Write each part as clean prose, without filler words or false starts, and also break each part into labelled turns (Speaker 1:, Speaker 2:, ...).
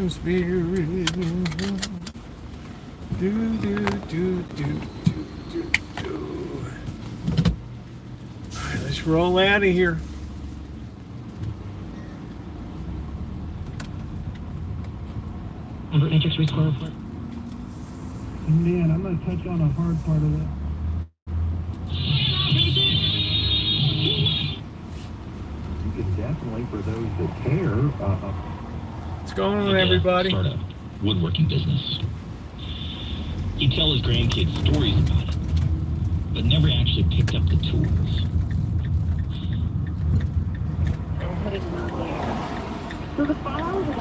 Speaker 1: spirit. Do, do, do, do, do, do, do. All right, let's roll out of here.
Speaker 2: Matrix rescore.
Speaker 3: Man, I'm going to touch on a hard part of that. You can definitely, for those that care,
Speaker 1: what's going on, everybody?
Speaker 2: Start a woodworking business. He'd tell his grandkids stories about it, but never actually picked up the tools.
Speaker 4: So the following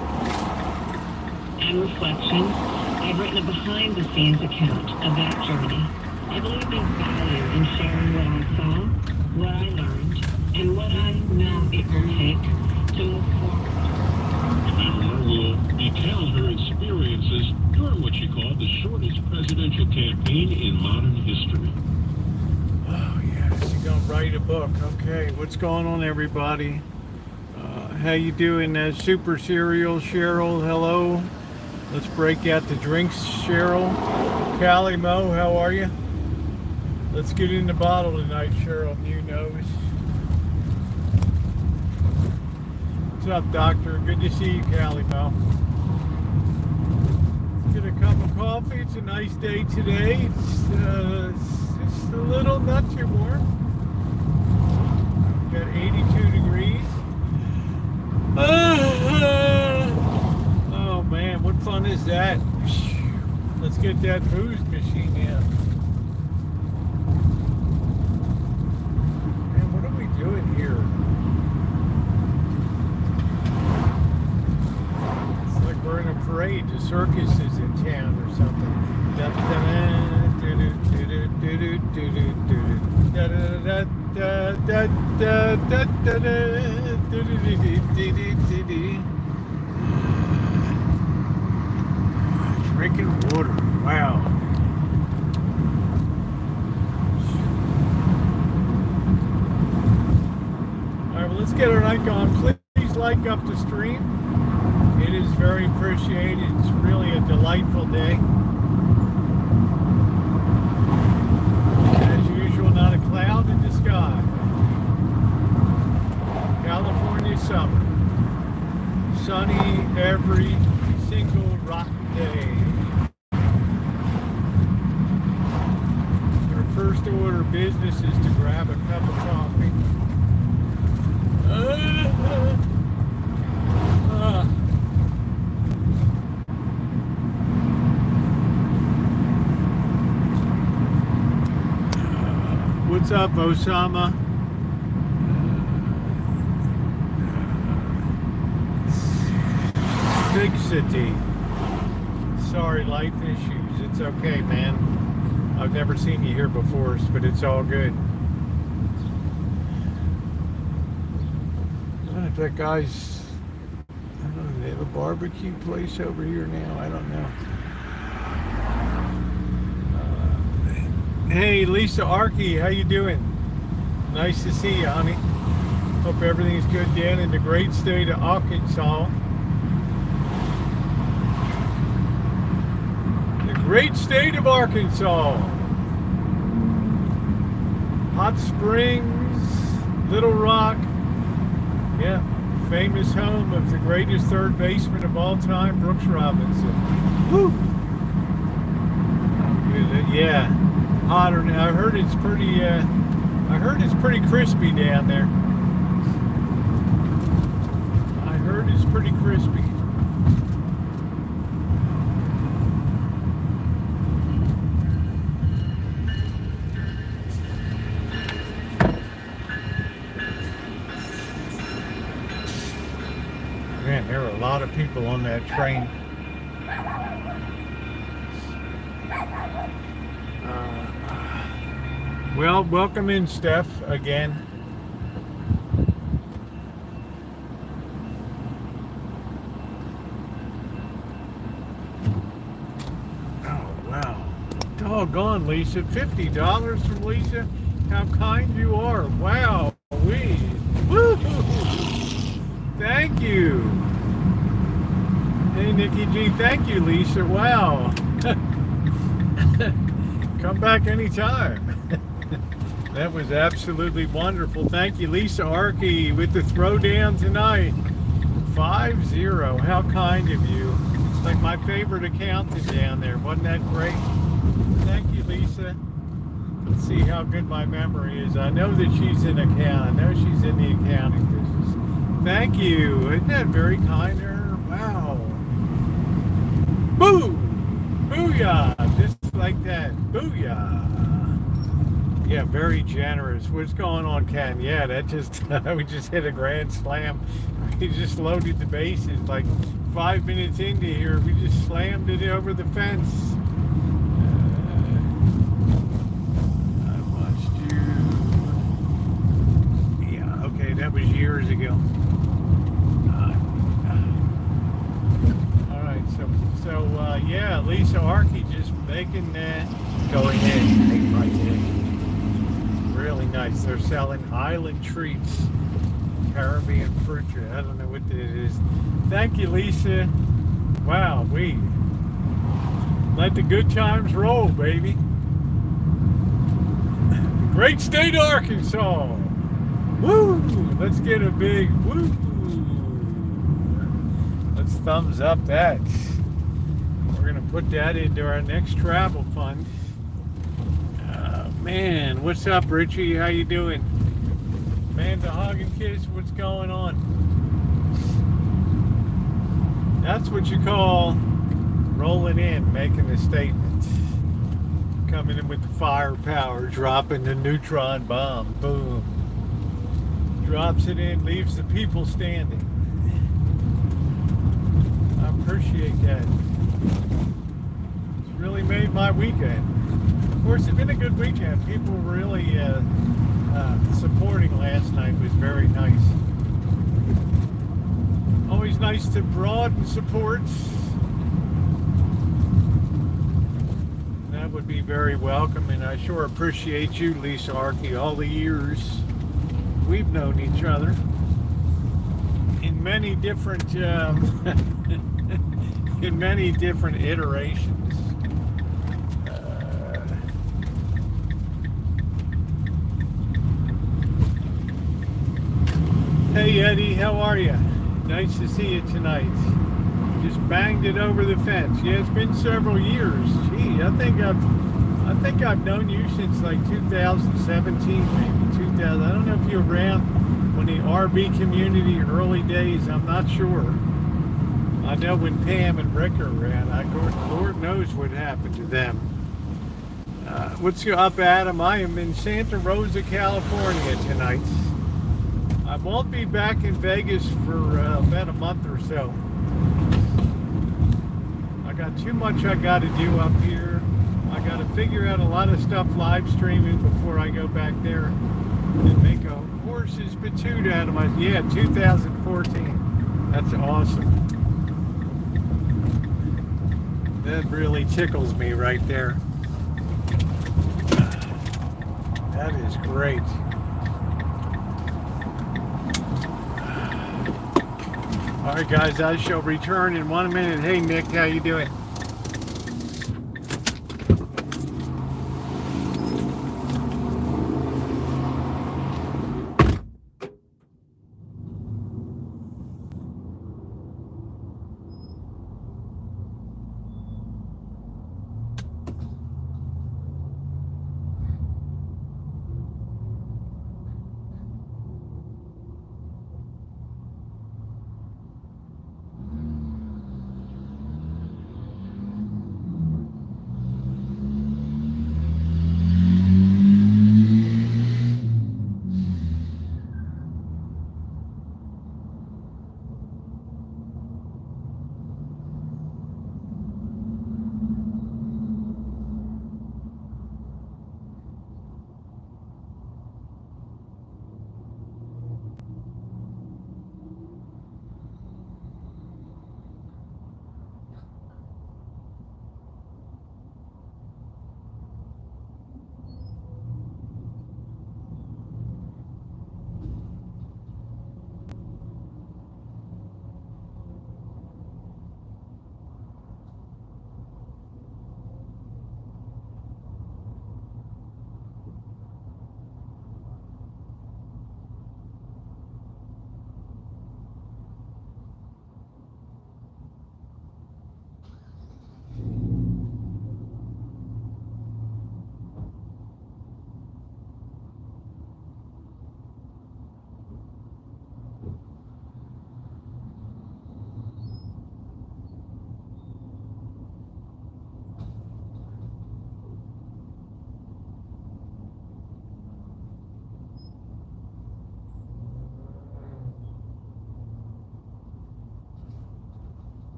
Speaker 4: and reflections, I've written a behind-the-scenes account of that journey. I believe there's value in sharing what I saw, what I learned, and what I know it will take to move forward.
Speaker 5: Kamala will detail her experiences during what she called the shortest presidential campaign in modern history.
Speaker 1: Oh, yes, you're going to write a book. Okay, what's going on, everybody? How you doing, Super Cereal? Cheryl, hello. Let's break out the drinks, Cheryl. Callie Mo, how are you? Let's get in the bottle tonight, Cheryl. New nose. What's up, Doctor? Good to see you, Callie Mo. Let's get a cup of coffee. It's a nice day today. It's just a little not too warm. Got 82 degrees. Oh man, what fun is that? Let's get that booze machine in. Man, what are we doing here? It's like we're in a parade. The circus is in town or something. Drinking water. Wow. All right, well, let's get our night going. Please like up the stream. It is very appreciated. It's really a delightful day. As usual, not a cloud in the sky. California summer. Sunny every single rotten day. Our first order of business is to grab a cup of coffee. What's up, Osama? Big city. Sorry, life issues. It's okay, man. I've never seen you here before, but it's all good. I don't know if that guy's... I don't know, they have a barbecue place over here now. I don't know. Hey, Lisa Arkey, how you doing? Nice to see you, honey. Hope everything's good down in the great state of Arkansas. The great state of Arkansas. Hot Springs, Little Rock. Yeah, famous home of the greatest third baseman of all time, Brooks Robinson. Woo! Yeah. Hotter now. I heard it's pretty crispy down there. I heard it's pretty crispy. Man, there were a lot of people on that train. Well, welcome in, Steph, again. Oh, wow. Doggone, Lisa. $50 from Lisa? How kind you are. Wow. Woo! Thank you. And Mickey G, thank you, Lisa. Wow. Come back anytime. That was absolutely wonderful. Thank you, Lisa Arkey, with the throwdown tonight. 5-0. How kind of you. It's like my favorite accountant down there. Wasn't that great? Thank you, Lisa. Let's see how good my memory is. I know that she's in account. I know she's in the accounting business. Thank you. Isn't that very kind of her? Wow. Boo! Booyah! Just like that. Booyah! Yeah, very generous. What's going on, Ken? Yeah, that just, we just hit a grand slam. We just loaded the bases like 5 minutes into here. We just slammed it over the fence. I watched you. Yeah, okay, that was years ago. All right, so yeah, Lisa Arkey just making that. Go ahead, right there. Really nice. They're selling island treats, Caribbean fruit tree. I don't know what it is. Thank you, Lisa. Wow, we let the good times roll, baby. The great state of Arkansas. Woo! Let's get a big woo. Let's thumbs up that. We're gonna put that into our next travel fund. Man, what's up, Richie? How you doing? Amanda hug and kiss, what's going on? That's what you call rolling in, making a statement. Coming in with the firepower, dropping the neutron bomb. Boom. Drops it in, leaves the people standing. I appreciate that. It's really made my weekend. Of course, it's been a good weekend. People really supporting last night was very nice. Always nice to broaden support. That would be very welcome, and I sure appreciate you, Lisa Arkey, all the years we've known each other in many different in many different iterations. Hey Eddie, how are you? Nice to see you tonight. Just banged it over the fence. Yeah, it's been several years. Gee, I think I've known you since like 2017, maybe 2000. I don't know if you were around when the RB community early days. I'm not sure. I know when Pam and Rick are around. Lord knows what happened to them. What's up, Adam? I am in Santa Rosa, California tonight. I won't be back in Vegas for about a month or so. I got too much I got to do up here. I got to figure out a lot of stuff live streaming before I go back there and make a horse's patoot out of my... Yeah, 2014. That's awesome. That really tickles me right there. That is great. All right, guys, I shall return in 1 minute. Hey, Nick, how you doing?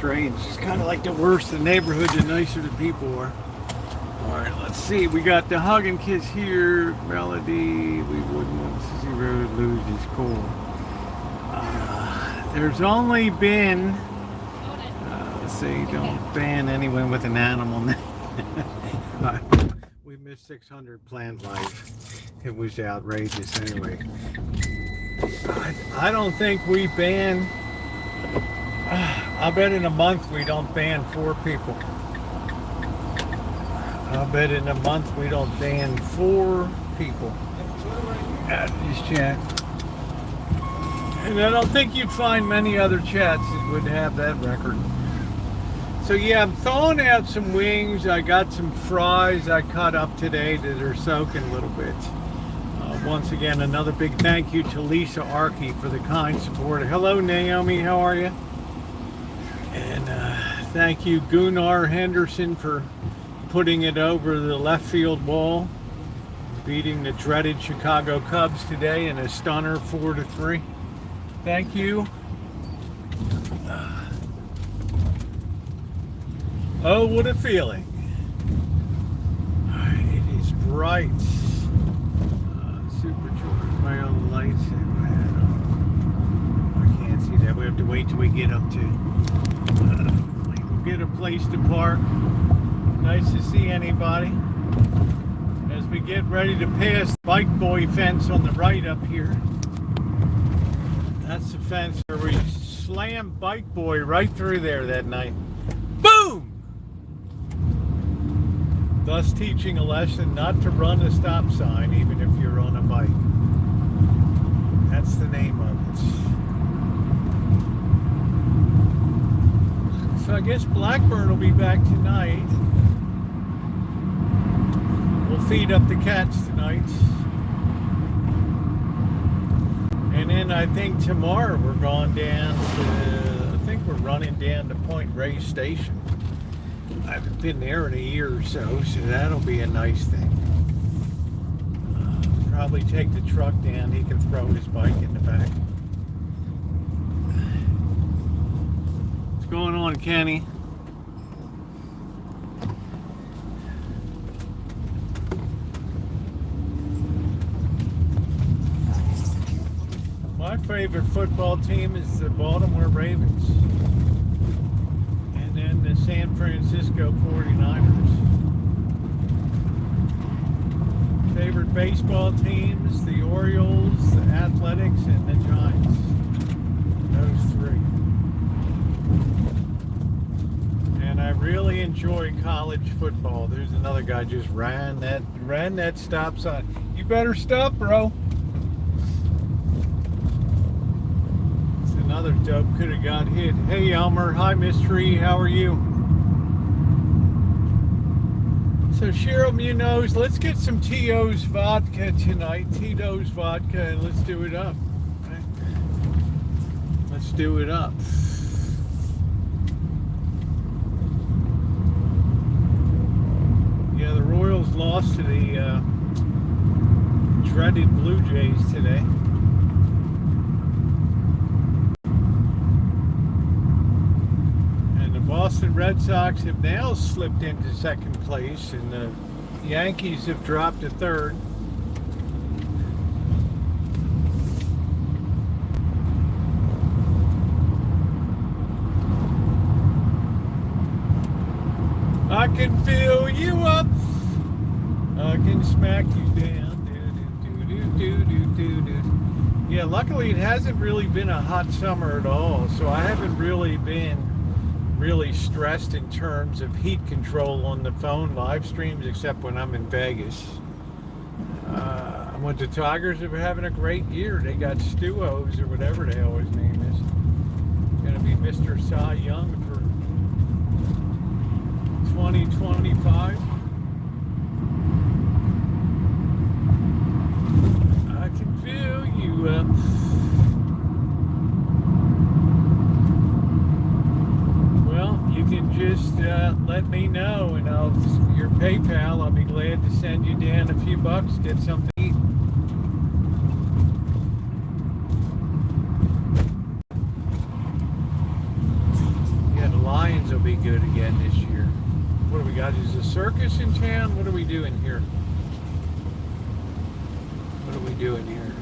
Speaker 1: strange. It's kind of like the worse the neighborhood, the nicer the people are. All right, let's see. We got the Hug and Kiss here. Melody, we wouldn't want Sissy Road lose. He's cool. There's only been, let's see, don't ban anyone with an animal name. We missed 600 plant life. It was outrageous anyway. I don't think we ban, I bet in a month we don't ban 4 people. I bet in a month we don't ban 4 people at this chat. And I don't think you'd find many other chats that would have that record. So yeah, I'm thawing out some wings. I got some fries I cut up today that are soaking a little bit. Once again, another big thank you to Lisa Arkey for the kind support. Hello Naomi, how are you? And thank you Gunnar Henderson for putting it over the left field wall, beating the dreaded Chicago Cubs today in a stunner 4-3. Thank you. Oh, what a feeling. It is bright. Supercharged my own lights. I can't see that. We have to wait till we get up to we'll get a place to park. Nice to see anybody. As we get ready to pass the Bike Boy fence on the right up here. That's the fence where we slammed Bike Boy right through there that night. Boom! Thus teaching a lesson not to run a stop sign even if you're on a bike. That's the name of it. So I guess Blackburn will be back tonight. We'll feed up the cats tonight. And then I think tomorrow we're going down to, I think we're running down to Point Reyes Station. I haven't been there in a year or so that'll be a nice thing. Probably take the truck down. He can throw his bike in the back. What's going on, Kenny? My favorite football team is the Baltimore Ravens. And then the San Francisco 49ers. Favorite baseball teams, the Orioles, the Athletics, and the Giants. Those 3. And I really enjoy college football. There's another guy just ran that stop sign. You better stop, bro. Another dope could have got hit. Hey Elmer, hi Mystery, how are you? So Cheryl Munoz, let's get some Tito's vodka tonight. Tito's vodka, and let's do it up. Okay? Let's do it up. Yeah, the Royals lost to the dreaded Blue Jays today. Boston Red Sox have now slipped into second place, and the Yankees have dropped to third. I can fill you up. I can smack you down. Yeah, luckily it hasn't really been a hot summer at all, so I haven't really been stressed in terms of heat control on the phone live streams, except when I'm in Vegas. When the Tigers are having a great year. They got Stu-O's or whatever the hell his name is. Going to be Mr. Cy Young for 2025. I can fill you up. You can just let me know, and your PayPal, I'll be glad to send you down a few bucks, get something to eat. You had a lot God, is a circus in town? What are we doing here? What are we doing here?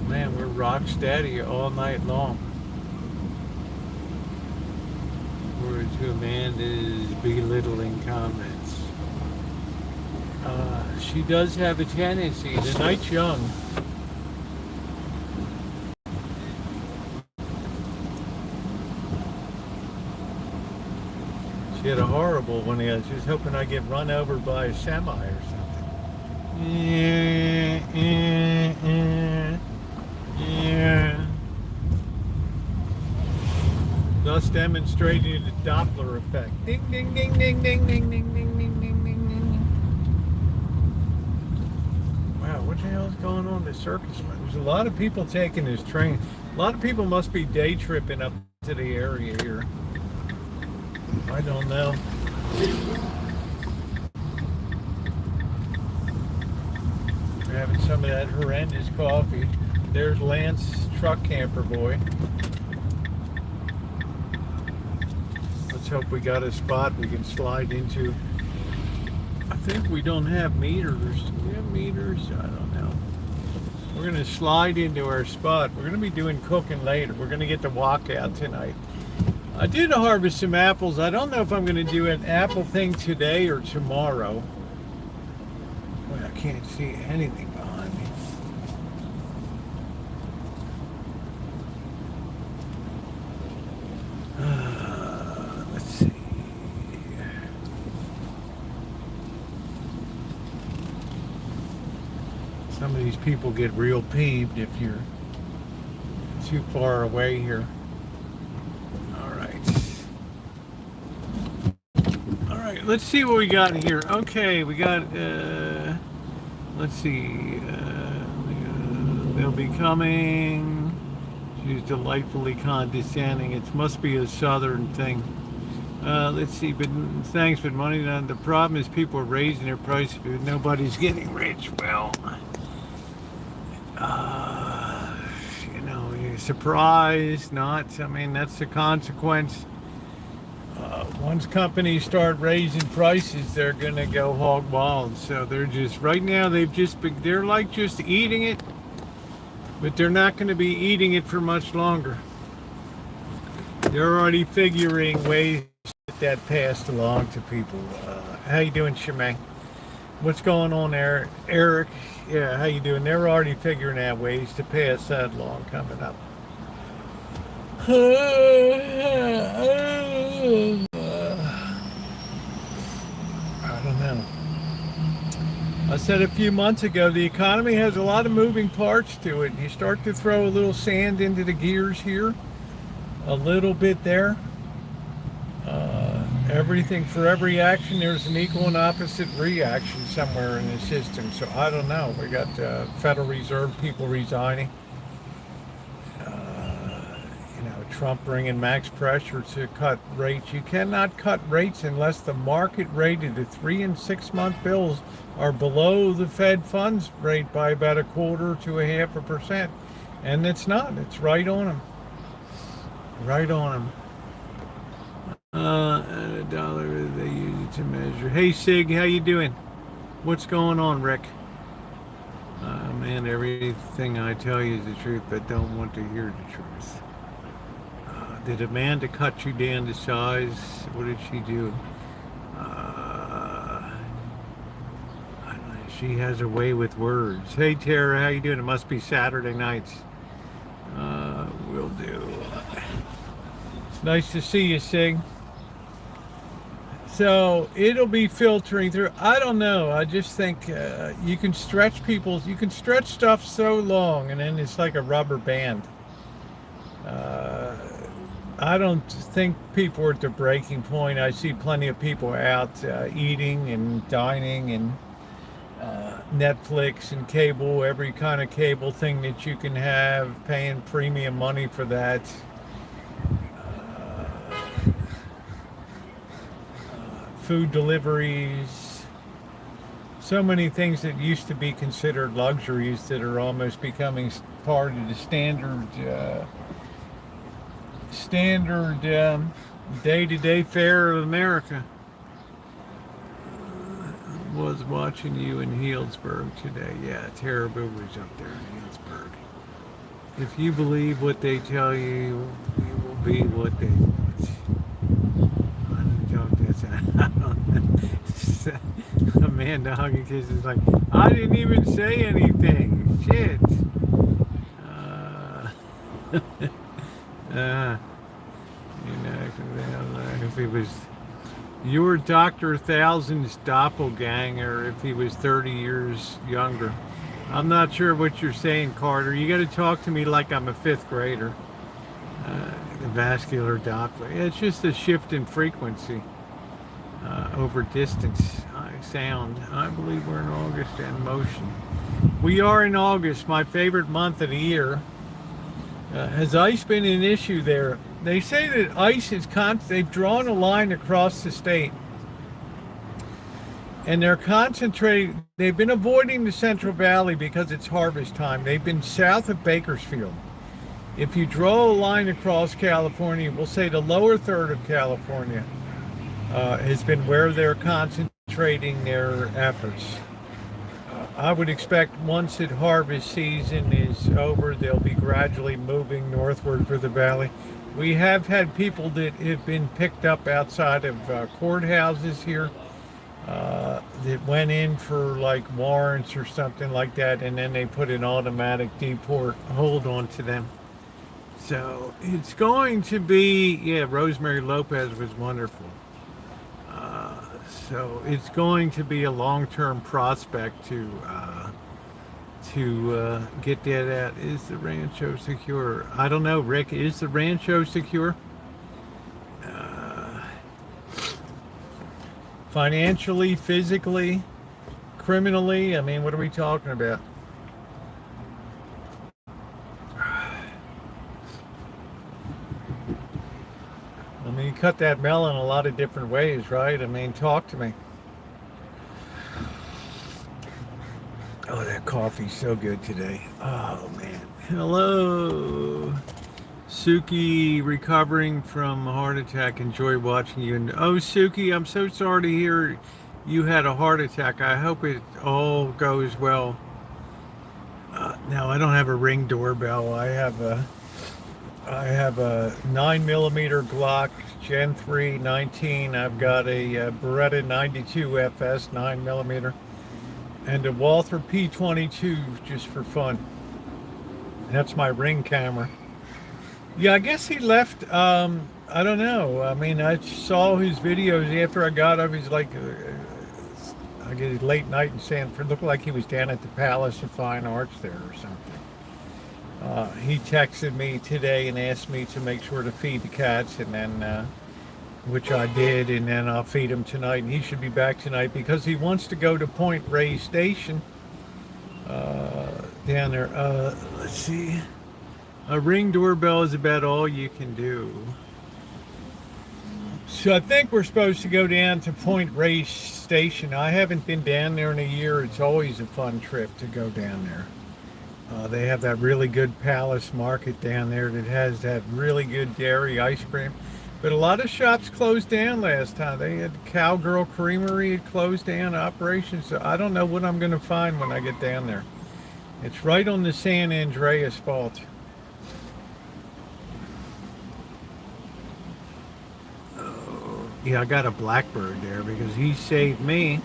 Speaker 1: Man, we're rock steady all night long. We're to Amanda's belittling comments. She does have a tendency. The night's young. She had a horrible one. She was hoping I'd get run over by a semi or something. Yeah. Thus demonstrating the Doppler effect. Ding, ding, ding, ding, ding, ding, ding, ding, ding, ding, ding, ding. Wow, what the hell's going on in the circus? There's a lot of people taking this train. A lot of people must be day tripping up to the area here. I don't know. We're having some of that horrendous coffee. There's Lance, truck camper boy. Let's hope we got a spot we can slide into. I think we don't have meters. Do we have meters? I don't know. We're going to slide into our spot. We're going to be doing cooking later. We're going to get the walkout tonight. I did harvest some apples. I don't know if I'm going to do an apple thing today or tomorrow. Boy, I can't see anything behind me. Let's see. Some of these people get real peeved if you're too far away here. Let's see what we got here. Okay, we got, let's see, they'll be coming. She's delightfully condescending. It must be a southern thing. Let's see, but thanks, but money, the problem is people are raising their prices, but nobody's getting rich. Well, you know, you're surprised, not, I mean, that's the consequence. Once companies start raising prices, they're gonna go hog wild. So they're just, right now, they're like just eating it, but they're not gonna be eating it for much longer. They're already figuring ways to get that passed along to people. How you doing, Shemay? What's going on there, Eric? Yeah, how you doing? They're already figuring out ways to pass that along coming up. I don't know. I said a few months ago, the economy has a lot of moving parts to it. You start to throw a little sand into the gears here, a little bit there. Everything, for every action, there's an equal and opposite reaction somewhere in the system. So I don't know. We got Federal Reserve people resigning. Trump bringing max pressure to cut rates. You cannot cut rates unless the market rate of the 3 and 6 month bills are below the Fed funds rate by about 1/4 to 0.5%. And it's not. It's right on them. Right on them. A dollar they use it to measure. Hey Sig, how you doing? What's going on, Rick? Man, everything I tell you is the truth, but don't want to hear the truth. Did Amanda cut you down to size? What did she do? I don't know. She has a way with words. Hey Tara, how you doing? It must be Saturday nights. Will do. It's nice to see you, Sig. So it'll be filtering through. I don't know. I just think you can stretch stuff so long, and then it's like a rubber band. I don't think people are at the breaking point. I see plenty of people out eating and dining and Netflix and cable, every kind of cable thing that you can have, paying premium money for that. Food deliveries, so many things that used to be considered luxuries that are almost becoming part of the standard day-to-day fare of America. Was watching you in Healdsburg today. Yeah, Tara Boober's up there in Healdsburg. If you believe what they tell you, you will be what they want. I don't this. Amanda Huggins is like, I didn't even say anything. Shit. If he was your Dr. Thousand's doppelganger, if he was 30 years younger. I'm not sure what you're saying, Carter. You got to talk to me like I'm a fifth grader. The vascular Doppler. It's just a shift in frequency over distance. Sound. I believe we're in August and motion. We are in August, my favorite month of the year. Has ice been an issue there? They say that ice is they've drawn a line across the state. And they're concentrating, they've been avoiding the Central Valley because it's harvest time. They've been south of Bakersfield. If you draw a line across California, we'll say the lower third of California has been where they're concentrating their efforts. I would expect once that harvest season is over, they'll be gradually moving northward for the valley. We have had people that have been picked up outside of courthouses here that went in for like warrants or something like that, and then they put an automatic deport hold onto them. So it's going to be, yeah, Rosemary Lopez was wonderful. So it's going to be a long-term prospect to get that out. Is the Rancho secure? I don't know, Rick. Is the Rancho secure? Financially, physically, criminally? I mean, what are we talking about? I mean, you cut that melon a lot of different ways, right? I mean, talk to me. Oh, that coffee's so good today. Oh, man. Hello. Suki, recovering from a heart attack. Enjoy watching you. And oh, Suki, I'm so sorry to hear you had a heart attack. I hope it all goes well. Now, I don't have a Ring doorbell. I have a 9mm Glock Gen 3 19. I've got a Beretta 92 FS 9mm and a Walther P22 just for fun. That's my Ring camera. Yeah, I guess he left. I don't know. I mean, I saw his videos after I got up. He's like, I guess late night in Sanford. Looked like he was down at the Palace of Fine Arts there or something. He texted me today and asked me to make sure to feed the cats, and then, which I did, and then I'll feed him tonight. And he should be back tonight because he wants to go to Point Reyes Station down there. Let's see. A Ring doorbell is about all you can do. So I think we're supposed to go down to Point Reyes Station. I haven't been down there in a year. It's always a fun trip to go down there. They have that really good Palace Market down there that has that really good dairy ice cream. But a lot of shops closed down last time. They had Cowgirl Creamery had closed down operations. So I don't know what I'm going to find when I get down there. It's right on the San Andreas Fault. Yeah, I got a Blackbird there because he saved me.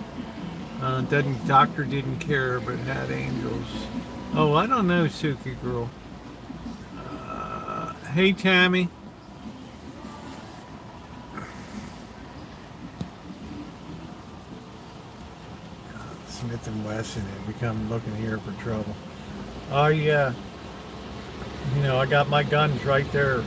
Speaker 1: Doctor didn't care, but had angels. Oh, I don't know, Suki girl. Hey, Tammy. Smith and Wesson had become looking here for trouble. Oh, yeah. You know, I got my guns right there.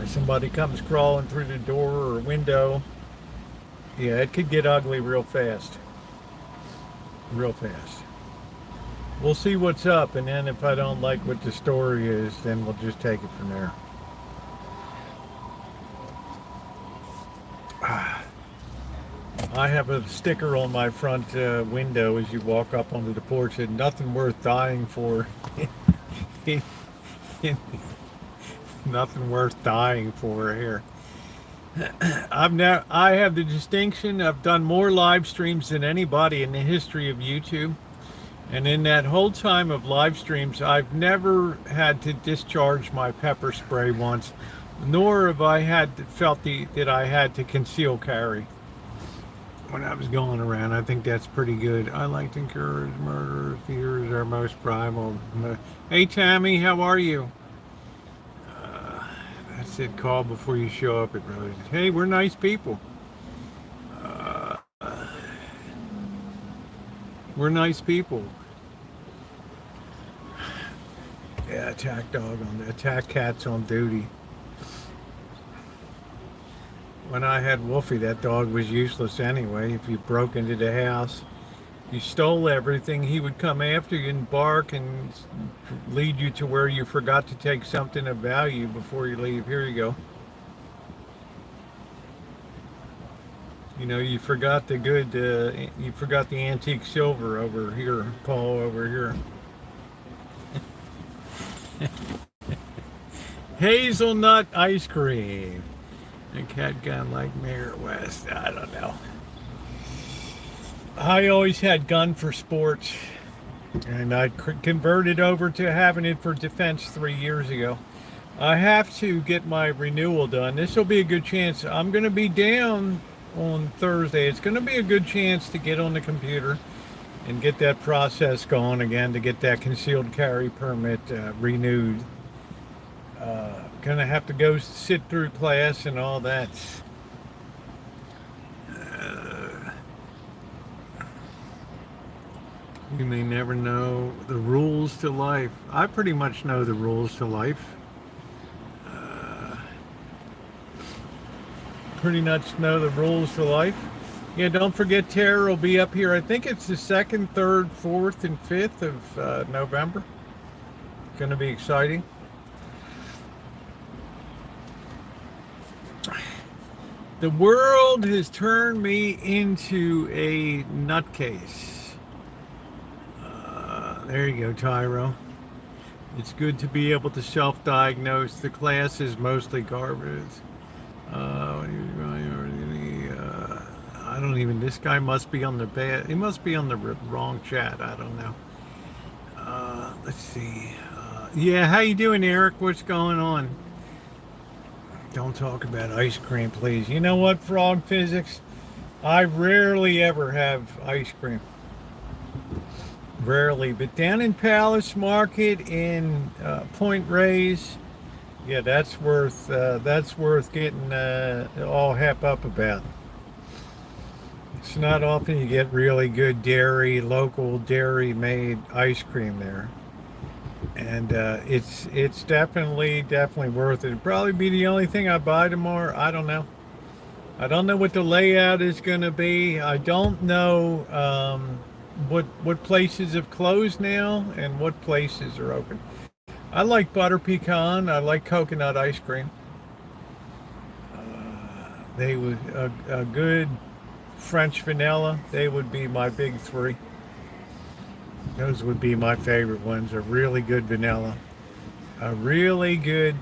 Speaker 1: Somebody comes crawling through the door or window, yeah, it could get ugly real fast. Real fast. We'll see what's up, and then if I don't like what the story is, then we'll just take it from there. I have a sticker on my front window as you walk up onto the porch that nothing worth dying for Nothing worth dying for here. I have the distinction. I've done more live streams than anybody in the history of YouTube. And in that whole time of live streams, I've never had to discharge my pepper spray once, nor have I felt that I had to conceal carry when I was going around. I think that's pretty good. I like to encourage murder. Fear is our most primal. Hey Tammy, how are you? That's it. Call before you show up at Rosie. Hey, we're nice people. We're nice people. Yeah, attack dog on the attack cats on duty. When I had Wolfie, that dog was useless anyway. If you broke into the house, you stole everything, he would come after you and bark and lead you to where you forgot to take something of value before you leave. Here you go. You know, you forgot the good, you forgot the antique silver over here, Paul, over here. Hazelnut ice cream. A cat gun like Mayor West. I don't know. I always had gun for sports, and I converted over to having it for defense 3 years ago. I have to get my renewal done. This will be a good chance. I'm going to be down on Thursday. It's going to be a good chance to get on the computer and get that process going again to get that concealed carry permit renewed. Going to have to go sit through class and all that. You may never know the rules to life. I pretty much know the rules to life. Pretty much know the rules to life. Yeah, don't forget Tara will be up here. I think it's the 2nd, 3rd, 4th, and 5th of November. It's going to be exciting. The world has turned me into a nutcase. There you go, Tyro. It's good to be able to self-diagnose. The class is mostly garbage. I don't even, this guy must be on the bad, he must be on the wrong chat. I don't know. Let's see. Yeah, how you doing, Eric? What's going on? Don't talk about ice cream, please. You know what, Frog Physics? I rarely ever have ice cream. Rarely, but down in Palace Market in Point Reyes, yeah, that's worth getting all hep up about. It's not often you get really good dairy, local dairy made ice cream there, and it's definitely worth it. It'd probably be the only thing I buy tomorrow. I don't know. I don't know what the layout is going to be. I don't know what places have closed now and what places are open. I like butter pecan. I like coconut ice cream. They would a good French vanilla. They would be my big three. Those would be my favorite ones. A really good vanilla, a really good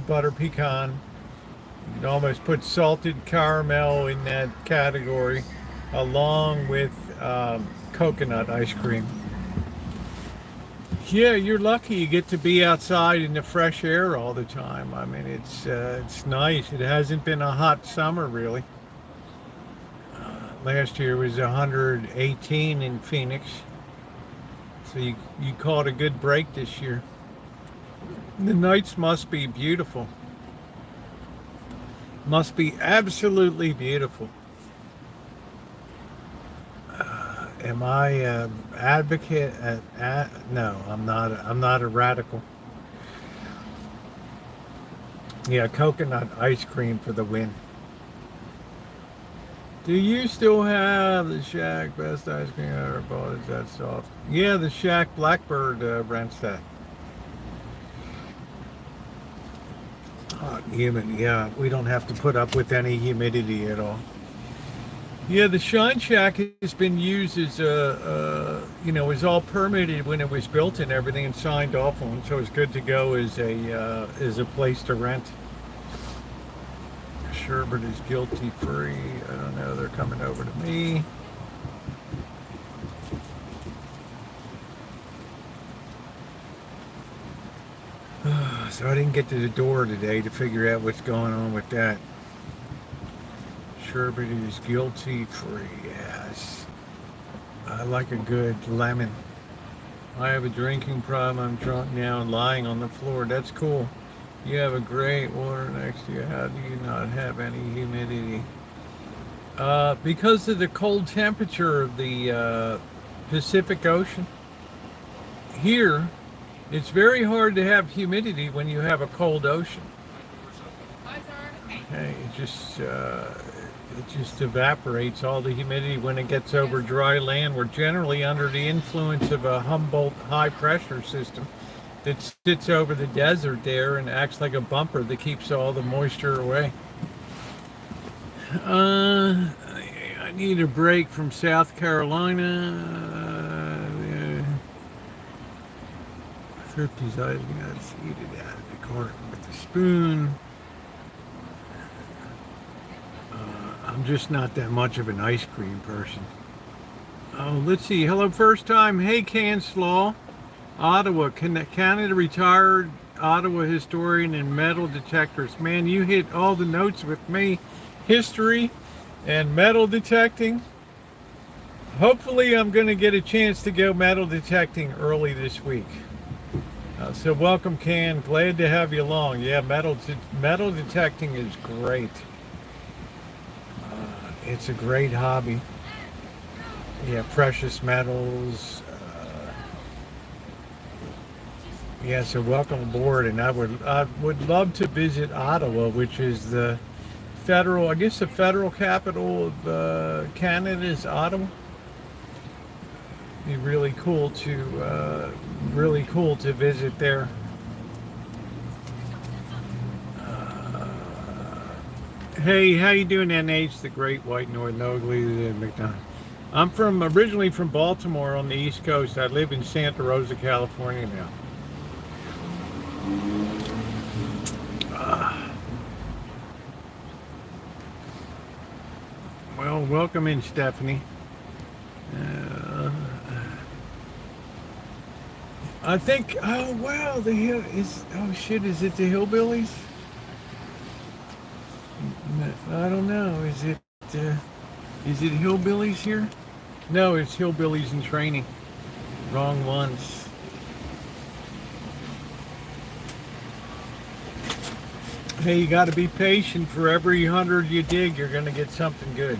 Speaker 1: butter pecan. You can almost put salted caramel in that category, along with coconut ice cream. Yeah, you're lucky you get to be outside in the fresh air all the time. I mean, it's nice. It hasn't been a hot summer, really. Last year was 118 in Phoenix. So you caught a good break this year. The nights must be beautiful. Must be absolutely beautiful. Am I advocate? No, I'm not. I'm not a radical. Yeah, coconut ice cream for the win. Do you still have the Shack best ice cream I ever bought? Is that soft? Yeah, the Shack Blackbird rents that. Hot, humid. Yeah, we don't have to put up with any humidity at all. Yeah, the Shine Shack has been used as was all permitted when it was built and everything and signed off on, so it's good to go as a place to rent. Sherbert is guilty free. I don't know, they're coming over to me. So I didn't get to the door today to figure out what's going on with that. Sherbert is guilty free. Yes. I like a good lemon. I have a drinking problem. I'm drunk now and lying on the floor. That's cool. You have a great water next to you. How do you not have any humidity? Because of the cold temperature of the Pacific Ocean. Here, it's very hard to have humidity when you have a cold ocean. Okay, it just evaporates all the humidity when it gets over dry land. We're generally under the influence of a Humboldt high pressure system that sits over the desert there and acts like a bumper that keeps all the moisture away. I need a break from South Carolina. Thrifty's items got eat it out of the cart with a spoon. I'm just not that much of an ice cream person. Oh, let's see. Hello, first time. Hey, Canslaw. Ottawa, Canada retired Ottawa historian and metal detectors. Man, you hit all the notes with me. History and metal detecting. Hopefully I'm going to get a chance to go metal detecting early this week. So welcome, Can. Glad to have you along. Yeah, metal detecting is great. It's a great hobby. Yeah, precious metals. Yeah, so welcome aboard, and I would love to visit Ottawa, which is the federal capital of Canada is Ottawa. Be really cool to visit there. Hey, how you doing, NH? The Great White Northern Ugly, the McDonald. I'm originally from Baltimore on the East Coast. I live in Santa Rosa, California now. Well, welcome in, Stephanie. I think. Oh wow, is it the Hillbillies? I don't know. Is it Hillbillies here? No, it's Hillbillies in Training. Wrong ones. Hey, you got to be patient. For every 100 you dig, you're going to get something good.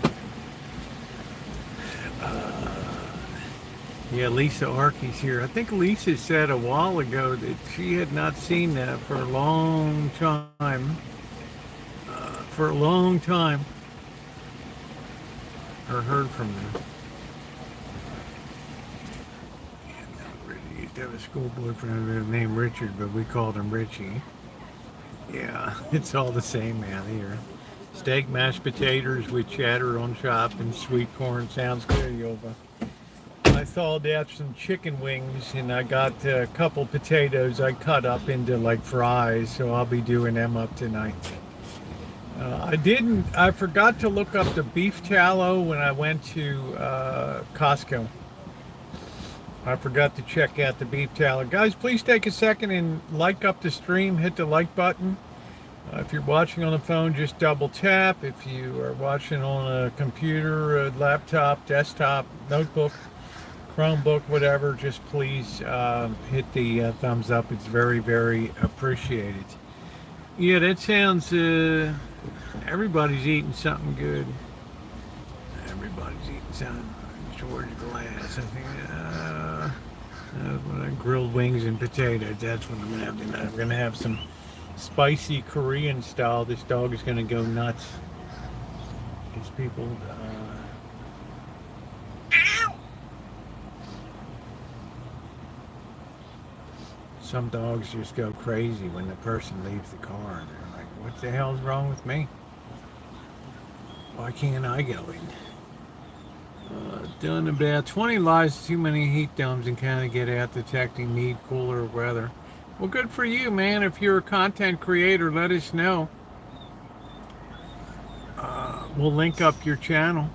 Speaker 1: Yeah, Lisa Arkey's here. I think Lisa said a while ago that she had not seen that for a long time. Or heard from them. He used to have a school boyfriend named Richard, but we called him Richie. Yeah, it's all the same man here. Steak, mashed potatoes with cheddar on top and sweet corn. Sounds good, Yoba. I thawed out some chicken wings and I got a couple potatoes I cut up into like fries, so I'll be doing them up tonight. I forgot to look up the beef tallow when I went to Costco. I forgot to check out the beef tallow. Guys, please take a second and like up the stream. Hit the like button. If you're watching on the phone, just double tap. If you are watching on a computer, a laptop, desktop, notebook, Chromebook, whatever, just please hit the thumbs up. It's very, very appreciated. Yeah, that sounds... everybody's eating something good. Everybody's eating something. George Glass, I think. Grilled wings and potatoes. That's what I'm gonna have tonight. I'm gonna have some spicy Korean style. This dog is gonna go nuts. These people. Ow! Some dogs just go crazy when the person leaves the car. They're like, "What the hell's wrong with me? Why can't I go in?" Done about 20 lives, too many heat domes and kind of get out detecting need cooler weather. Well, good for you, man. If you're a content creator, let us know. We'll link up your channel.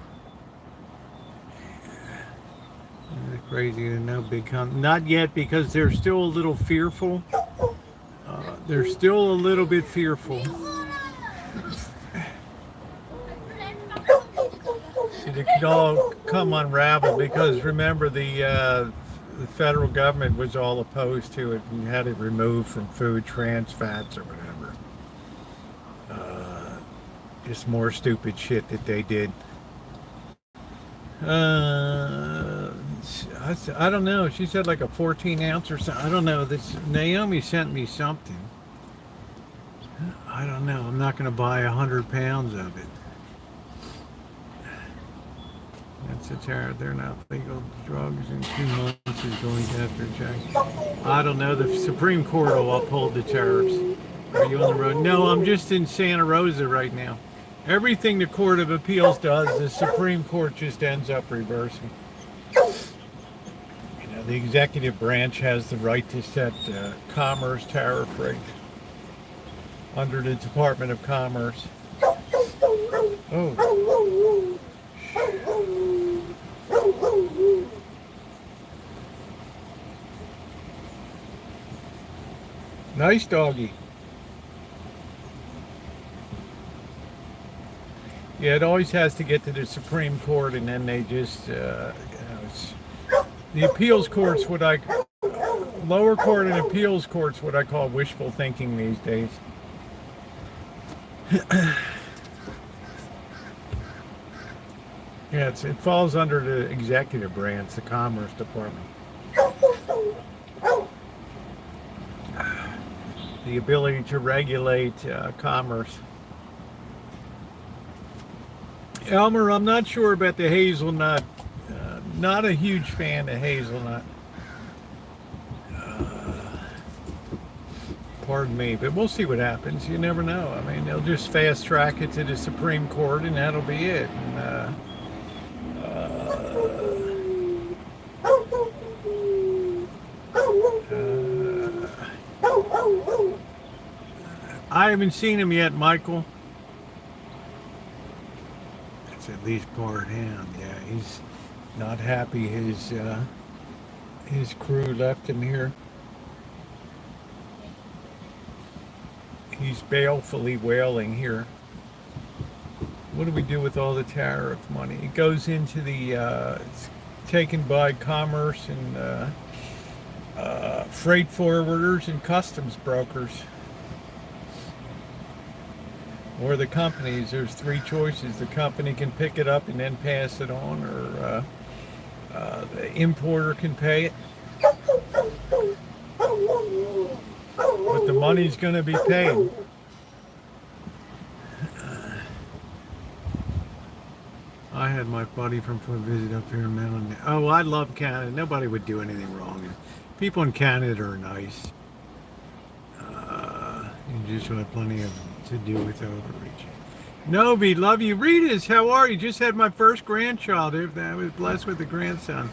Speaker 1: Crazy to know big not yet, because they're still a little fearful. They're still a little bit fearful. It could all come unravel, because remember the federal government was all opposed to it and had it removed from food, trans fats or whatever. Just more stupid shit that they did. I don't know. She said like a 14 ounce or something. I don't know. This Naomi sent me something. I don't know. I'm not going to buy 100 pounds of it. That's a tariff. They're not legal drugs in 2 months is going to have to check. I don't know. The Supreme Court will uphold the tariffs. Are you on the road? No, I'm just in Santa Rosa right now. Everything the Court of Appeals does, the Supreme Court just ends up reversing. You know, the executive branch has the right to set commerce tariff rate under the Department of Commerce. Oh. Nice doggy. Yeah, it always has to get to the Supreme Court, and then they just, the appeals court's lower court and appeals court's what I call wishful thinking these days. Yeah, it falls under the executive branch, the Commerce Department. The ability to regulate commerce. Elmer, I'm not sure about the hazelnut. Not a huge fan of hazelnut. Pardon me, but we'll see what happens. You never know. I mean, they'll just fast track it to the Supreme Court, and that'll be it. And, I haven't seen him yet, Michael. That's at least part hound. Yeah, he's not happy his crew left him here. He's balefully wailing here. What do we do with all the tariff money? It goes into the it's taken by commerce and freight forwarders and customs brokers. Or the companies. There's 3 choices. The company can pick it up and then pass it on, or the importer can pay it. But the money's going to be paid. I had my buddy from a visit up here in Maryland. Oh, I love Canada. Nobody would do anything wrong. People in Canada are nice. You just have plenty to do with overreach. Novi, love you. Ritas, how are you? Just had my first grandchild. I was blessed with a grandson.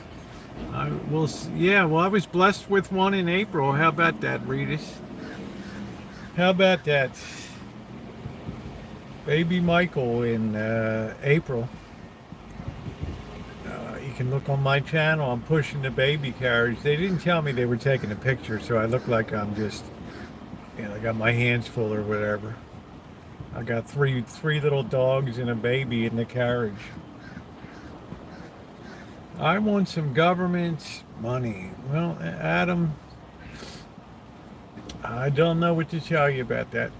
Speaker 1: I was blessed with one in April. How about that, Ritas? How about that? Baby Michael in April. You can look on my channel. I'm pushing the baby carriage. They didn't tell me they were taking a picture, so I look like I'm just, I got my hands full or whatever. I got three little dogs and a baby in the carriage. I want some government money. Well, Adam, I don't know what to tell you about that.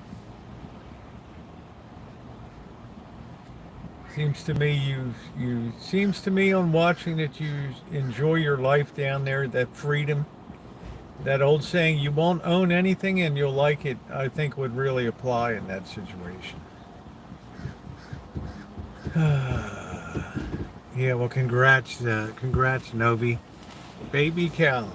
Speaker 1: Seems to me on watching that you enjoy your life down there, that freedom. That old saying, you won't own anything and you'll like it, I think would really apply in that situation. Yeah, well, congrats, Novi. Baby Callum.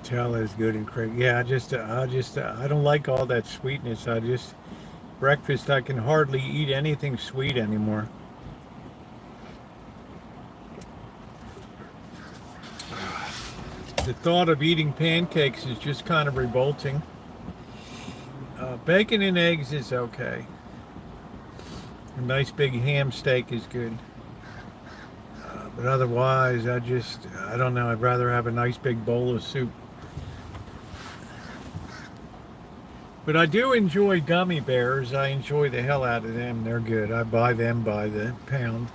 Speaker 1: Nutella is good and cream. Yeah, I don't like all that sweetness. Breakfast, I can hardly eat anything sweet anymore. The thought of eating pancakes is just kind of revolting. Bacon and eggs is okay. A nice big ham steak is good. But otherwise, I don't know, I'd rather have a nice big bowl of soup. But I do enjoy gummy bears. I enjoy the hell out of them. They're good. I buy them by the pound.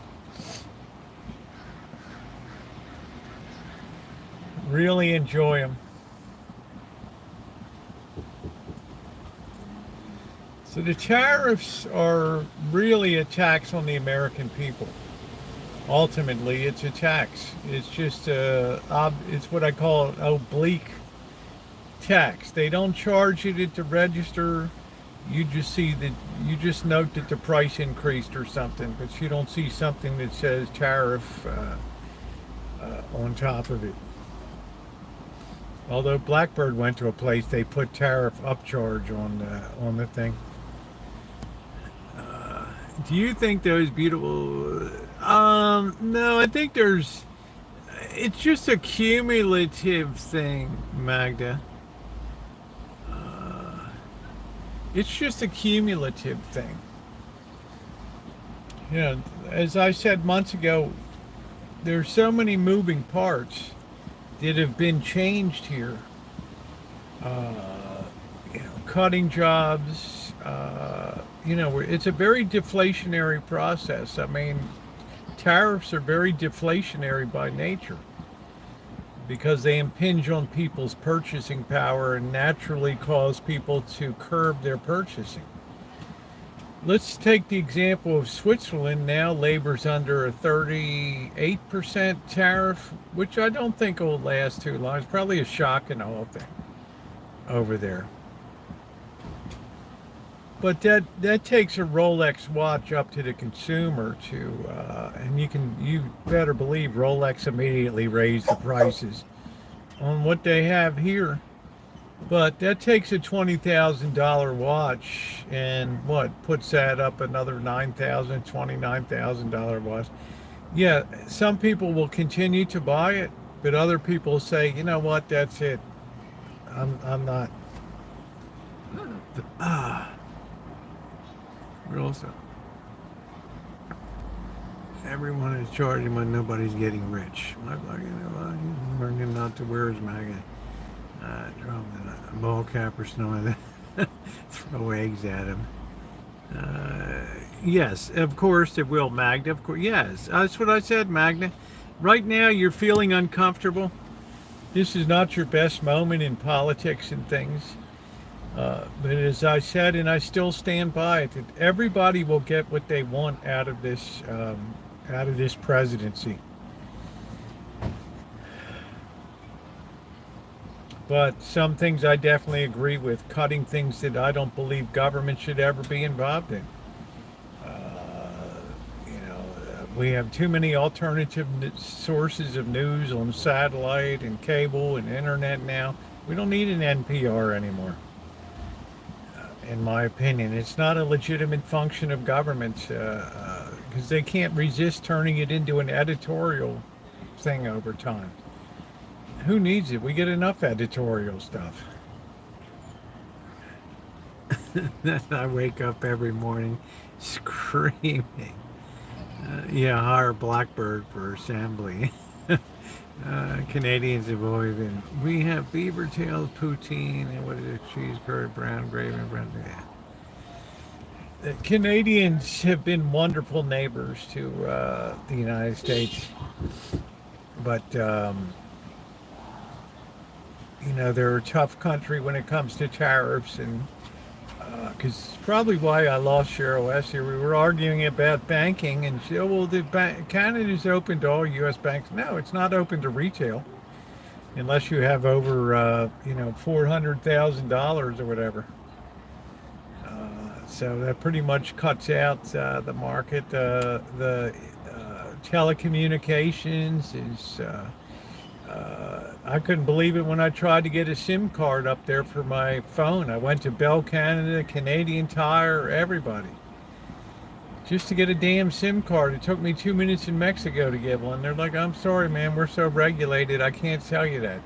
Speaker 1: Really enjoy them. So the tariffs are really a tax on the American people. Ultimately, it's a tax. It's just it's what I call an oblique tax. They don't charge it at the register. You just note that the price increased or something, but you don't see something that says tariff on top of it. Although Blackbird went to a place, they put tariff upcharge on the thing. Do you think those beautiful? No, I think it's just a cumulative thing, Magda. It's just a cumulative thing. You know, as I said months ago, there's so many moving parts that have been changed here. Cutting jobs, it's a very deflationary process. I mean, tariffs are very deflationary by nature because they impinge on people's purchasing power and naturally cause people to curb their purchasing. Let's take the example of Switzerland. Now labor's under a 38% tariff, which I don't think will last too long. It's probably a shock and a whole thing over there. But that takes a Rolex watch up to the consumer and you better believe Rolex immediately raised the prices on what they have here. But that takes a $20,000 watch and puts that up another $9,000, $29,000 watch. Yeah, some people will continue to buy it, but other people say, you know what, that's it. I'm not. Rosa. Everyone is charging when nobody's getting rich. He's bringing out to where's maggot. Drop the ball cap or something like that. Throw eggs at him. Yes, of course it will, Magda. Of course, yes. That's what I said, Magda. Right now you're feeling uncomfortable. This is not your best moment in politics and things. But as I said, and I still stand by it, that everybody will get what they want out of this presidency. But some things I definitely agree with, cutting things that I don't believe government should ever be involved in. We have too many alternative sources of news on satellite and cable and internet now. We don't need an NPR anymore. In my opinion, it's not a legitimate function of government because they can't resist turning it into an editorial thing over time. Who needs it? We get enough editorial stuff. I wake up every morning screaming. Hire Blackbird for assembly. Canadians have always been. We have beaver tails, poutine, and what is it? Cheese curd, brown gravy, brown. The Canadians have been wonderful neighbors to the United States, but they're a tough country when it comes to tariffs, and because probably why I lost Cheryl S. here. We were arguing about banking, and she said, well, Canada's open to all U.S. banks. No, it's not open to retail unless you have over, $400,000 or whatever. So that pretty much cuts out the market. The telecommunications is, I couldn't believe it when I tried to get a SIM card up there for my phone. I went to Bell Canada, Canadian Tire, everybody, just to get a damn SIM card. It took me 2 minutes in Mexico to get one. They're like, I'm sorry, man, we're so regulated, I can't tell you that.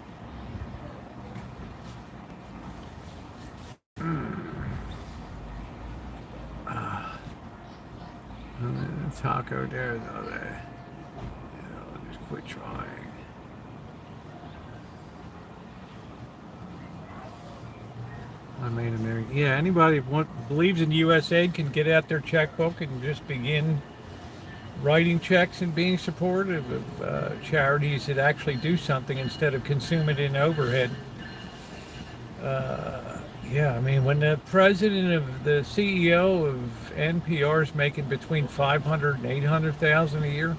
Speaker 1: Taco there's all that. I'll just quit trying. I made a million. Yeah, anybody believes in USA can get out their checkbook and just begin writing checks and being supportive of charities that actually do something instead of consume it in overhead. Yeah, I mean, when the president of the CEO of NPR is making between 500 and 800,000 a year,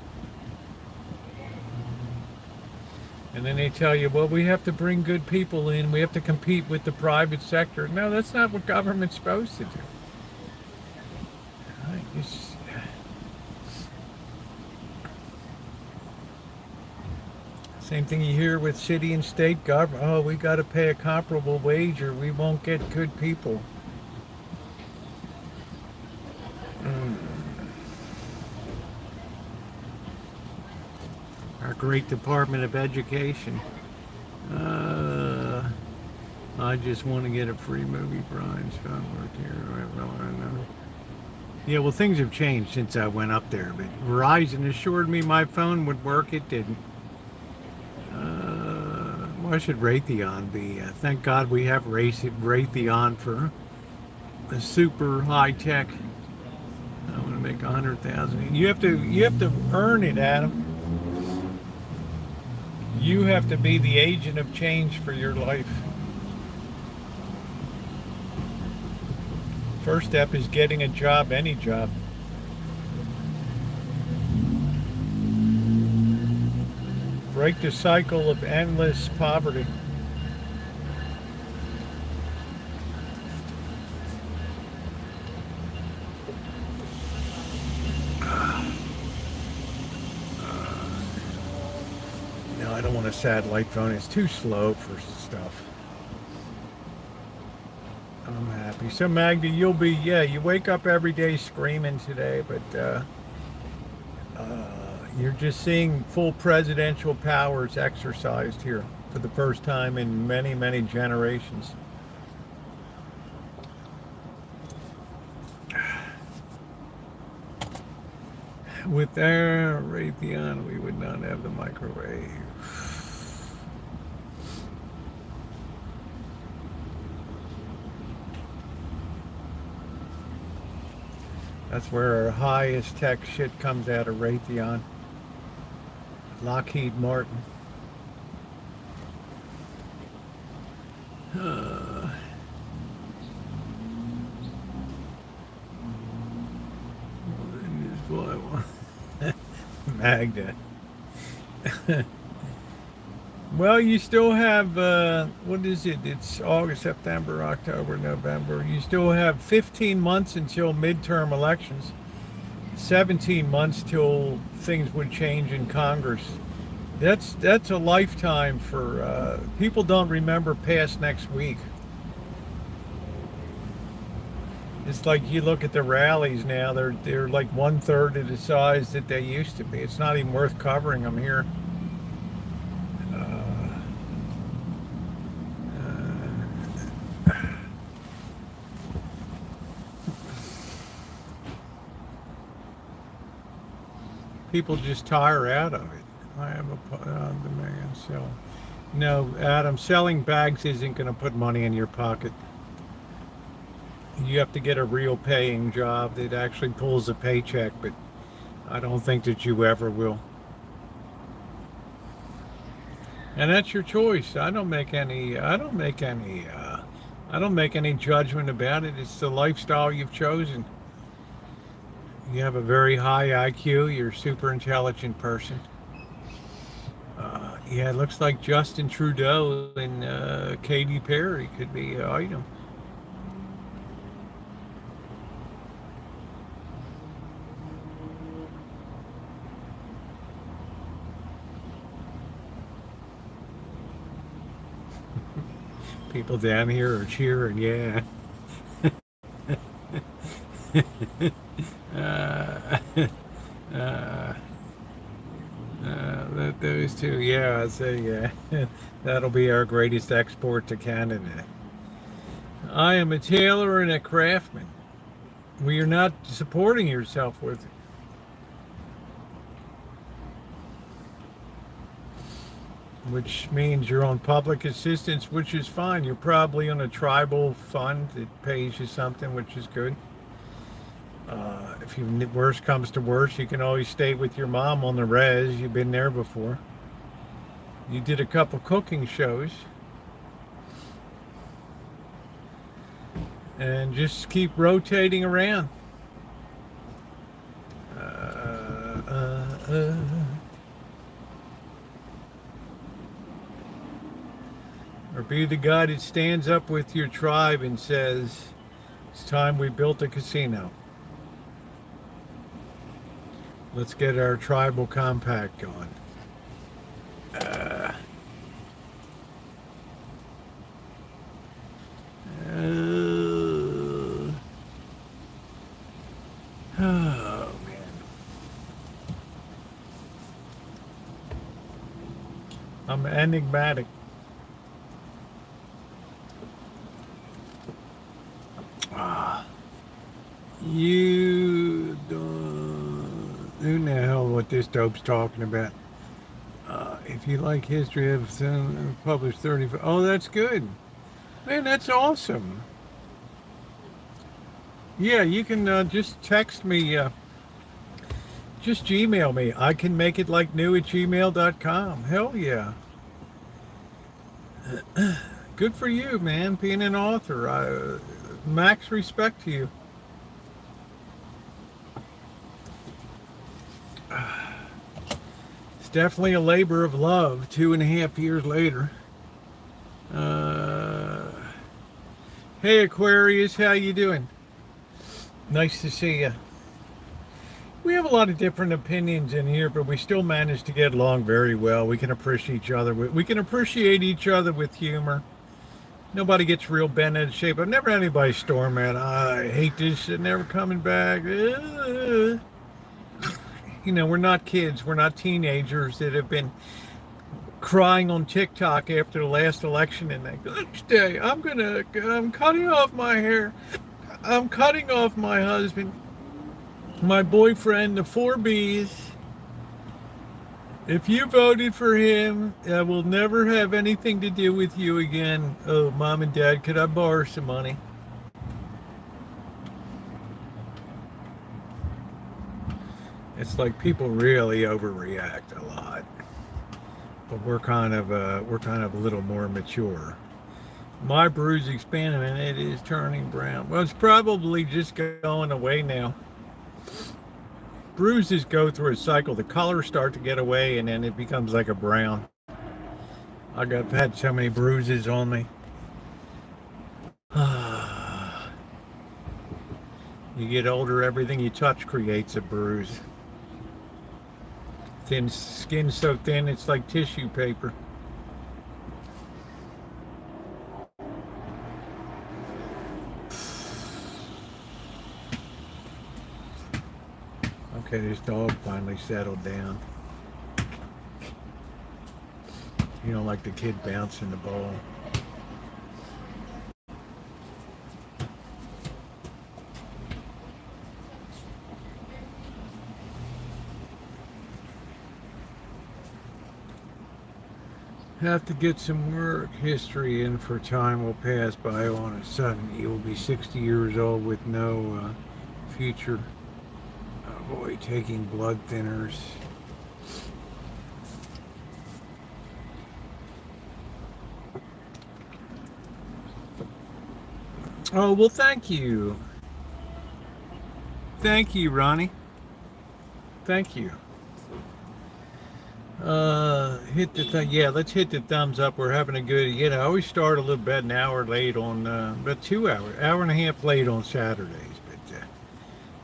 Speaker 1: and then they tell you, well, we have to bring good people in, we have to compete with the private sector. No, that's not what government's supposed to do. Same thing you hear with city and state government. Oh, we got to pay a comparable wage or we won't get good people. Our great Department of Education. I just want to get a free movie, Brian's phone worked here. Yeah, well, things have changed since I went up there, but Verizon assured me my phone would work. It didn't. Why should Raytheon be? Thank God we have Raytheon for a super high tech. I want to make 100,000. You have to earn it, Adam. You have to be the agent of change for your life. First step is getting a job, any job. Break the cycle of endless poverty. No, I don't want a satellite phone. It's too slow for stuff. I'm happy. So Magda, you wake up every day screaming today, but you're just seeing full presidential powers exercised here for the first time in many, many generations. With our Raytheon, we would not have the microwave. That's where our highest tech shit comes out of Raytheon. Lockheed Martin. Magda. Well, you still have, what is it? It's August, September, October, November. You still have 15 months until midterm elections. 17 months till things would change in Congress. That's a lifetime for, people don't remember past next week. It's like you look at the rallies now, they're like 1/3 of the size that they used to be. It's not even worth covering them here. People just tire out of it. I have a on-demand sell. No, Adam, selling bags isn't going to put money in your pocket. You have to get a real paying job that actually pulls a paycheck, but I don't think that you ever will. And that's your choice. I don't make any judgment about it. It's the lifestyle you've chosen. You have a very high IQ. You're a super intelligent person. Yeah, it looks like Justin Trudeau and Katy Perry could be an item. People down here are cheering, yeah. uh, uh, those two, yeah, I'd say, yeah. That'll be our greatest export to Canada. I am a tailor and a craftsman. Well, you're not supporting yourself with it. Which means you're on public assistance, which is fine. You're probably on a tribal fund that pays you something, which is good. If worst comes to worst, you can always stay with your mom on the res. You've been there before. You did a couple cooking shows. And just keep rotating around. Or be the guy that stands up with your tribe and says, it's time we built a casino. Let's get our tribal compact going. Oh, man. I'm enigmatic. You don't... Who the hell what this dope's talking about? If you like history, I've published 35. Oh, that's good. Man, that's awesome. Yeah, you can just text me. Just Gmail me. I can make it like new@gmail.com. Hell yeah. Good for you, man, being an author. Max respect to you. It's definitely a labor of love 2.5 years later. Hey Aquarius, how you doing? Nice to see you. We have a lot of different opinions in here, but we still manage to get along very well. We can appreciate each other. We can appreciate each other with humor. Nobody gets real bent out of shape. I've never had anybody storm out. I hate this shit, never coming back. You know, we're not kids. We're not teenagers that have been crying on TikTok after the last election and they go, "Stay, I'm cutting off my hair. I'm cutting off my husband, my boyfriend, the 4Bs. If you voted for him, I will never have anything to do with you again. Oh, Mom and Dad, could I borrow some money?" It's like people really overreact a lot, but we're kind of a little more mature. My bruise expanded and it is turning brown. Well, it's probably just going away now. Bruises go through a cycle. The colors start to get away and then it becomes like a brown. I've had so many bruises on me. You get older, everything you touch creates a bruise. Thin skin so thin it's like tissue paper. Okay, this dog finally settled down. You don't like the kid bouncing the ball. Have to get some work history in, for time will pass by on a sudden. You will be 60 years old with no future. Avoid taking blood thinners. Oh, well, thank you. Thank you, Ronnie. Thank you. Hit the yeah, let's hit the thumbs up. We're having a good, I always start a little bit an hour late on, about 2 hours, hour and a half late on Saturdays, but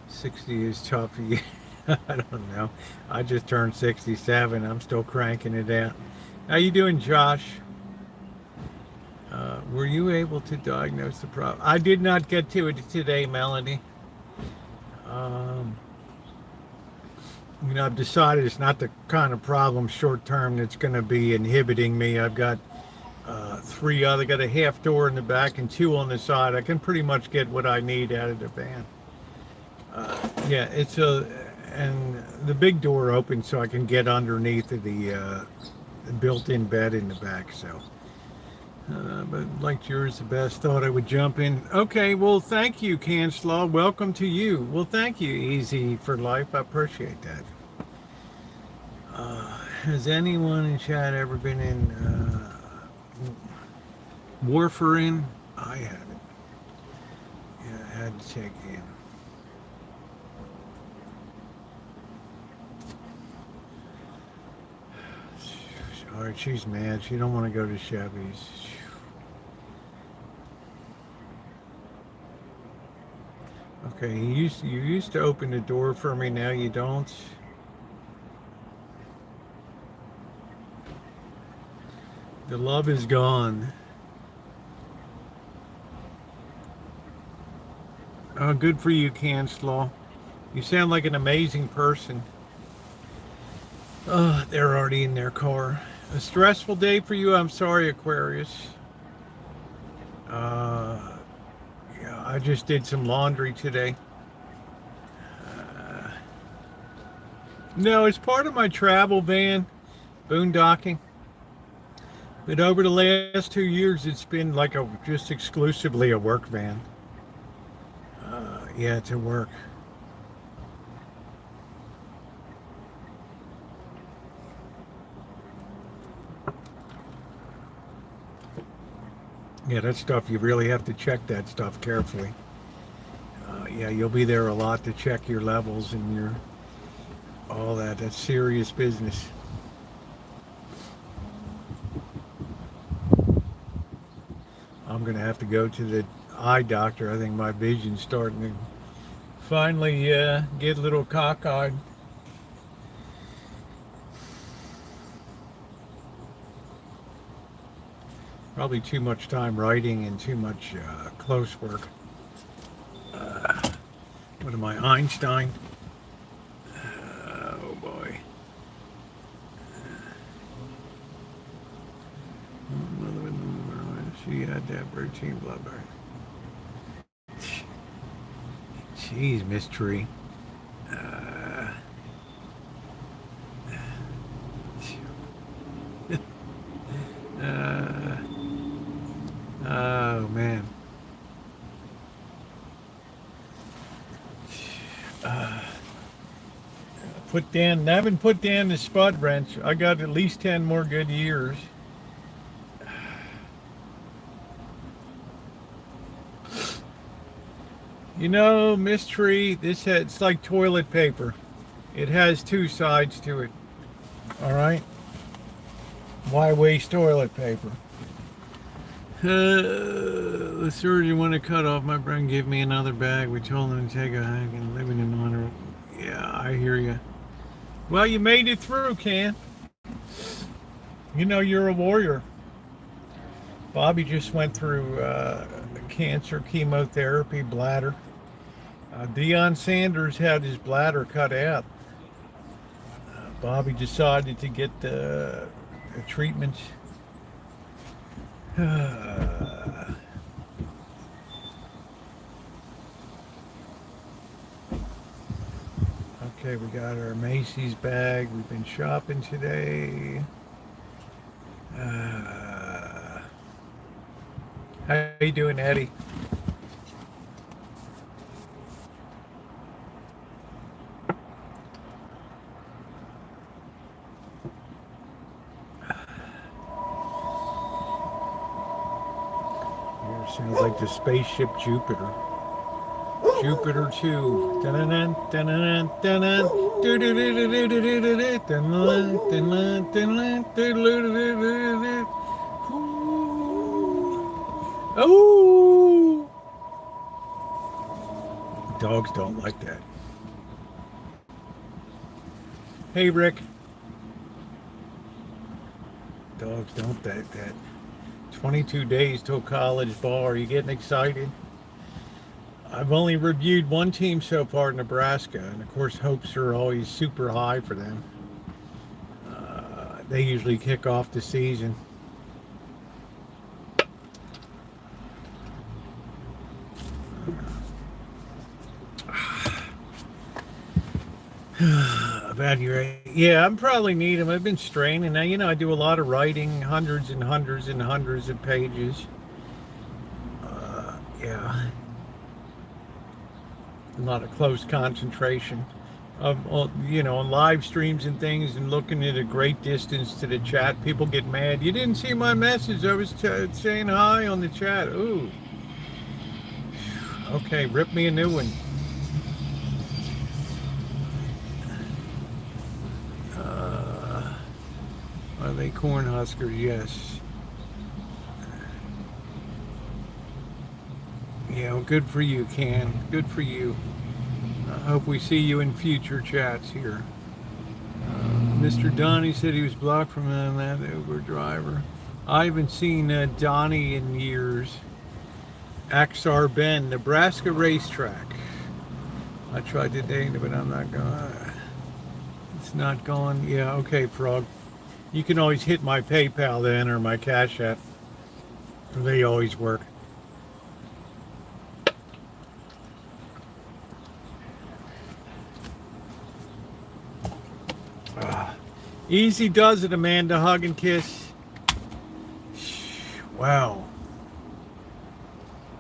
Speaker 1: 60 is tough for you. I don't know. I just turned 67. I'm still cranking it out. How you doing, Josh? Were you able to diagnose the problem? I did not get to it today, Melanie. I've decided it's not the kind of problem short term that's going to be inhibiting me. I've got three other, got a half door in the back and two on the side. I can pretty much get what I need out of the van. Yeah, and the big door opens so I can get underneath of the built-in bed in the back. So, but liked yours the best. Thought I would jump in. Okay, well, thank you, Canslaw. Welcome to you. Well, thank you, Easy for Life. I appreciate that. Has anyone in chat ever been in warfarin? I haven't. Yeah, I had to check in. All right, she's mad. She don't want to go to Chevy's. Okay, you used to open the door for me. Now you don't. The love is gone. Oh, good for you, Canslaw. You sound like an amazing person. Oh, they're already in their car. A stressful day for you? I'm sorry, Aquarius. Yeah, I just did some laundry today. No, it's part of my travel van, boondocking. But over the last 2 years, it's been like just exclusively a work van. Yeah, to work. Yeah, that stuff, you really have to check that stuff carefully. Yeah, you'll be there a lot to check your levels and all that. That's serious business. I'm going to have to go to the eye doctor. I think my vision's starting to finally get a little cockeyed. Probably too much time writing and too much close work. What am I, Einstein? Oh boy. She had that routine blood burn. Jeez, Miss Tree. Oh man. I haven't put down the spud wrench. I got at least 10 more good years. You know, Miss Tree, it's like toilet paper. It has two sides to it. All right? Why waste toilet paper? The surgeon wanted to cut off my brain, give me another bag. We told him to take a hike and living in honor. Yeah, I hear you. Well, you made it through, Ken. You know, you're a warrior. Bobby just went through cancer, chemotherapy, bladder. Deion Sanders had his bladder cut out. Bobby decided to get the treatments. Okay, we got our Macy's bag. We've been shopping today. How you doing, Eddie? Sounds like the spaceship Jupiter. Jupiter 2. Dun-dun-dun, dun-dun-dun, dun-dun, do-do-do-do-do-do-do-do, dun-dun, dun-dun, dun-dun, do-do-do-do-do-do. Oh! Dogs don't like that. Hey, Rick. Dogs don't that. 22 days till college ball. Are you getting excited? I've only reviewed one team so far, Nebraska, and of course hopes are always super high for them. They usually kick off the season. Yeah, I'm probably need them. I've been straining. Now, you know, I do a lot of writing, hundreds and hundreds and hundreds of pages. Yeah. A lot of close concentration. You know, on live streams and things, and looking at a great distance to the chat. People get mad. You didn't see my message. I was saying hi on the chat. Ooh. Okay, rip me a new one. Are they Cornhuskers? Yes. Yeah, well, good for you, Ken. Good for you. I hope we see you in future chats here. Mr. Donnie said he was blocked from that Uber driver. I haven't seen Donnie in years. Axar Bend, Nebraska racetrack. I tried today, but I'm not going. It's not going. Yeah, okay, Frog. You can always hit my PayPal then, or my Cash App. They always work. Easy does it, Amanda. Hug and kiss. Wow.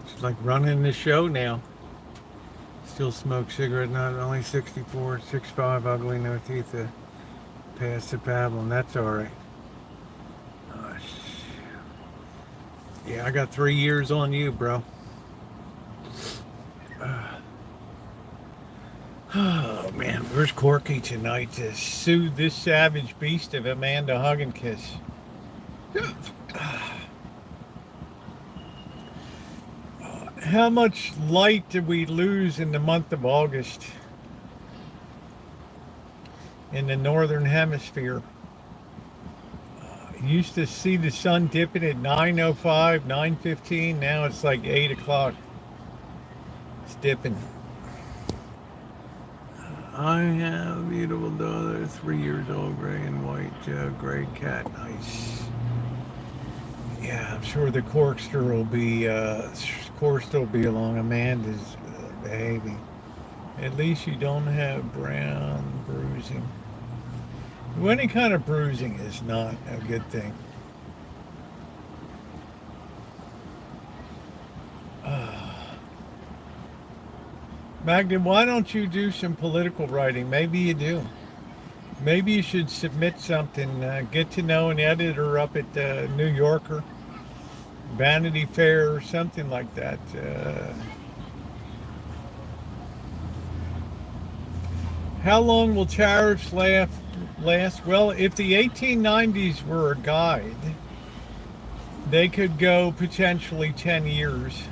Speaker 1: It's like running the show now. Still smoke cigarette, not only 64, 6'5", ugly, no teeth. Pass the paddle, that's all right. Yeah, I got 3 years on you, bro. Oh man, where's Corky tonight to soothe this savage beast of Amanda Hug and Kiss? How much light did we lose in the month of August in the northern hemisphere? Used to see the sun dipping at 9:05, 9:15. Now it's like 8 o'clock. It's dipping. I have a beautiful daughter, 3 years old, gray and white, gray cat. Nice. Yeah, I'm sure the corkster will be along. Amanda's behaving. At least you don't have brown bruising. Well, any kind of bruising is not a good thing. Magda, why don't you do some political writing? Maybe you do. Maybe you should submit something. Get to know an editor up at New Yorker, Vanity Fair, or something like that. How long will tariffs last? Well, if the 1890s were a guide, they could go potentially 10 years.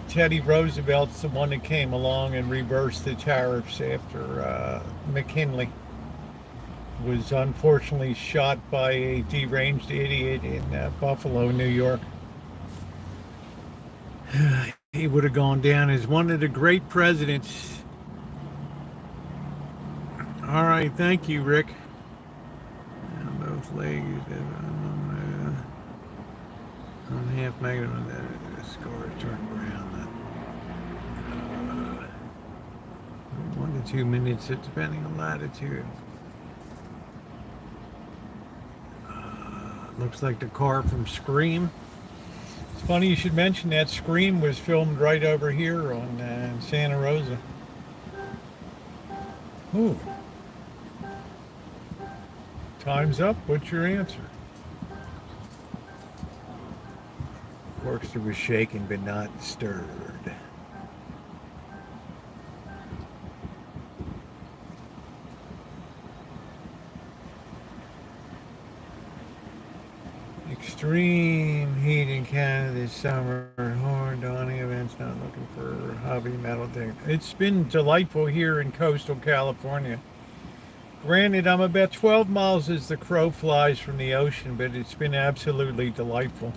Speaker 1: Teddy Roosevelt's the one that came along and reversed the tariffs after McKinley was unfortunately shot by a deranged idiot in Buffalo, New York. He would have gone down as one of the great presidents. All right, thank you, Rick. And both legs. I'm half magnum. The score turned brown. 1 to 2 minutes, depending on latitude. Looks like the car from Scream. It's funny you should mention that. Scream was filmed right over here on Santa Rosa. Ooh. Time's up. What's your answer? Corkster was shaken but not stirred. Extreme heat in Canada this summer. Horn Donnie events, not looking for hobby metal thing. It's been delightful here in coastal California. Granted, I'm about 12 miles as the crow flies from the ocean, but it's been absolutely delightful.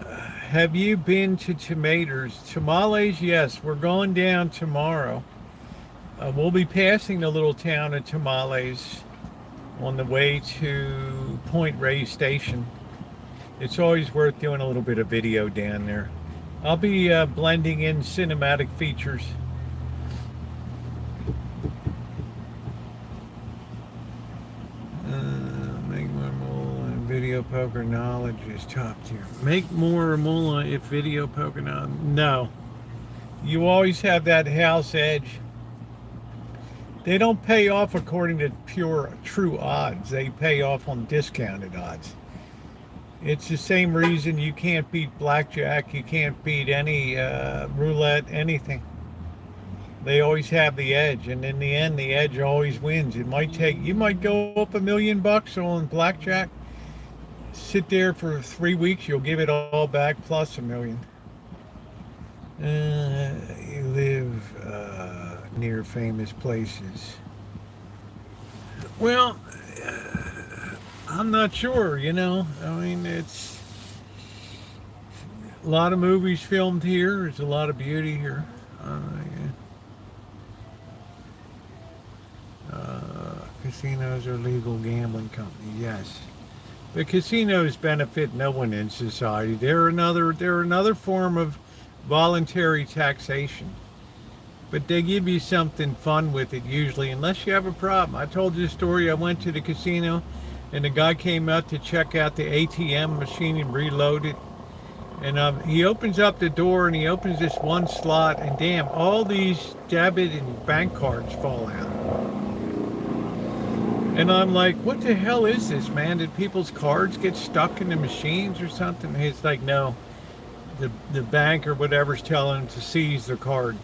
Speaker 1: Have you been to Tomatoes? Tamales? Yes, we're going down tomorrow. We'll be passing the little town of Tamales on the way to Point Reyes Station. It's always worth doing a little bit of video down there. I'll be blending in cinematic features. Make more moolah if video poker knowledge is top tier. Make more moolah if video poker knowledge. No. You always have that house edge. They don't pay off according to pure, true odds. They pay off on discounted odds. It's the same reason you can't beat blackjack. You can't beat any roulette, anything. They always have the edge, and in the end, the edge always wins. It might take, you might go up $1 million on blackjack. Sit there for 3 weeks, you'll give it all back plus $1 million. You live near famous places. Well, I'm not sure, you know. I mean, it's a lot of movies filmed here. There's a lot of beauty here. Casinos are legal gambling companies. Yes, the casinos benefit no one in society. They're another form of voluntary taxation, but they give you something fun with it usually, unless you have a problem. I told you a story. I went to the casino, and the guy came out to check out the ATM machine and reload it. And he opens up the door, and he opens this one slot, and damn, all these debit and bank cards fall out. And I'm like, what the hell is this, man? Did people's cards get stuck in the machines or something? And he's like, no, the bank or whatever's telling him to seize the card.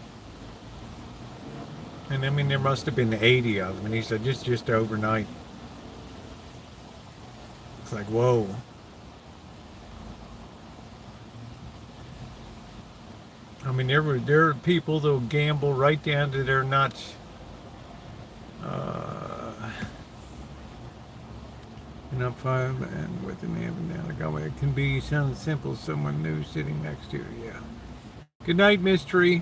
Speaker 1: And I mean, there must have been 80 of them. And he said, just overnight. It's like, whoa. I mean, there are people that'll gamble right down to their nuts. And up 5 and with an name and down the go. It can be something simple, someone new sitting next to you. Yeah. Good night, mystery.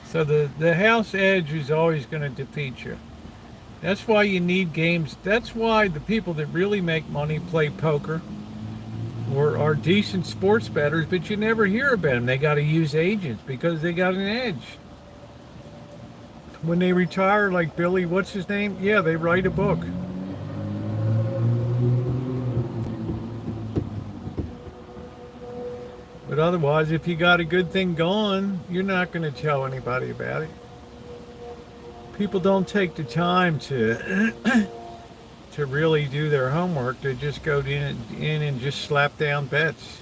Speaker 1: So the house edge is always going to defeat you. That's why you need games. That's why the people that really make money play poker or are decent sports bettors, but you never hear about them. They got to use agents because they got an edge. When they retire, like Billy, what's his name? Yeah, they write a book. But otherwise, if you got a good thing going, you're not going to tell anybody about it. People don't take the time to to really do their homework. They just go in and just slap down bets.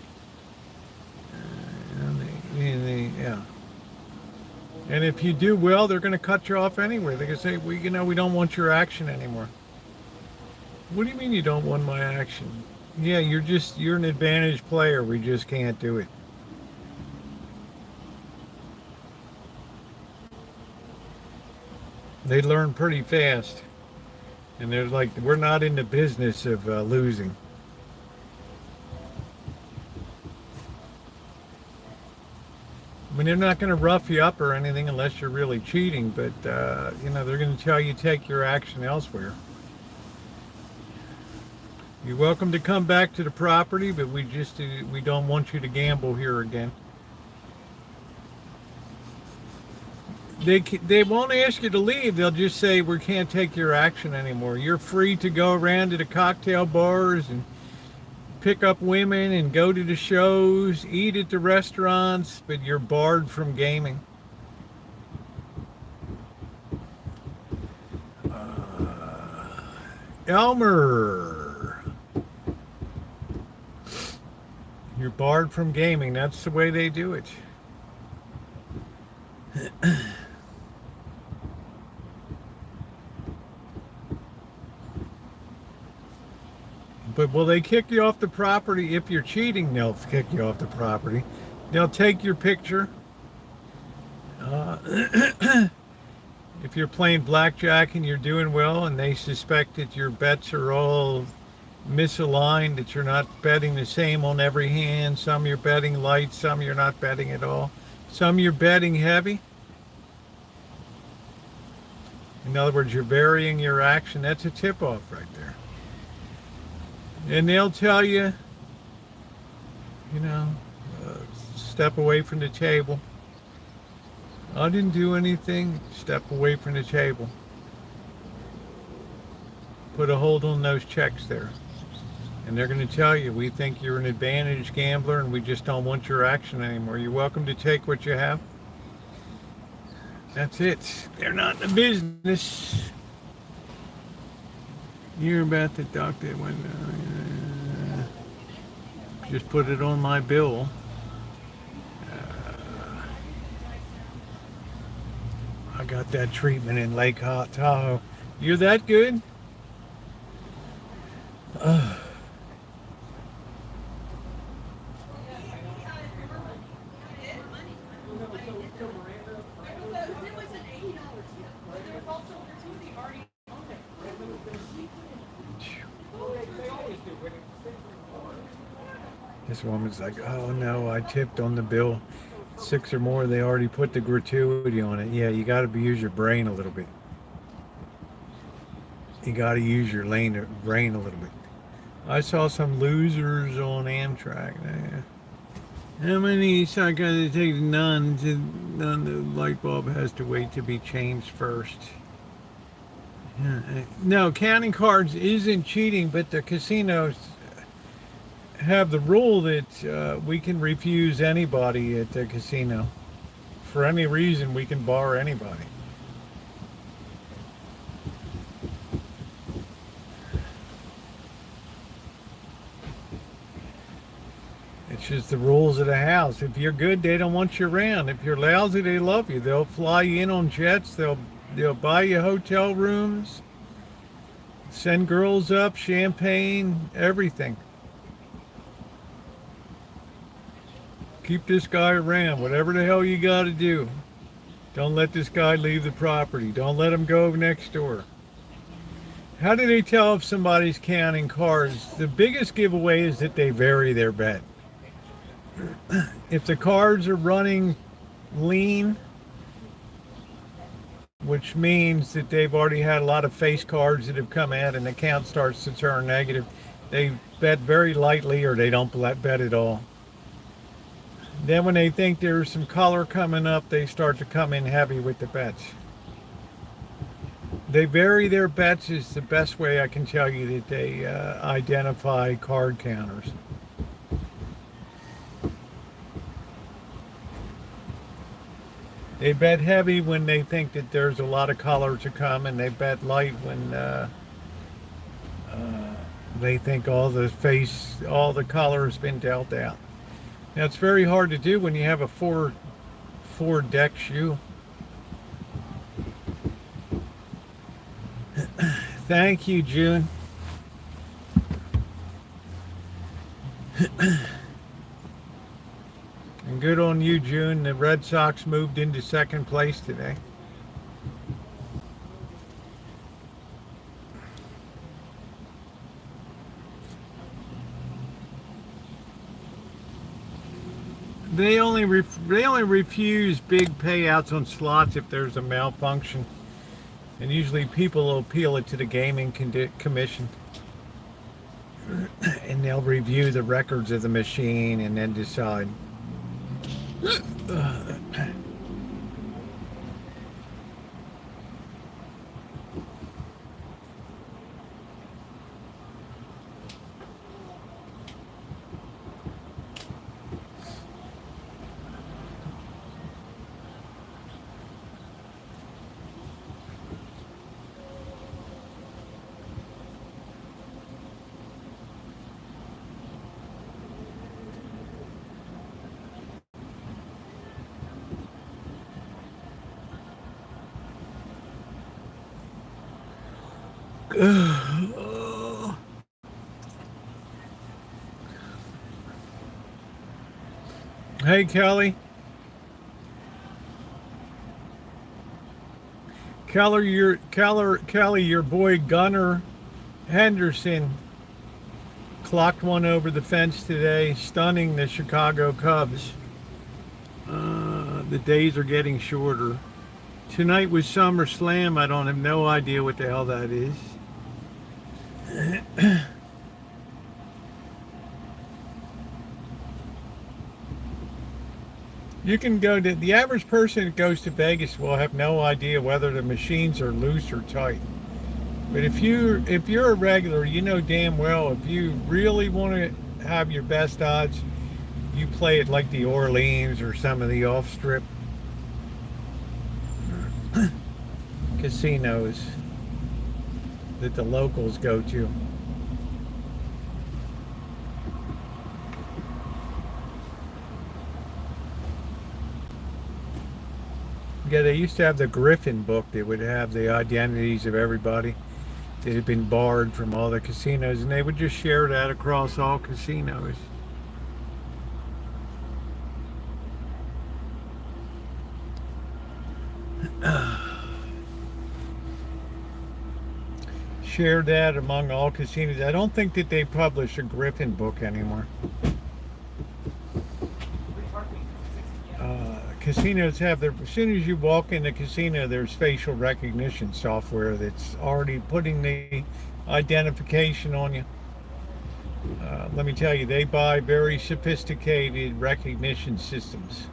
Speaker 1: Yeah. And if you do well, they're going to cut you off anyway. They're going to say, we don't want your action anymore. What do you mean you don't want my action? Yeah, you're an advantaged player. We just can't do it. They learn pretty fast. And they're like, we're not in the business of losing. I mean, they're not going to rough you up or anything unless you're really cheating, but, they're going to tell you take your action elsewhere. You're welcome to come back to the property, but we don't want you to gamble here again. They won't ask you to leave. They'll just say, we can't take your action anymore. You're free to go around to the cocktail bars and pick up women and go to the shows, eat at the restaurants, but you're barred from gaming. Elmer, you're barred from gaming. That's the way they do it. But will they kick you off the property? If you're cheating, they'll kick you off the property. They'll take your picture. Uh, if you're playing blackjack and you're doing well and they suspect that your bets are all misaligned, that you're not betting the same on every hand, some you're betting light, some you're not betting at all, some you're betting heavy. In other words, you're varying your action. That's a tip-off right there. And they'll tell you, you know, step away from the table. I didn't do anything. Step away from the table. Put a hold on those checks there. And they're going to tell you, we think you're an advantaged gambler and we just don't want your action anymore. You're welcome to take what you have. That's it. They're not in the business. You're about to dock that window. Just put it on my bill. I got that treatment in Lake Tahoe. You're that good? This woman's like, oh no, I tipped on the bill 6 or more. They already put the gratuity on it. Yeah, you got to use your brain a little bit. You got to use your brain a little bit. I saw some losers on Amtrak. How many? So I got to take none. The light bulb has to wait to be changed first. No, counting cards isn't cheating, but the casinos have the rule that we can refuse anybody at the casino. For any reason, we can bar anybody. It's just the rules of the house. If you're good, they don't want you around. If you're lousy, they love you. They'll fly you in on jets. They'll buy you hotel rooms, send girls up, champagne, everything. Keep this guy around, whatever the hell you got to do. Don't let this guy leave the property. Don't let him go next door. How do they tell if somebody's counting cards? The biggest giveaway is that they vary their bet. If the cards are running lean, which means that they've already had a lot of face cards that have come out and the count starts to turn negative, they bet very lightly or they don't bet at all. Then when they think there's some color coming up, they start to come in heavy with the bets. They vary their bets is the best way I can tell you that they identify card counters. They bet heavy when they think that there's a lot of color to come, and they bet light when they think all the color has been dealt out. Now it's very hard to do when you have a four deck shoe. Thank you, June. And good on you, June. The Red Sox moved into second place today. They only refuse big payouts on slots if there's a malfunction, and usually people will appeal it to the gaming commission, and they'll review the records of the machine and then decide. Hey, Kelly. Kelly, your boy Gunnar Henderson clocked one over the fence today, stunning the Chicago Cubs. The days are getting shorter. Tonight was SummerSlam. I don't have no idea what the hell that is. You can go to the average person that goes to Vegas will have no idea whether the machines are loose or tight. But if you're a regular, you know damn well if you really want to have your best odds, you play it like the Orleans or some of the off-strip casinos that the locals go to. Yeah, they used to have the Griffin book that would have the identities of everybody that had been barred from all the casinos, and they would just share that across all casinos. Share that among all casinos. I don't think that they publish a Griffin book anymore. Casinos have their, as soon as you walk in the casino, there's facial recognition software that's already putting the identification on you. Let me tell you, they buy very sophisticated recognition systems.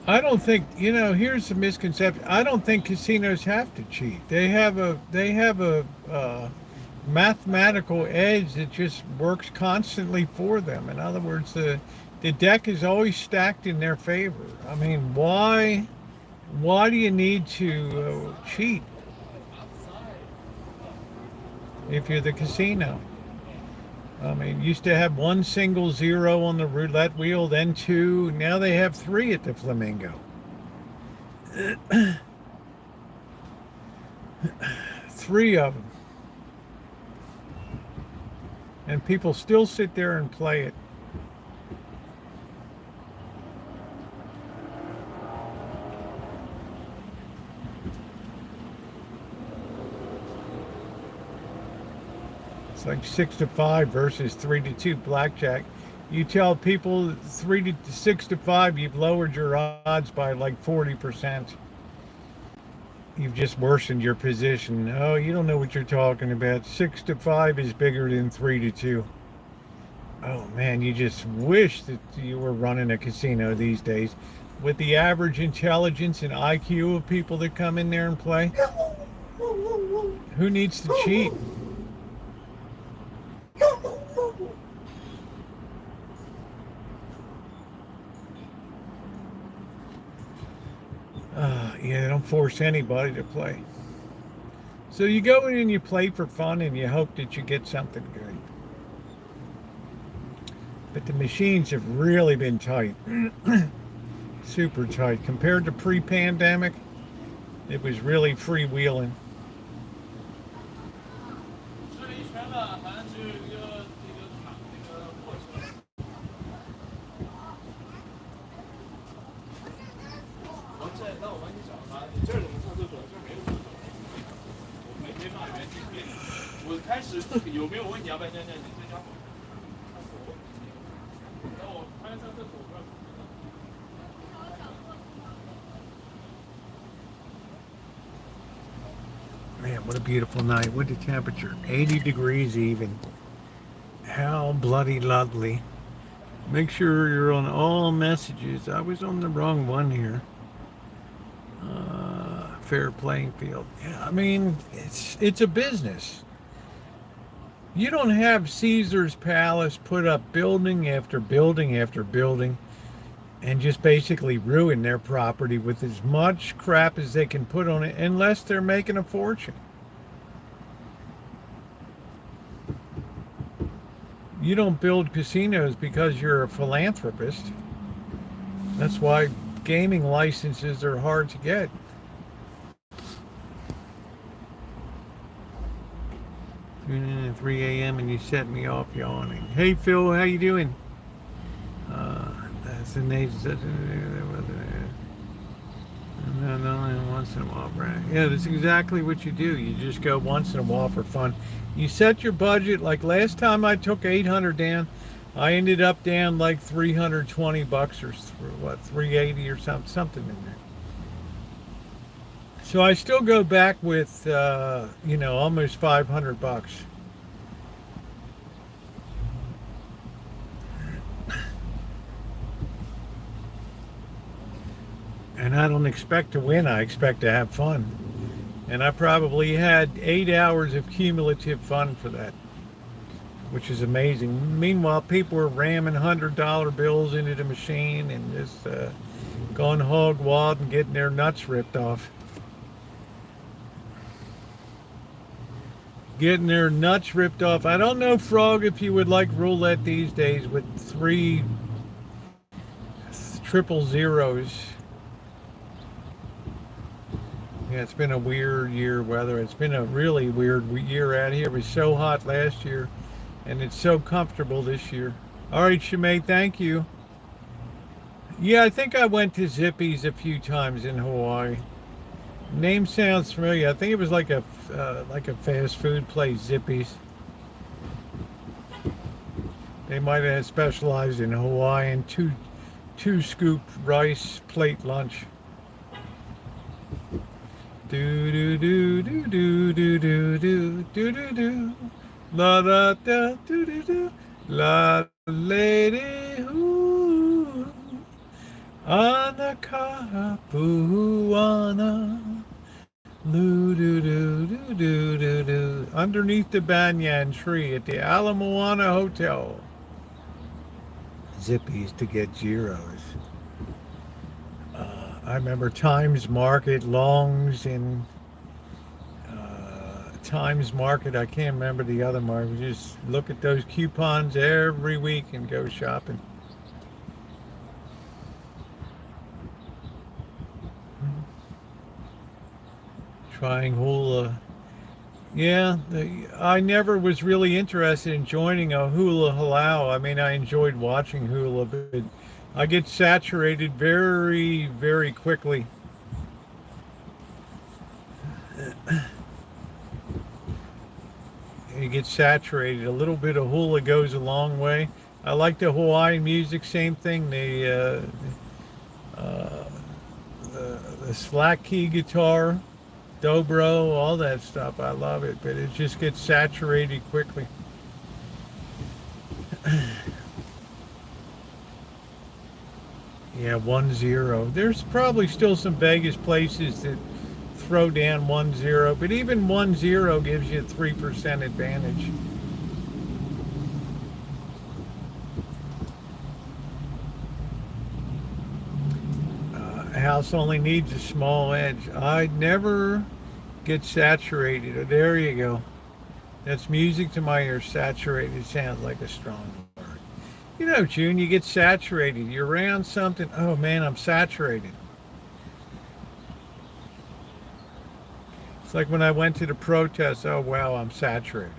Speaker 1: I don't think, here's the misconception. I don't think casinos have to cheat. They have a mathematical edge that just works constantly for them. In other words, the deck is always stacked in their favor. I mean, why do you need to cheat if you're the casino? I mean, used to have one single zero on the roulette wheel, then two. Now they have three at the Flamingo. Three of them. And people still sit there and play it. It's like 6-5 versus 3-2 blackjack. You tell people 6-5, you've lowered your odds by like 40%. You've just worsened your position. Oh, you don't know what you're talking about. 6-5 is bigger than 3-2. Oh man, you just wish that you were running a casino these days. With the average intelligence and IQ of people that come in there and play, who needs to cheat? Yeah, don't force anybody to play. So you go in and you play for fun and you hope that you get something good. But the machines have really been tight. Super tight. Compared to pre-pandemic, it was really freewheeling. Man, what a beautiful night. What the temperature? 80 degrees even. How bloody lovely. Make sure you're on all messages. I was on the wrong one here. Fair playing field. Yeah, I mean, it's a business. You don't have Caesar's Palace put up building after building after building and just basically ruin their property with as much crap as they can put on it unless they're making a fortune. You don't build casinos because you're a philanthropist. That's why gaming licenses are hard to get. Tune in at 3 a.m. and you set me off yawning. Hey Phil, how you doing? That's the name. No, once in a while, Brad. Yeah, that's exactly what you do. You just go once in a while for fun. You set your budget. Like last time I took 800 down, I ended up down like 320 bucks or what, 380 or something in there. So I still go back with, almost 500 bucks. And I don't expect to win. I expect to have fun. And I probably had 8 hours of cumulative fun for that, which is amazing. Meanwhile, people were ramming $100 bills into the machine and just going hog wild and getting their nuts ripped off. Getting their nuts ripped off. I don't know, Frog, if you would like roulette these days with 3 triple zeros. Yeah, it's been a weird year weather. It's been a really weird year out here. It was so hot last year, and it's so comfortable this year. All right, Shimei, thank you. Yeah, I think I went to Zippy's a few times in Hawaii. Name sounds familiar. I think it was like a fast food place, Zippy's. They might have specialized in Hawaiian two scoop rice plate lunch. Do do do do do do do do do do do la da da do do do la lady who ana kapuana do do do do do do do underneath the banyan tree at the Ala Moana Hotel. Zippy's to get gyros. I remember Times Market, Long's, and Times Market. I can't remember the other market. We just look at those coupons every week and go shopping. Trying hula. Yeah, I never was really interested in joining a hula halau. I mean, I enjoyed watching hula, but I get saturated very, very quickly. You get saturated. A little bit of hula goes a long way. I like the Hawaiian music, same thing. The slack key guitar, dobro, all that stuff. I love it, but it just gets saturated quickly. Yeah, 1-0. There's probably still some Vegas places that throw down 1-0, but even 1-0 gives you a 3% advantage. House only needs a small edge. I never get saturated. There you go. That's music to my ears. Saturated sounds like a strong word. You know, June, you get saturated. You're around something. Oh man, I'm saturated. It's like when I went to the protest. Oh wow, I'm saturated.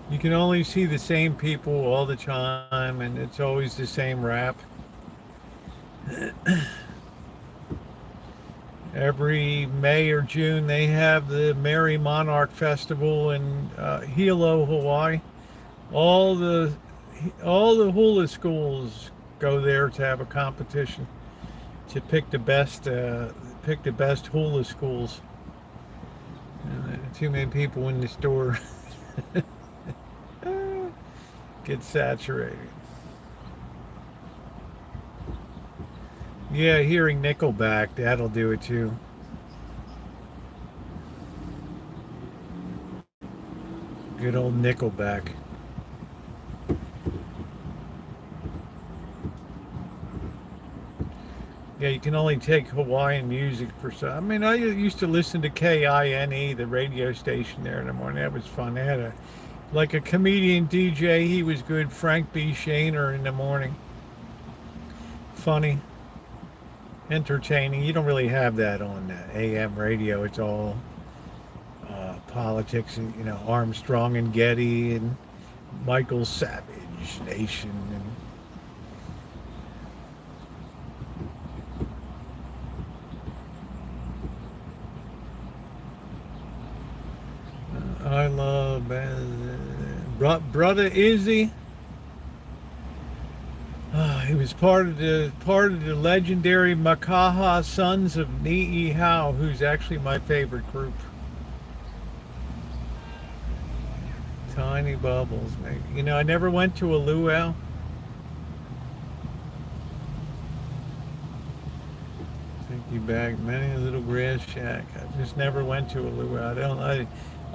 Speaker 1: You can only see the same people all the time, and it's always the same rap. Every May or June, they have the Merry Monarch Festival in Hilo, Hawaii. All the hula schools go there to have a competition to pick the best hula schools. Too many people in the store. Get saturated. Yeah, hearing Nickelback, that'll do it too. Good old Nickelback. Yeah, you can only take Hawaiian music for some. I mean, I used to listen to KINE, the radio station there in the morning. That was fun. They had like a comedian DJ. He was good. Frank B. Shaner in the morning. Funny, entertaining. You don't really have that on AM radio. It's all politics and, Armstrong and Getty and Michael Savage Nation and I love brother Izzy. He was part of the legendary Makaha Sons of Ni'ihau, who's actually my favorite group. Tiny Bubbles, maybe. I never went to a luau. Take you back, many a little grass shack. I just never went to a luau.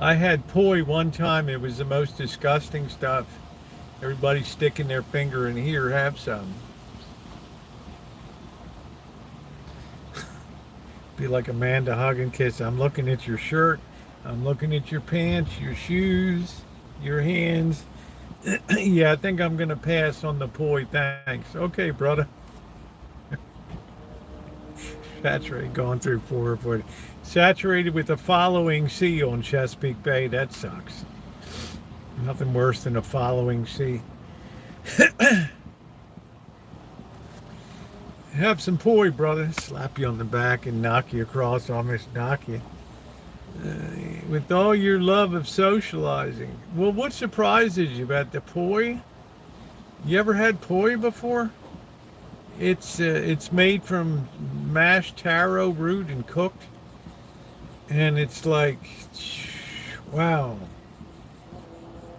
Speaker 1: I had poi one time. It was the most disgusting stuff. Everybody sticking their finger in here, have some. Be like Amanda hug and kiss. I'm looking at your shirt. I'm looking at your pants, your shoes, your hands. Yeah, I think I'm going to pass on the poi. Thanks. Okay, brother. Saturated, going through 440. Saturated with the following sea on Chesapeake Bay. That sucks. Nothing worse than a following sea. Have some poi, brother. Slap you on the back and knock you across, almost knock you. With all your love of socializing. Well, what surprises you about the poi? You ever had poi before? It's made from mashed taro root and cooked. And it's like, wow.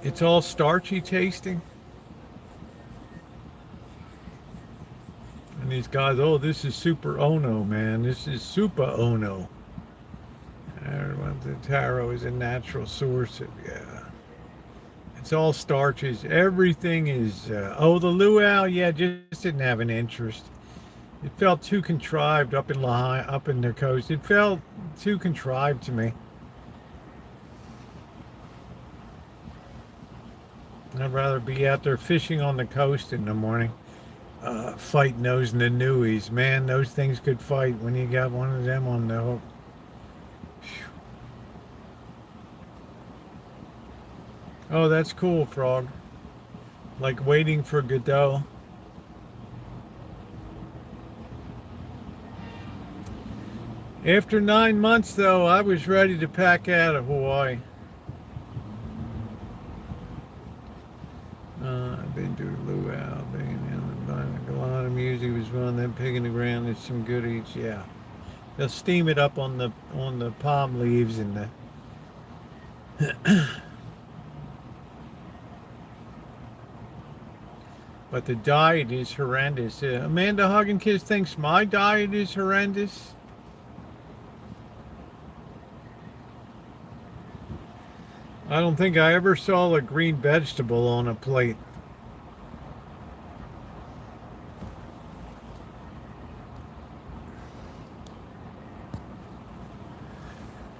Speaker 1: It's all starchy tasting. And these guys, oh, this is super ono, man. This is super ono. The taro is a natural source of, it's all starches. Everything is, the luau, just didn't have an interest. It felt too contrived up in the coast. It felt too contrived to me. I'd rather be out there fishing on the coast in the morning, fighting those nanuis. Man, those things could fight when you got one of them on the hook. Oh, that's cool, Frog. Like waiting for Godot. After 9 months, though, I was ready to pack out of Hawaii. I've been to a luau, a lot of music was fun. Then pig in the ground, there's some goodies. Yeah, they'll steam it up on the palm leaves and the. But the diet is horrendous. Amanda Hugginkiss thinks my diet is horrendous. I don't think I ever saw a green vegetable on a plate.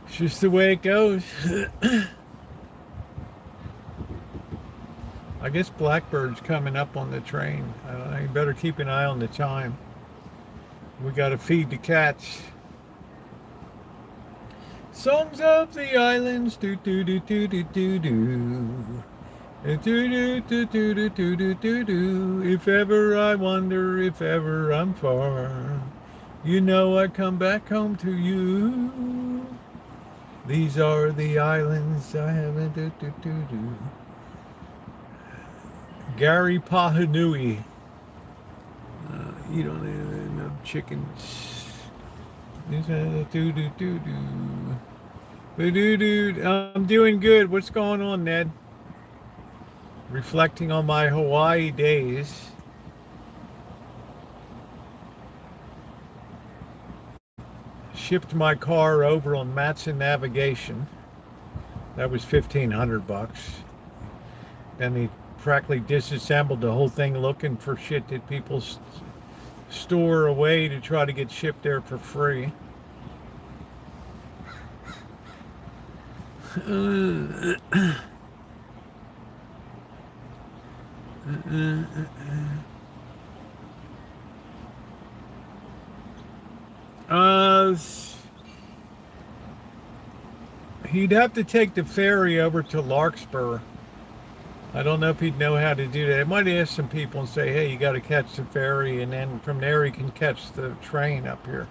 Speaker 1: It's just the way it goes. I guess Blackbird's coming up on the train. You better keep an eye on the time. We got to feed the cats. Songs of the islands, do do do do do do do. Do do do do do do do do do. If ever I wonder, if ever I'm far, you know I come back home to you. These are the islands I haven't do do do do. Gary Pahanui. You don't have enough chickens. I'm doing good. What's going on, Ned? Reflecting on my Hawaii days. Shipped my car over on Matson Navigation. That was $1,500. Then he practically disassembled the whole thing looking for shit that people store away to try to get shipped there for free. He'd have to take the ferry over to Larkspur. I don't know if he'd know how to do that. I might ask some people and say, hey, you got to catch the ferry, and then from there he can catch the train up here.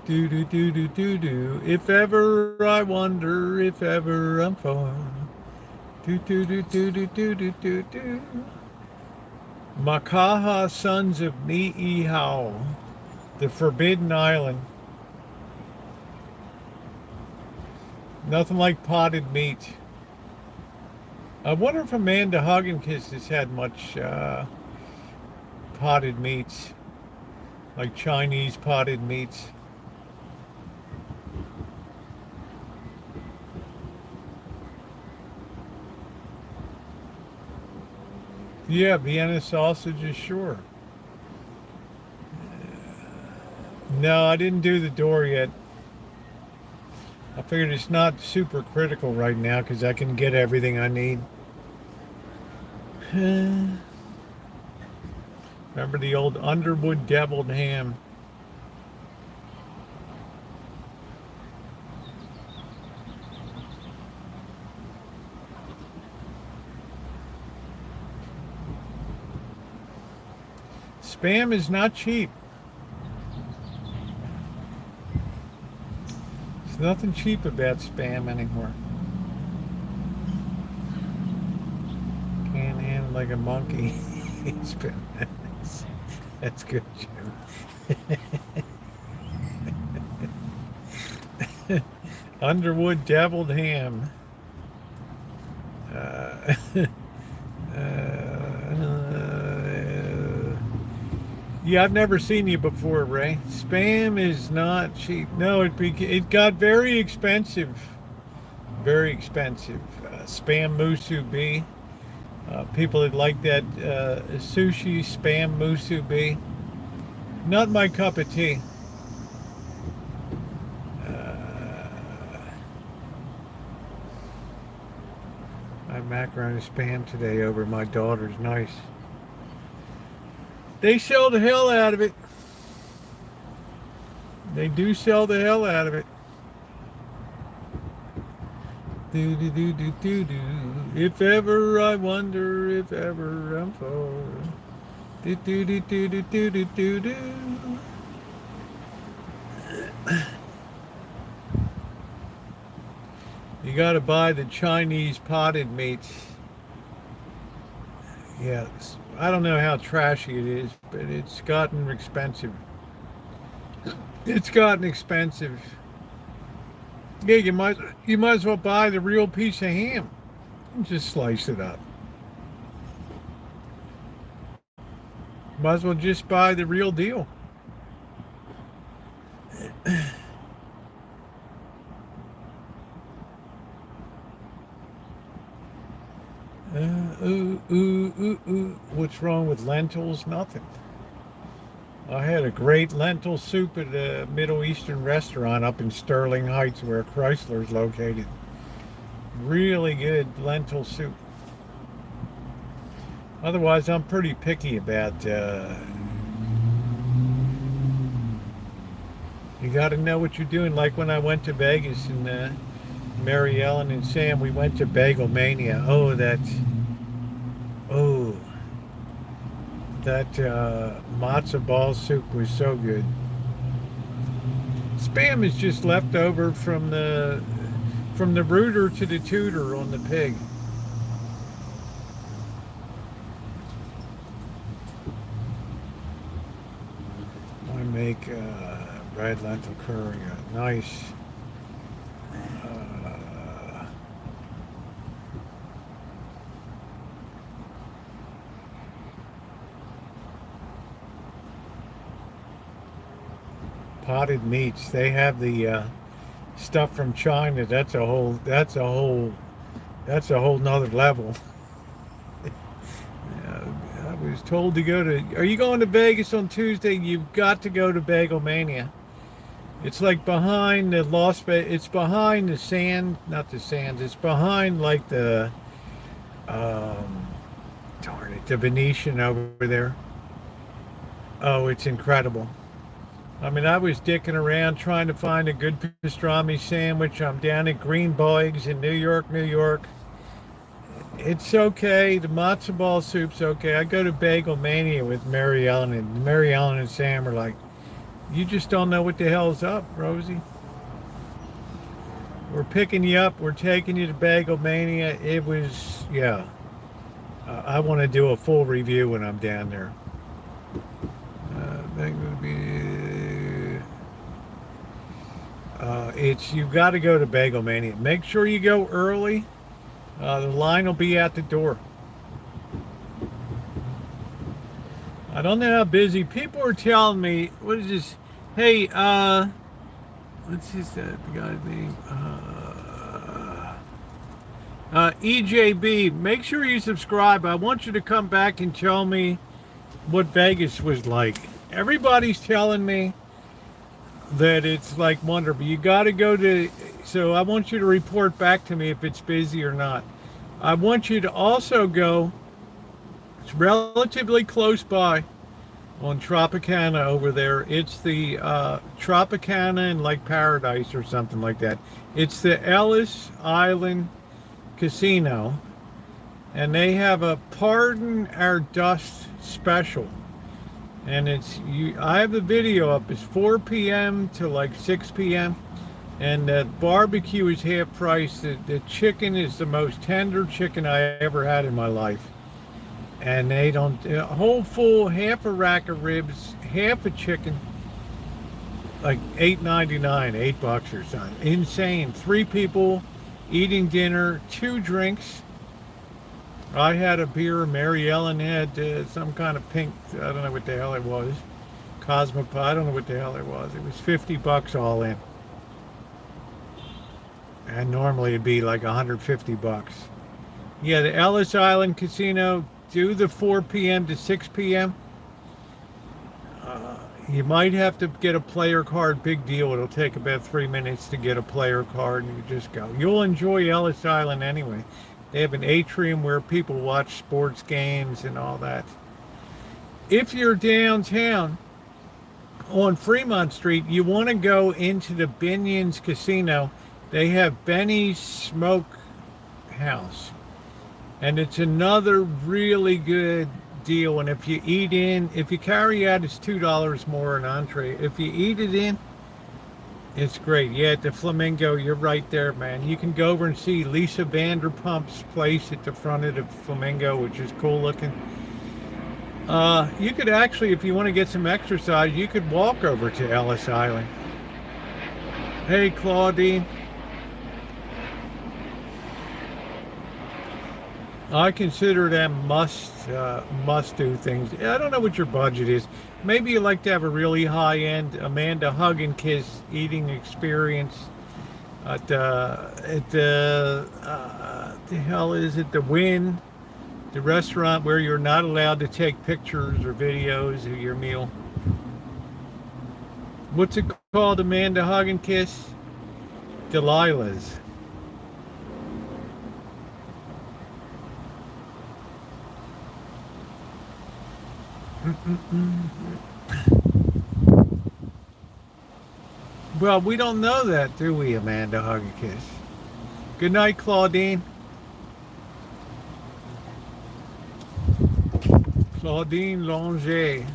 Speaker 1: Do. If ever I wonder, if ever I'm far. Do. Makaha Sons of Ni'ihau, the Forbidden Island. Nothing like potted meat. I wonder if Amanda Hugginkiss has had much potted meats, like Chinese potted meats. Yeah, Vienna sausages, sure. No, I didn't do the door yet. I figured it's not super critical right now because I can get everything I need. Remember the old Underwood deviled ham? Spam is not cheap. There's nothing cheap about spam anymore. Can't handle like a monkey. That's good, Jim. Underwood deviled ham. Yeah, I've never seen you before, Ray. Spam is not cheap. No, it got very expensive. Very expensive. Spam musubi. People that like that sushi spam musubi. Not my cup of tea. I had macaroni spam today over my daughter's. Nice. They sell the hell out of it. They do sell the hell out of it. Do. If ever I wonder, if ever I'm for. Do. You got to buy the Chinese potted meats. Yeah, I don't know how trashy it is, but it's gotten expensive. It's gotten expensive. Yeah, you might as well buy the real piece of ham and just slice it up. Might as well just buy the real deal. What's wrong with lentils? Nothing. I had a great lentil soup at a Middle Eastern restaurant up in Sterling Heights where Chrysler's located. Really good lentil soup. Otherwise, I'm pretty picky about you got to know what you're doing. Like when I went to Vegas and Mary Ellen and Sam, we went to Bagel Mania. That matzo ball soup was so good. Spam is just left over from the rooter to the tutor on the pig. I make red lentil curry. Nice. Potted meats. They have the stuff from China. That's a whole nother level. was told to go to. Are you going to Vegas on Tuesday? You've got to go to Bagel Mania. It's like behind the Las Vegas. It's behind the sand, not the sands. It's behind like the, darn it, the Venetian over there. Oh, it's incredible. I mean, I was dicking around trying to find a good pastrami sandwich. I'm down at Green Bogs in New York, New York. It's okay. The matzo ball soup's okay. I go to Bagel Mania with Mary Ellen, and Mary Ellen and Sam are like, you just don't know what the hell's up, Rosie. We're picking you up. We're taking you to Bagel Mania. It was, yeah. I want to do a full review when I'm down there. You've got to go to Bagel Mania. Make sure you go early. The line will be at the door. I don't know how busy. People are telling me, what is this? Hey, what's the guy's name? EJB, make sure you subscribe. I want you to come back and tell me what Vegas was like. Everybody's telling me that it's like wonderful. You got to go to, so I want you to report back to me if it's busy or not. I want you to also go, it's relatively close by on Tropicana over there. It's the Tropicana in like Paradise or something like that. It's the Ellis Island Casino, and they have a Pardon Our Dust special. And it's I have the video up. It's 4 p.m. to like 6 p.m. and the barbecue is half price. The chicken is the most tender chicken I ever had in my life. And they don't, a whole full, half a rack of ribs, half a chicken, like $8.99, $8 or something. Insane. 3 people eating dinner, 2 drinks. I had a beer. Mary Ellen had some kind of pink, I don't know what the hell it was. Cosmopolitan, I don't know what the hell it was. It was $50 all in. And normally it'd be like $150. Yeah, the Ellis Island Casino, do the 4 p.m. to 6 p.m. You might have to get a player card. Big deal. It'll take about 3 minutes to get a player card, and you just go. You'll enjoy Ellis Island anyway. They have an atrium where people watch sports games and all that. If you're downtown on Fremont Street, you want to go into the Binion's Casino. They have Benny's Smoke House. And it's another really good deal. And if you eat in, if you carry out, it's $2 more an entree. If you eat it in, it's great. Yeah, at the Flamingo, you're right there, man. You can go over and see Lisa Vanderpump's place at the front of the Flamingo, which is cool looking. You could actually, if you want to get some exercise, you could walk over to Ellis Island. Hey, Claudine. I consider them must-do things. I don't know what your budget is. Maybe you like to have a really high-end Amanda Hug and Kiss eating experience at the hell is it? The Wynn, the restaurant where you're not allowed to take pictures or videos of your meal. What's it called? Amanda Hug and Kiss? Delilah's. Well, we don't know that, do we, Amanda Hug and Kiss? Good night, Claudine. Claudine Longer.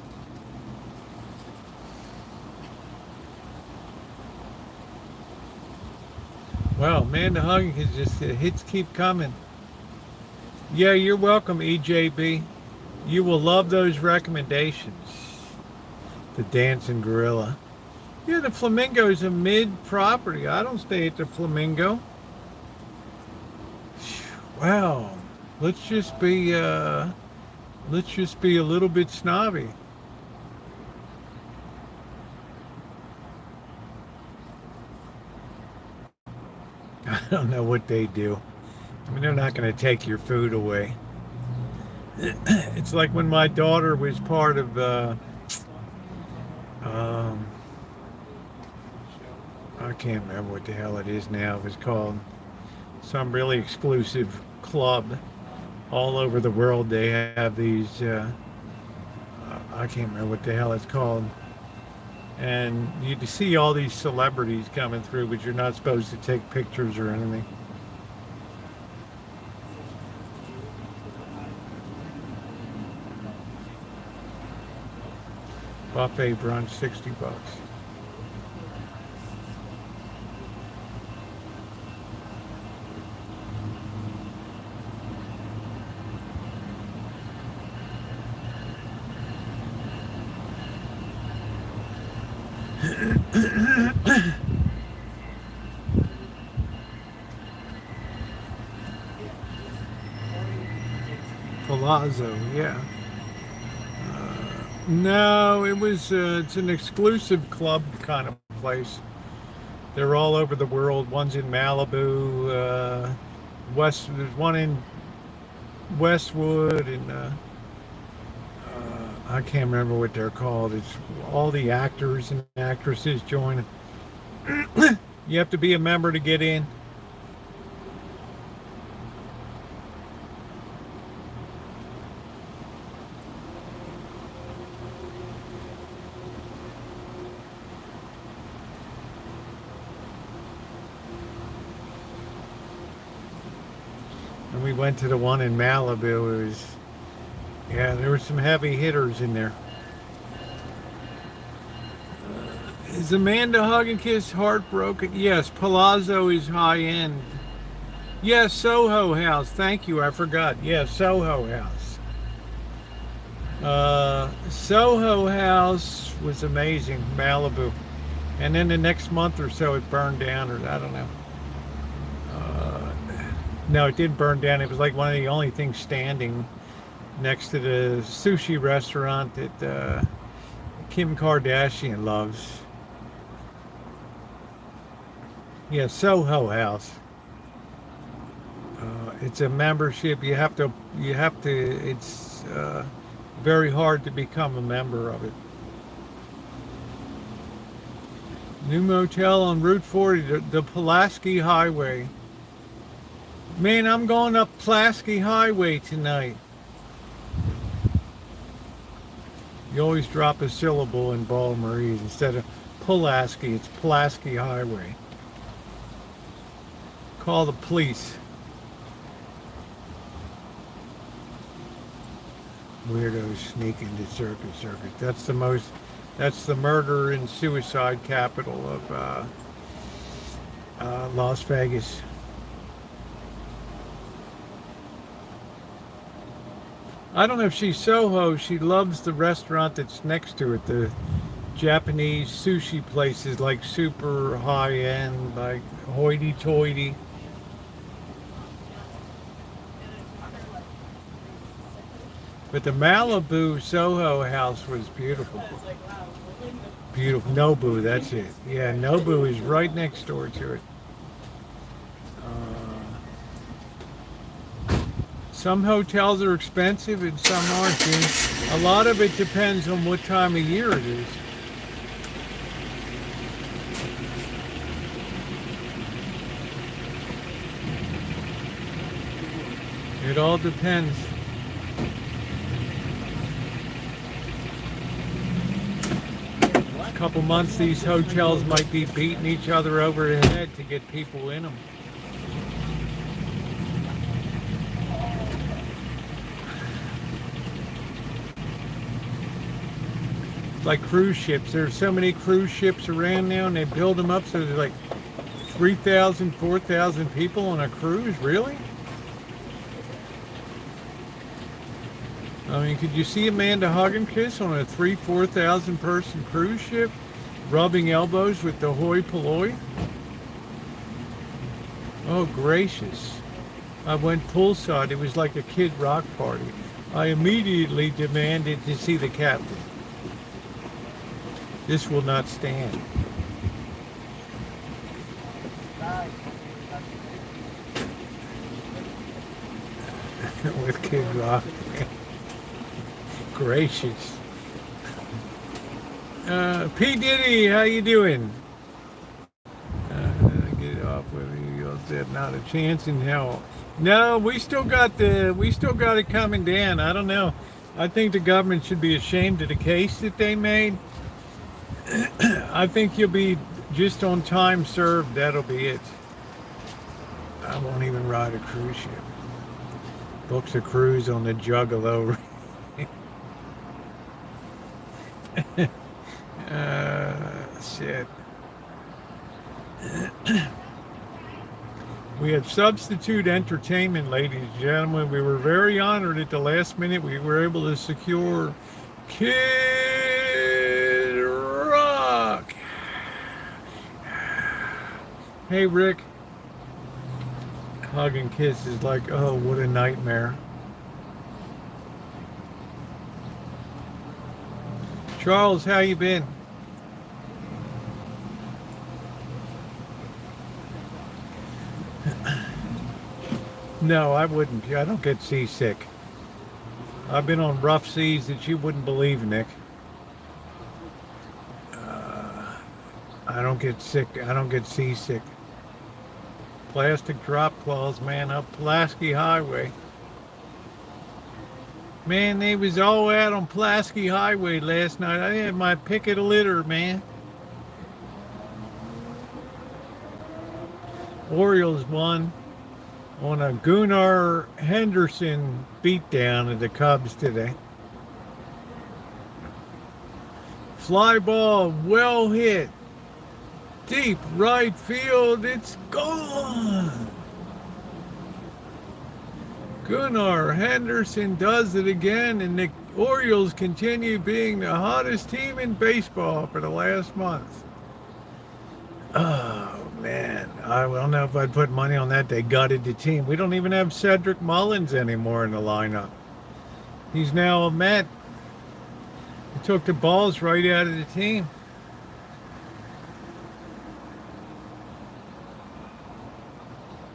Speaker 1: Well, Amanda Hug and Kiss, just the hits keep coming. Yeah, you're welcome, EJB. You will love those recommendations. The Dancing Gorilla. Yeah, the Flamingo is a mid-property. I don't stay at the Flamingo. Wow. Let's just be a little bit snobby. I don't know what they do. I mean, they're not going to take your food away. It's like when my daughter was part of um, I can't remember what the hell it is now. It was called some really exclusive club all over the world. They have these I can't remember what the hell it's called. And you see all these celebrities coming through, but you're not supposed to take pictures or anything. Buffet brunch, $60. Palazzo, yeah. No, it's an exclusive club kind of place. They're all over the world. One's in Malibu, there's one in Westwood, and I can't remember what they're called. It's all the actors and actresses join. You have to be a member to get in. And we went to the one in Malibu. Yeah, there were some heavy hitters in there. Is Amanda Hugginkiss heartbroken? Yes, Palazzo is high end. Yes, Soho House. Thank you. I forgot. Yes, Soho House. Soho House was amazing. Malibu. And then the next month or so it burned down, or I don't know. No, it didn't burn down. It was like one of the only things standing next to the sushi restaurant that Kim Kardashian loves. Yeah, Soho House. It's a membership. It's very hard to become a member of it. New motel on Route 40, the Pulaski Highway. Man, I'm going up Pulaski Highway tonight. You always drop a syllable in Balmarise. Instead of Pulaski, it's Pulaski Highway. Call the police. Weirdos sneak into Circus. That's the murder and suicide capital of Las Vegas. I don't know if she's Soho. She loves the restaurant that's next to it. The Japanese sushi places, like super high end, like hoity-toity. But the Malibu Soho House was beautiful. Beautiful. Nobu, that's it. Yeah, Nobu is right next door to it. Some hotels are expensive and some aren't. A lot of it depends on what time of year it is. It all depends. A couple months these hotels might be beating each other over the head to get people in them. Like cruise ships. There's so many cruise ships around now, and they build them up so there's like 3,000, 4,000 people on a cruise. Really? I mean, could you see Amanda Hugginkiss on a 4,000 person cruise ship, rubbing elbows with the hoi polloi? Oh, gracious. I went poolside. It was like a kid rock party. I immediately demanded to see the captain. This will not stand. With Kid Rock. gracious. P. Diddy, how you doing? Get it off with you. You said not a chance in hell. No, we still got it coming down. I don't know. I think the government should be ashamed of the case that they made. I think you'll be just on time served. That'll be it. I won't even ride a cruise ship. Books a cruise on the Juggalo. Shit. We had substitute entertainment, ladies and gentlemen. We were very honored at the last minute. We were able to secure Kid Rock. Hey, Rick. Hug and kiss is like, oh, what a nightmare. Charles, how you been? No, I wouldn't. I don't get seasick. I've been on rough seas that you wouldn't believe, Nick. I don't get sick. I don't get seasick. Plastic drop claws, man, up Pulaski Highway. Man, they was all out on Pulaski Highway last night. I had my pick of the litter, man. Orioles won on a Gunnar Henderson beatdown of the Cubs today. Fly ball, well hit. Deep right field, it's gone. Gunnar Henderson does it again, and the Orioles continue being the hottest team in baseball for the last month. Oh, man. I don't know if I'd put money on that. They gutted the team. We don't even have Cedric Mullins anymore in the lineup. He's now a Met. He took the balls right out of the team.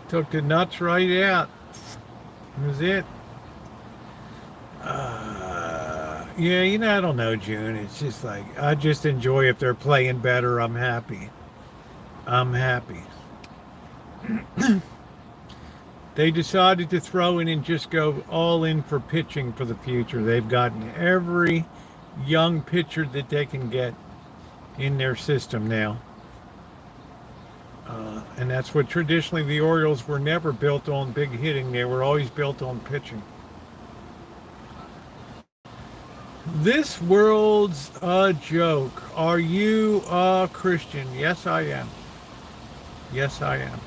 Speaker 1: Took the nuts right out. That was it. Yeah, you know, I don't know, June. It's just like, I just enjoy if they're playing better. I'm happy. I'm happy. They decided to throw in and just go all in for pitching for the future. They've gotten every young pitcher that they can get in their system now. And that's what traditionally the Orioles were never built on, big hitting. They were always built on pitching. This world's a joke. Are you a Christian? Yes, I am. Yes, I am.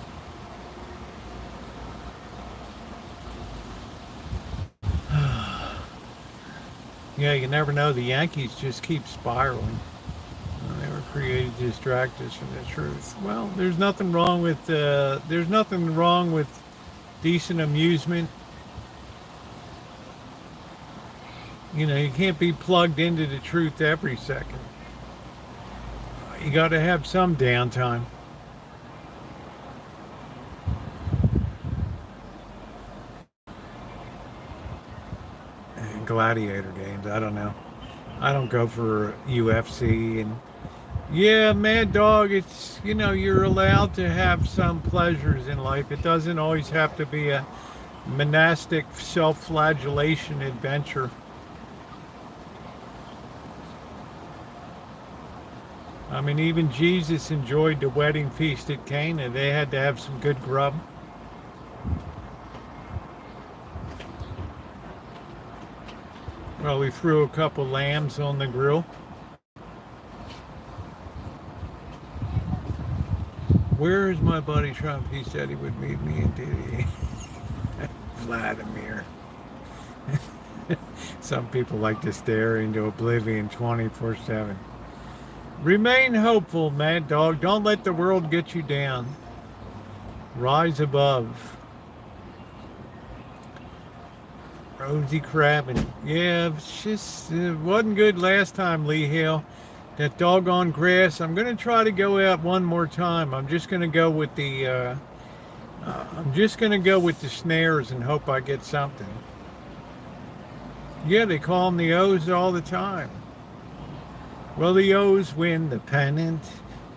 Speaker 1: Yeah, you never know. The Yankees just keep spiraling. They were created to distract us from the truth. Well, there's nothing wrong with decent amusement. You know, you can't be plugged into the truth every second. You got to have some downtime. And gladiator games, I don't know. I don't go for UFC and yeah, Mad Dog, it's, you know, you're allowed to have some pleasures in life. It doesn't always have to be a monastic self-flagellation adventure. I mean, even Jesus enjoyed the wedding feast at Cana. They had to have some good grub. Well, we threw a couple lambs on the grill. Where's my buddy Trump? He said he would meet me in Diddy. Vladimir. Some people like to stare into oblivion 24/7. Remain hopeful, Mad Dog. Don't let the world get you down. Rise above. Rosie crabbing. Yeah, it's just, it wasn't good last time, Lee Hill. That doggone grass. I'm going to try to go out one more time. I'm just going to go with the snares and hope I get something. Yeah, they call them the O's all the time. Well, the O's win the pennant.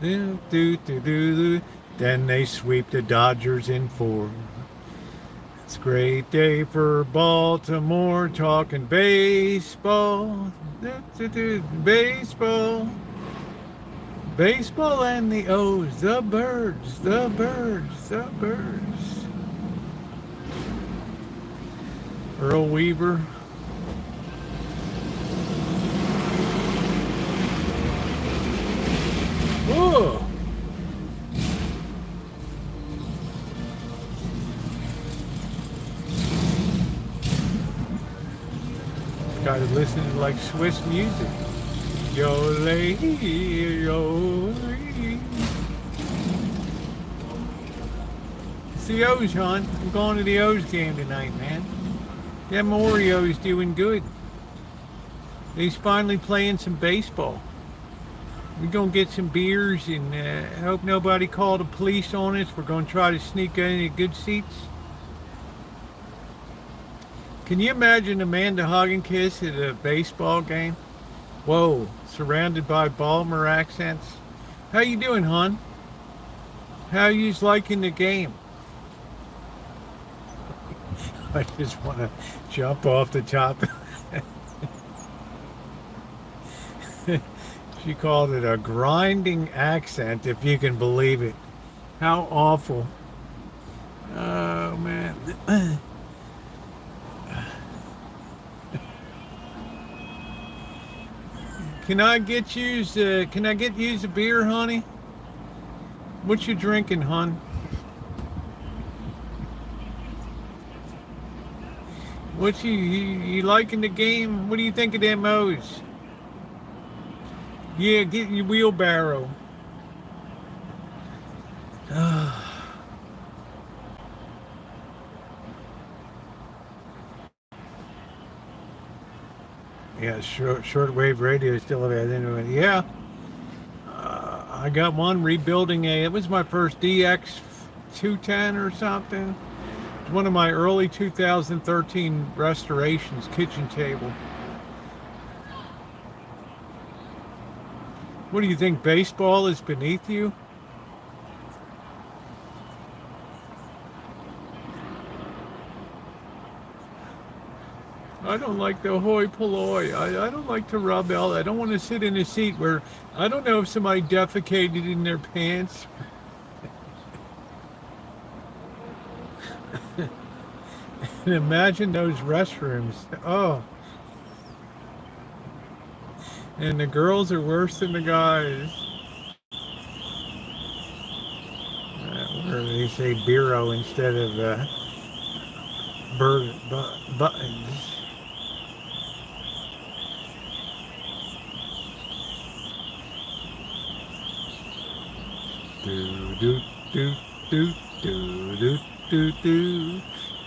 Speaker 1: Do, do, do, do, do. Then they sweep the Dodgers in 4. It's a great day for Baltimore, talking baseball. Do, do, do, baseball. Baseball and the O's. The birds, the birds, the birds. Earl Weaver. Whoa! Guy listening to like Swiss music. Yo lady, yo lady. It's the O's, hon. I'm going to the O's game tonight, man. Them Oreos doing good. He's finally playing some baseball. We're going to get some beers and hope nobody called the police on us. We're going to try to sneak in at good seats. Can you imagine Amanda Hogginkiss at a baseball game? Whoa, surrounded by Balmer accents. How you doing, hon? How you's liking the game? I just want to jump off the top. She called it a grinding accent, if you can believe it. How awful. Oh, man. Can I get you a beer, honey? What you drinking, hon? What you liking the game? What do you think of them O's? Yeah, get your wheelbarrow. Yeah, shortwave radio is still available. Yeah, I got one rebuilding it was my first DX 210 or something. It's one of my early 2013 restorations, kitchen table. What do you think, baseball is beneath you? I don't like the hoi polloi. I don't like to rub out. I don't want to sit in a seat where I don't know if somebody defecated in their pants. And imagine those restrooms. Oh. And the girls are worse than the guys. Where they say bureau instead of buttons. Do do do do do do do do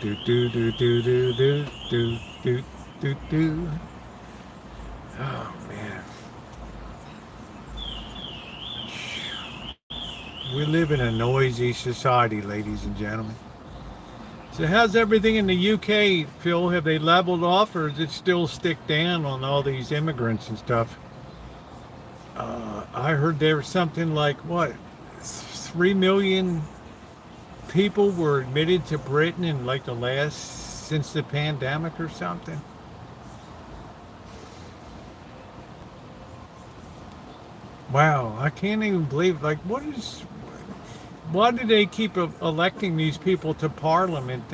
Speaker 1: do do do do do do do do do. Oh man, we live in a noisy society, ladies and gentlemen. So how's everything in the UK, Phil? Have they leveled off, or does it still stick down on all these immigrants and stuff? I heard there was something like, what, 3 million people were admitted to Britain in like the last, since the pandemic or something. Wow, I can't even believe, like, why do they keep electing these people to parliament?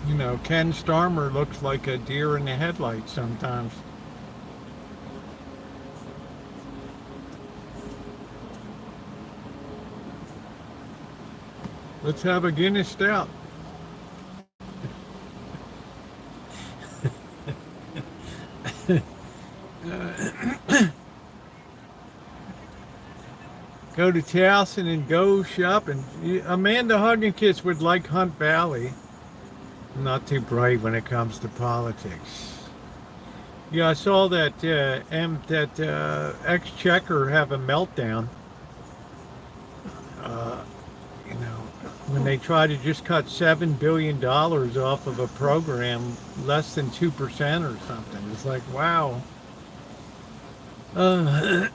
Speaker 1: You know, Ken Starmer looks like a deer in the headlights sometimes. Let's have a Guinness Stout. Go to Towson and go shopping. Amanda Hogginkiss would like Hunt Valley. Not too bright when it comes to politics. Yeah, I saw that Exchequer have a meltdown. You know, when they try to just cut $7 billion off of a program, less than 2% or something. It's like, wow. Oh,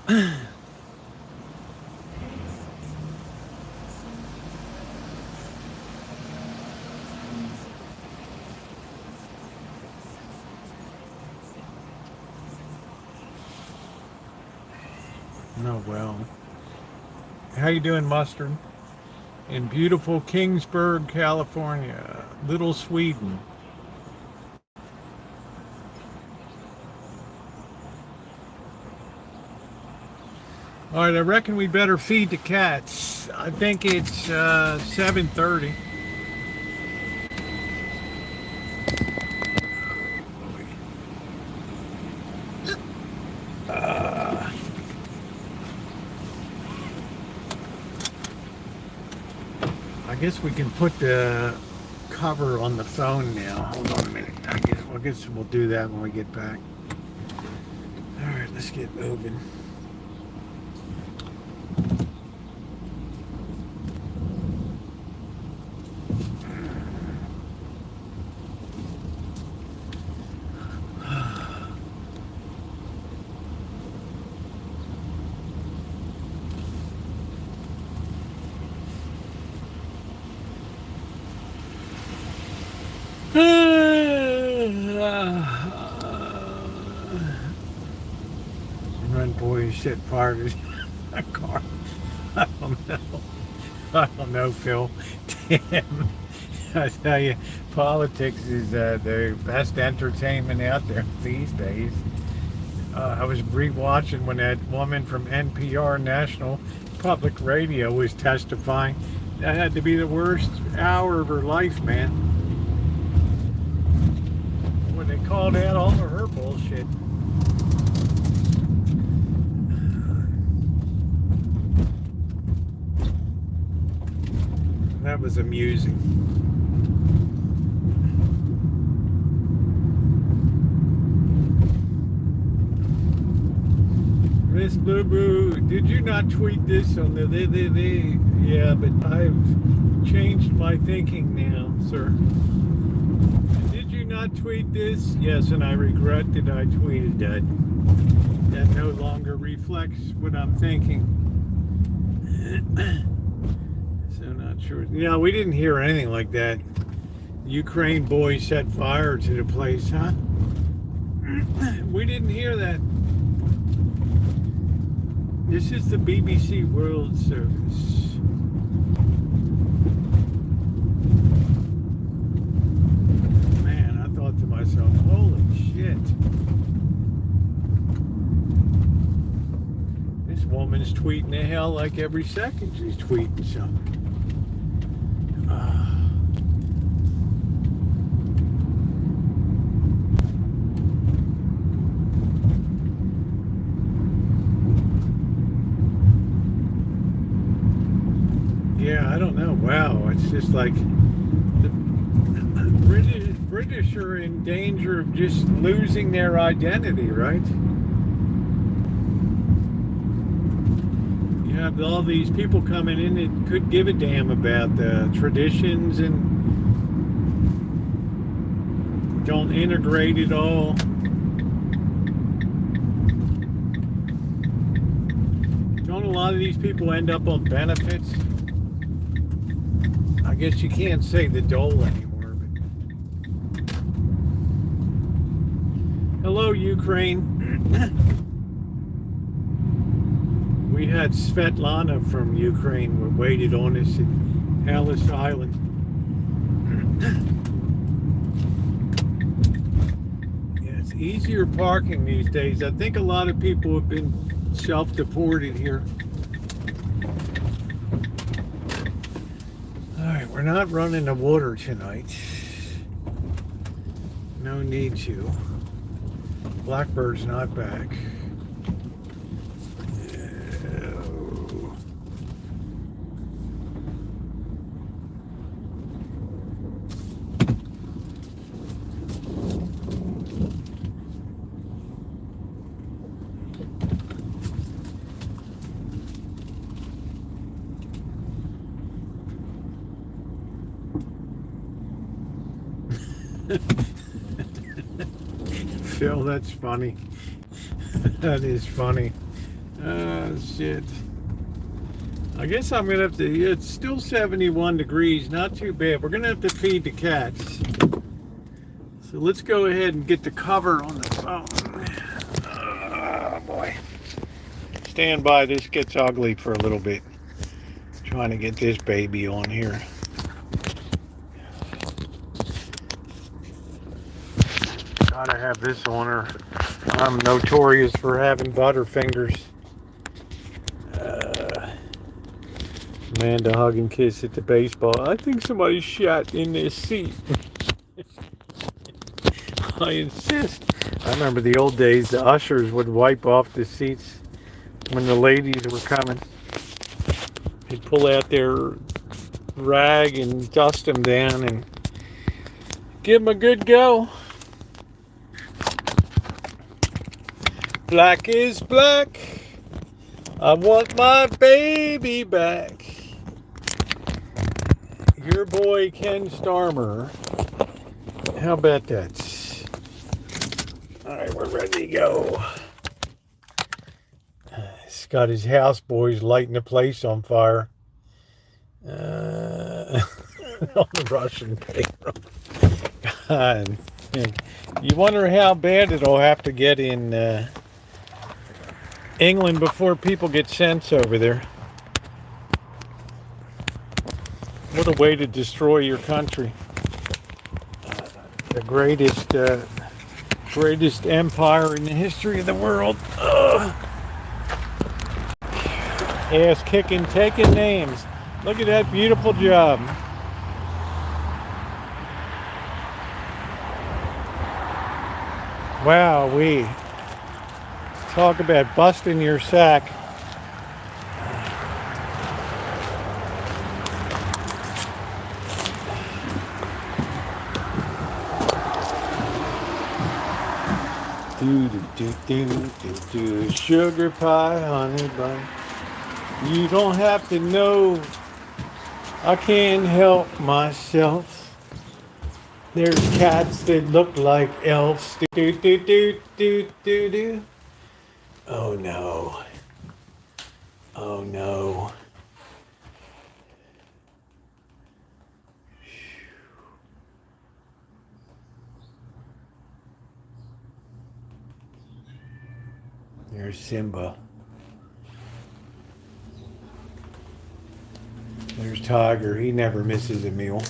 Speaker 1: well. How you doing, Mustard? In beautiful Kingsburg, California, Little Sweden. All right, I reckon we better feed the cats. I think it's 7:30. I guess we can put the cover on the phone now. Hold on a minute. I guess we'll do that when we get back. All right, let's get moving. Run boys set fire to a car. I don't know, Phil. Damn. I tell you, politics is the best entertainment out there these days. I was rewatching when that woman from NPR National Public Radio was testifying. That had to be the worst hour of her life, man. When they called out all of her bullshit. That was amusing. Miss Boo Boo, did you not tweet this on the Yeah, but I've changed my thinking now, sir. Did you not tweet this? Yes, and I regret that I tweeted that. That no longer reflects what I'm thinking. So not sure. Yeah, we didn't hear anything like that. Ukraine boys set fire to the place, huh? We didn't hear that. This is the BBC World Service. Man, I thought to myself, holy shit. This woman's tweeting the hell like every second she's tweeting something. Yeah, I don't know. Wow, it's just like the British are in danger of just losing their identity, right? You have all these people coming in that could give a damn about the traditions and don't integrate it all. Don't a lot of these people end up on benefits? I guess you can't say the dole anymore. But... Hello, Ukraine. We had Svetlana from Ukraine waited on us at Ellis Island. Yeah, it's easier parking these days. I think a lot of people have been self-deported here. We're not running the water tonight. No need to. Blackbird's not back. No. Phil, that's funny. That is funny. Shit. I guess I'm gonna have to. It's still 71 degrees, not too bad. We're gonna have to feed the cats. So let's go ahead and get the cover on the phone. Oh boy. Stand by, this gets ugly for a little bit. Trying to get this baby on here. Gotta have this on her. I'm notorious for having butterfingers. Amanda hug and kiss at the baseball. I think somebody shot in this seat. I insist. I remember the old days, the ushers would wipe off the seats when the ladies were coming. They'd pull out their rag and dust them down and give them a good go. Black is black. I want my baby back. Your boy Ken Starmer. How about that? Alright, we're ready to go. He's got his houseboys lighting the place on fire. On the Russian payroll. God. You wonder how bad it'll have to get in England before people get sense over there. What a way to destroy your country. The greatest empire in the history of the world. Ass kicking, taking names. Look at that beautiful job. Wow, we talk about busting your sack. Do sugar pie, honey bun. You don't have to know. I can't help myself. There's cats that look like elves. Do. Oh no. Oh no. There's Simba. There's Tiger. He never misses a meal.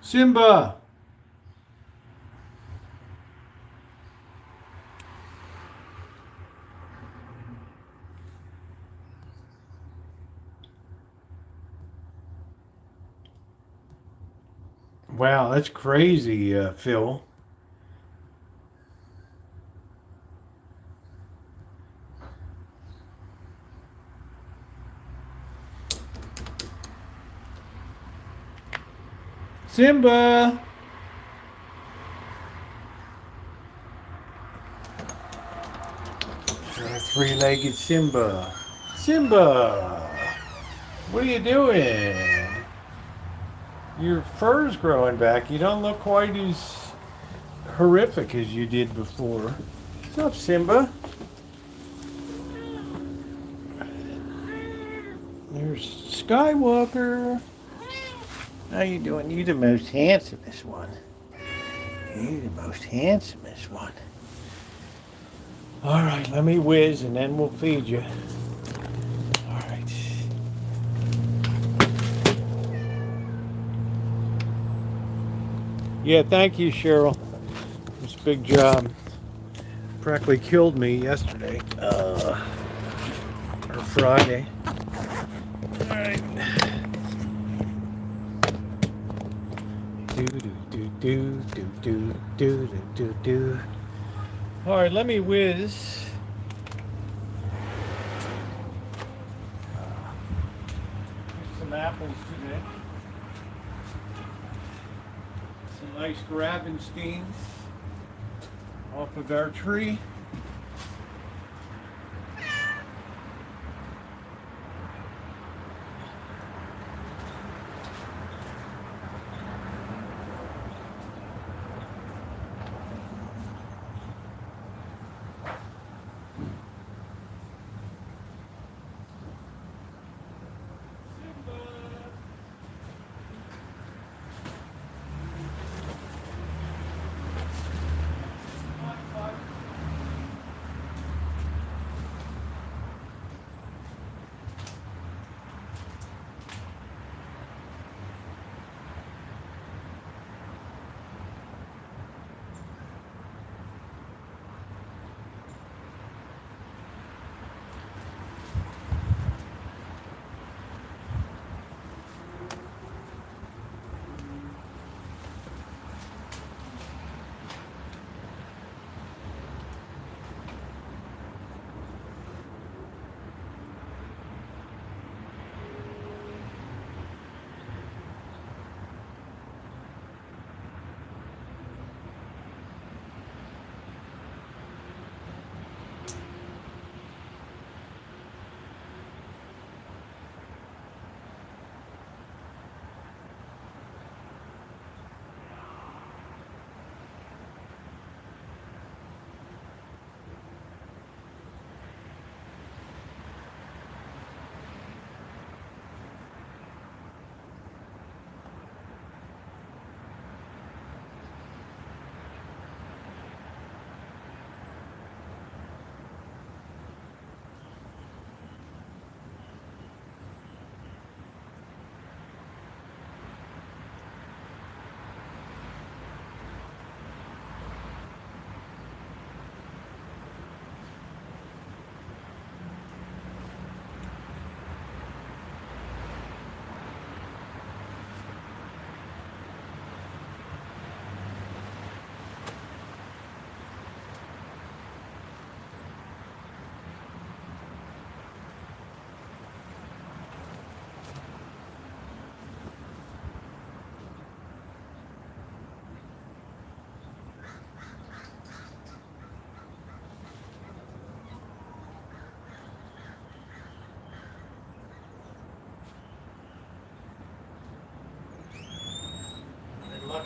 Speaker 1: Simba! Wow, that's crazy, Phil. Simba! Three-legged Simba. Simba! What are you doing? Your fur's growing back. You don't look quite as horrific as you did before. What's up, Simba? There's Skywalker. How you doing? You the most handsomest one. You the most handsomest one. All right, let me whiz and then we'll feed you. All right. Yeah, thank you, Cheryl. It's a big job. Practically killed me yesterday. Or Friday. All right. Do. All right, let me whiz. Get some apples today. Some nice Gravensteins off of our tree.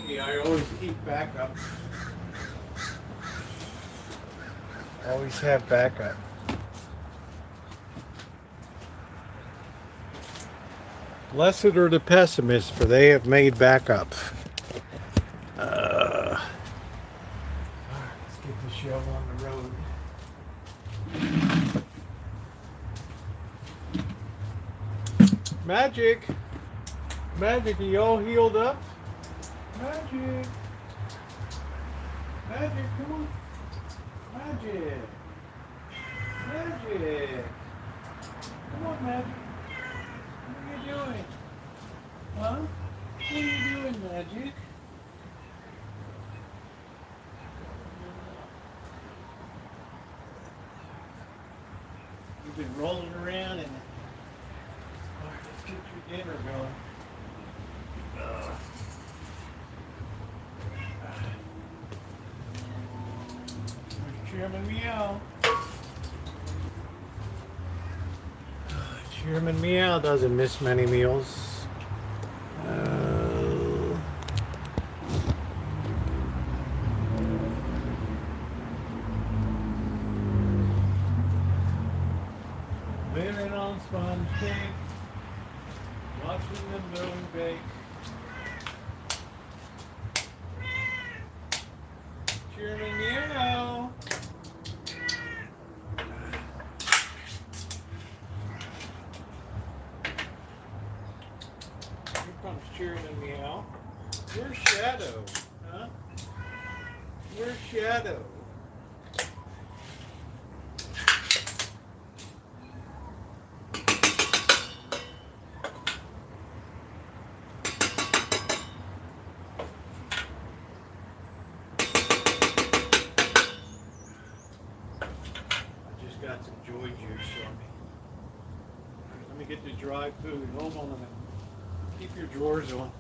Speaker 1: Yeah, I always keep backup. Always have backup. Blessed are the pessimists, for they have made backup. All right, let's get the show on the road. Magic! Magic, are you all healed up? Magic! Magic, come on! Magic! Magic! Come on, Magic! What are you doing? Huh? What are you doing, Magic? You've been rolling around and... Alright, let's get your dinner going. Chairman Meow. Chairman Meow doesn't miss many meals. Living on sponge cake, watching the moon bake. Chairman Meow. Here comes Chairman Meow. Where's Shadow? Huh? Where's Shadow? Got some joy juice on me. Let me get the dry food. Hold on a minute. Keep your drawers on.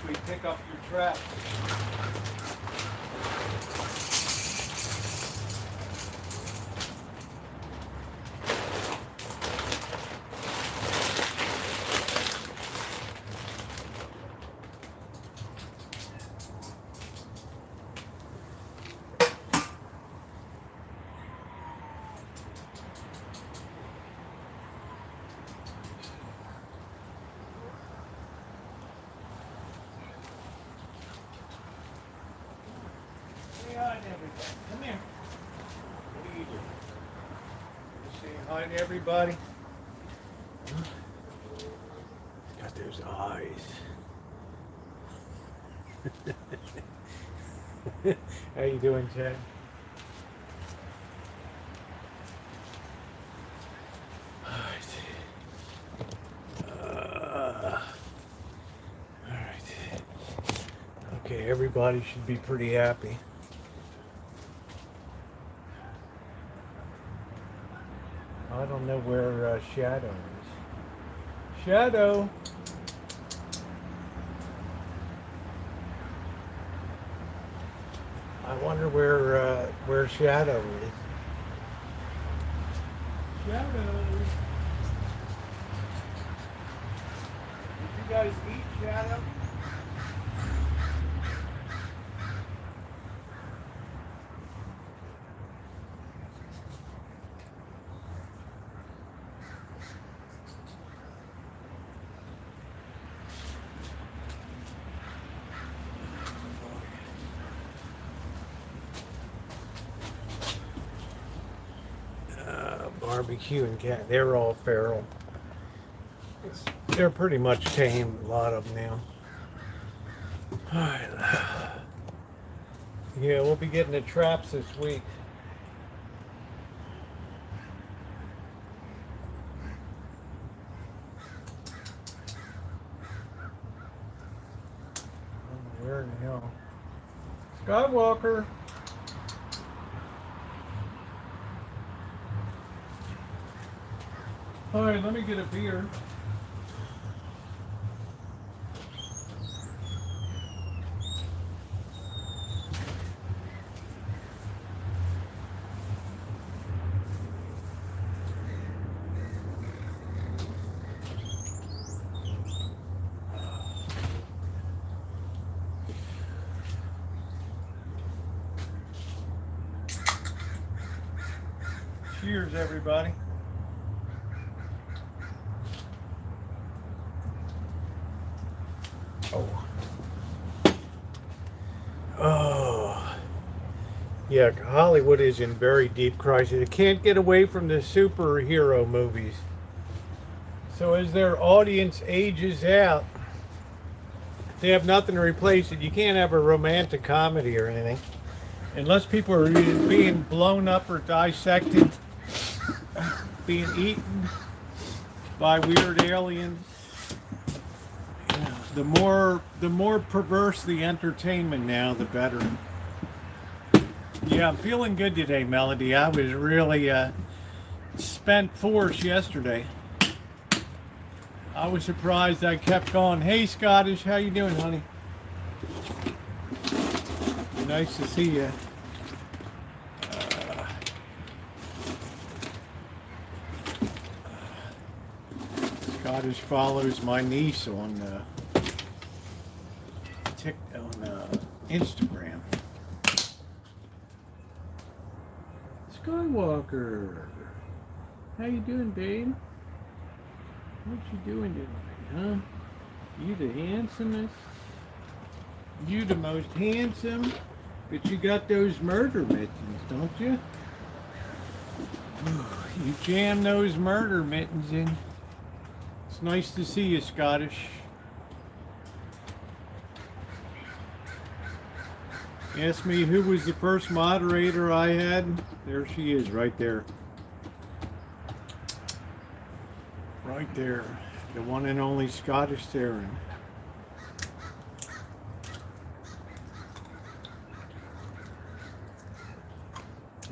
Speaker 1: We pick up your traps. Come here. What are you doing? You saying hi to everybody? Huh? Got those eyes. How you doing, Chad? All right. Okay, everybody should be pretty happy. I don't know where Shadow is. Shadow! I wonder where Shadow is. Shadow! Did you guys eat Shadow? Barbecue and cat, they're all feral. They're pretty much tame, a lot of them now. Alright. Yeah, we'll be getting the traps this week. Where in the hell? Skywalker! All right, let me get a beer. Cheers, everybody. Oh, yeah, Hollywood is in very deep crisis. It can't get away from the superhero movies. So as their audience ages out, they have nothing to replace it. You can't have a romantic comedy or anything. Unless people are being blown up or dissected, being eaten by weird aliens. The more perverse the entertainment now, the better. Yeah, I'm feeling good today, Melody. I was really spent force yesterday. I was surprised I kept going. Hey, Scottish, how you doing, honey? Nice to see you. Scottish follows my niece on Instagram. Skywalker, how you doing, babe? What you doing tonight, huh? You the handsomest. You the most handsome, but you got those murder mittens, don't you? You jam those murder mittens in. It's nice to see you, Scottish. Ask me who was the first moderator I had. There she is, right there. Right there. The one and only Scottish Theron.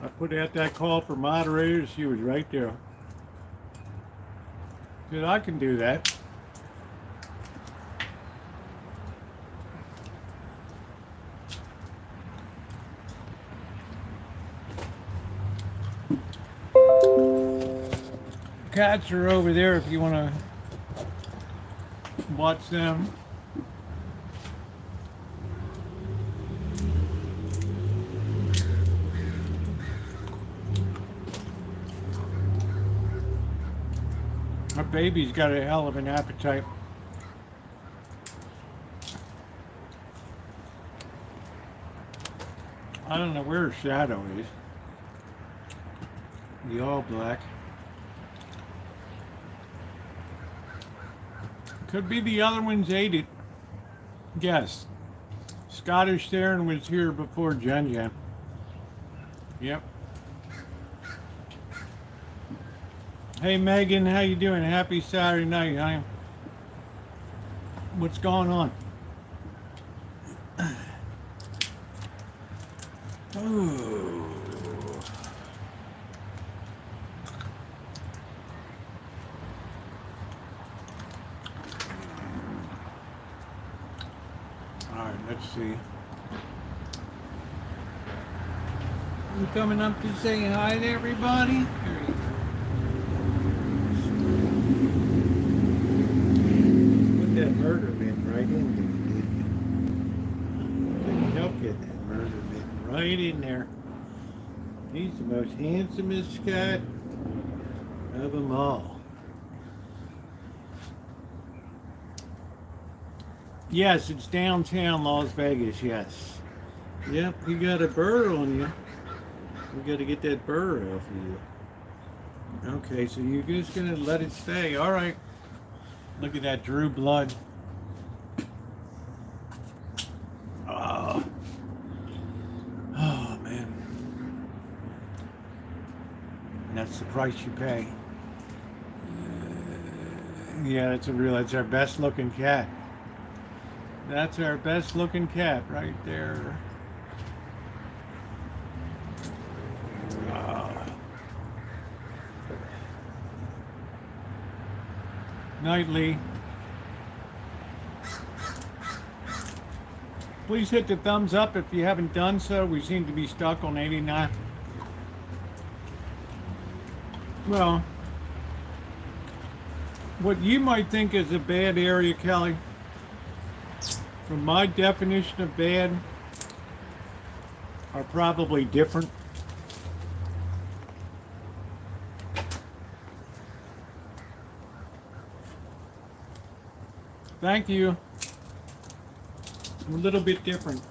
Speaker 1: I put out that call for moderators. She was right there. Said, I can do that. Cats are over there if you want to watch them. My baby's got a hell of an appetite. I don't know where Shadow is. The all black. Could be the other ones ate it. Guess. Scottish Theron was here before Jen Jen. Yep. Hey Megan, how you doing? Happy Saturday night, honey. What's going on? Ooh. All right, let's see. You coming up to say hi to everybody? There you go. That murder man right in there, didn't you? Don't get that murder man right in there. He's the most handsomest cat of them all. Yes, it's downtown Las Vegas, yes. Yep, you got a burr on you. We got to get that burr off of you. Okay, so you're just going to let it stay. All right. Look at that Drew blood. Oh, man. And that's the price you pay. Yeah, that's our best looking cat. That's our best looking cat right there. Nightly. Please hit the thumbs up if you haven't done so. We seem to be stuck on 89. Well, what you might think is a bad area, Kelly, from my definition of bad, are probably different. Thank you. A little bit different.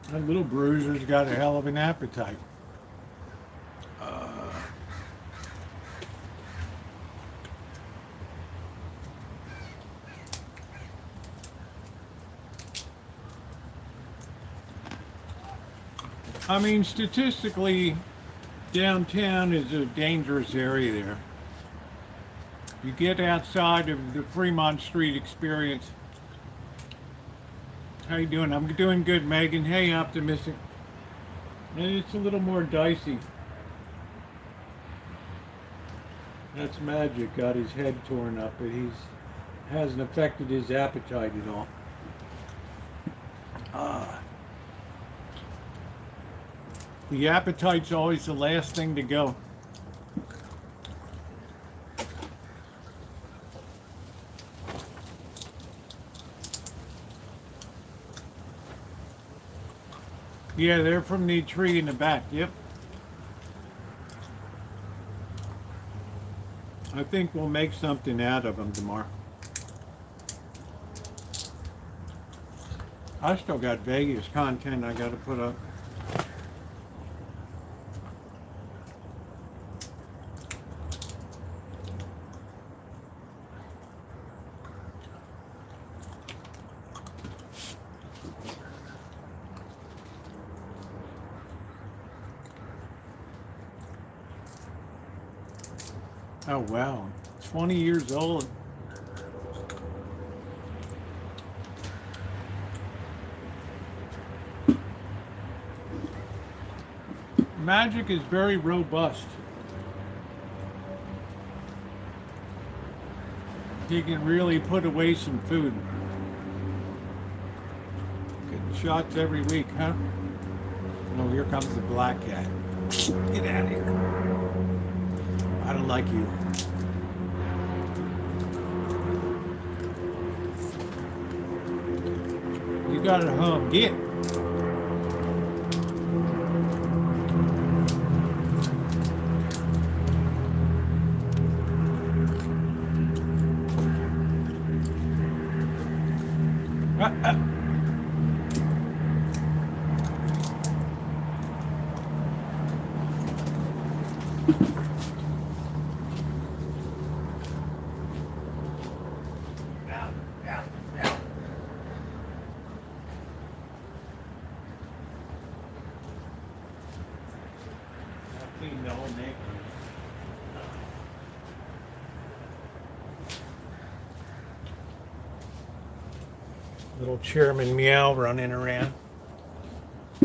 Speaker 1: That little bruiser's got a hell of an appetite. I mean, statistically, downtown is a dangerous area there. You get outside of the Fremont Street experience. How you doing? I'm doing good, Megan. Hey, optimistic. And it's a little more dicey. That's Magic. Got his head torn up, but hasn't affected his appetite at all. The appetite's always the last thing to go. Yeah, they're from the tree in the back. Yep. I think we'll make something out of them tomorrow. I still got Vegas content I got to put up. Oh wow, 20 years old. Magic is very robust. He can really put away some food. Getting shots every week, huh? Oh, here comes the black cat. Get out of here. I don't like you. You got it home. Get. Clean the whole neighborhood. Little Chairman Meow running around.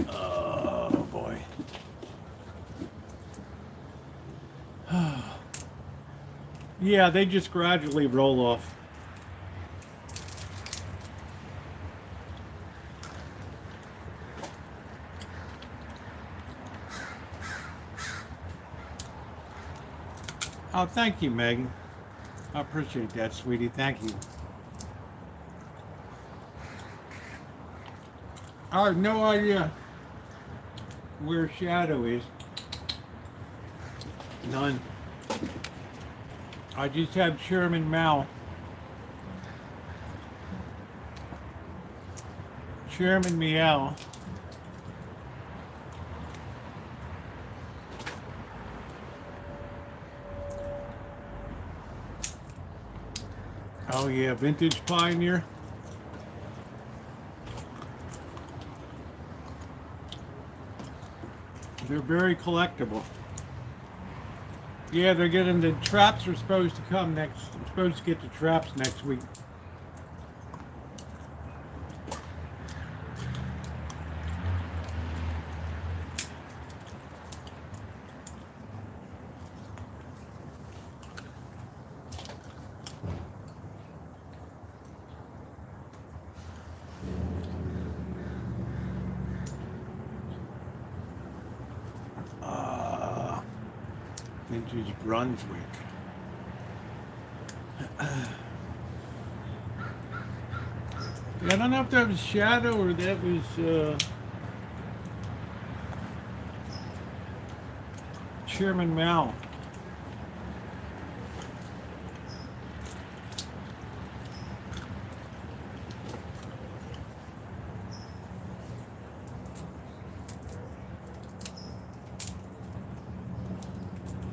Speaker 1: Oh boy. Yeah, they just gradually roll off. Oh, thank you, Megan. I appreciate that, sweetie. Thank you. I have no idea where Shadow is. None. I just have Chairman Mao. Chairman Meow. Oh yeah, Vintage Pioneer. They're very collectible. Yeah, they're getting the traps are supposed to come next. I'm supposed to get the traps next week. Vintage Brunswick. Yeah, I don't know if that was Shadow or that was Chairman Mao.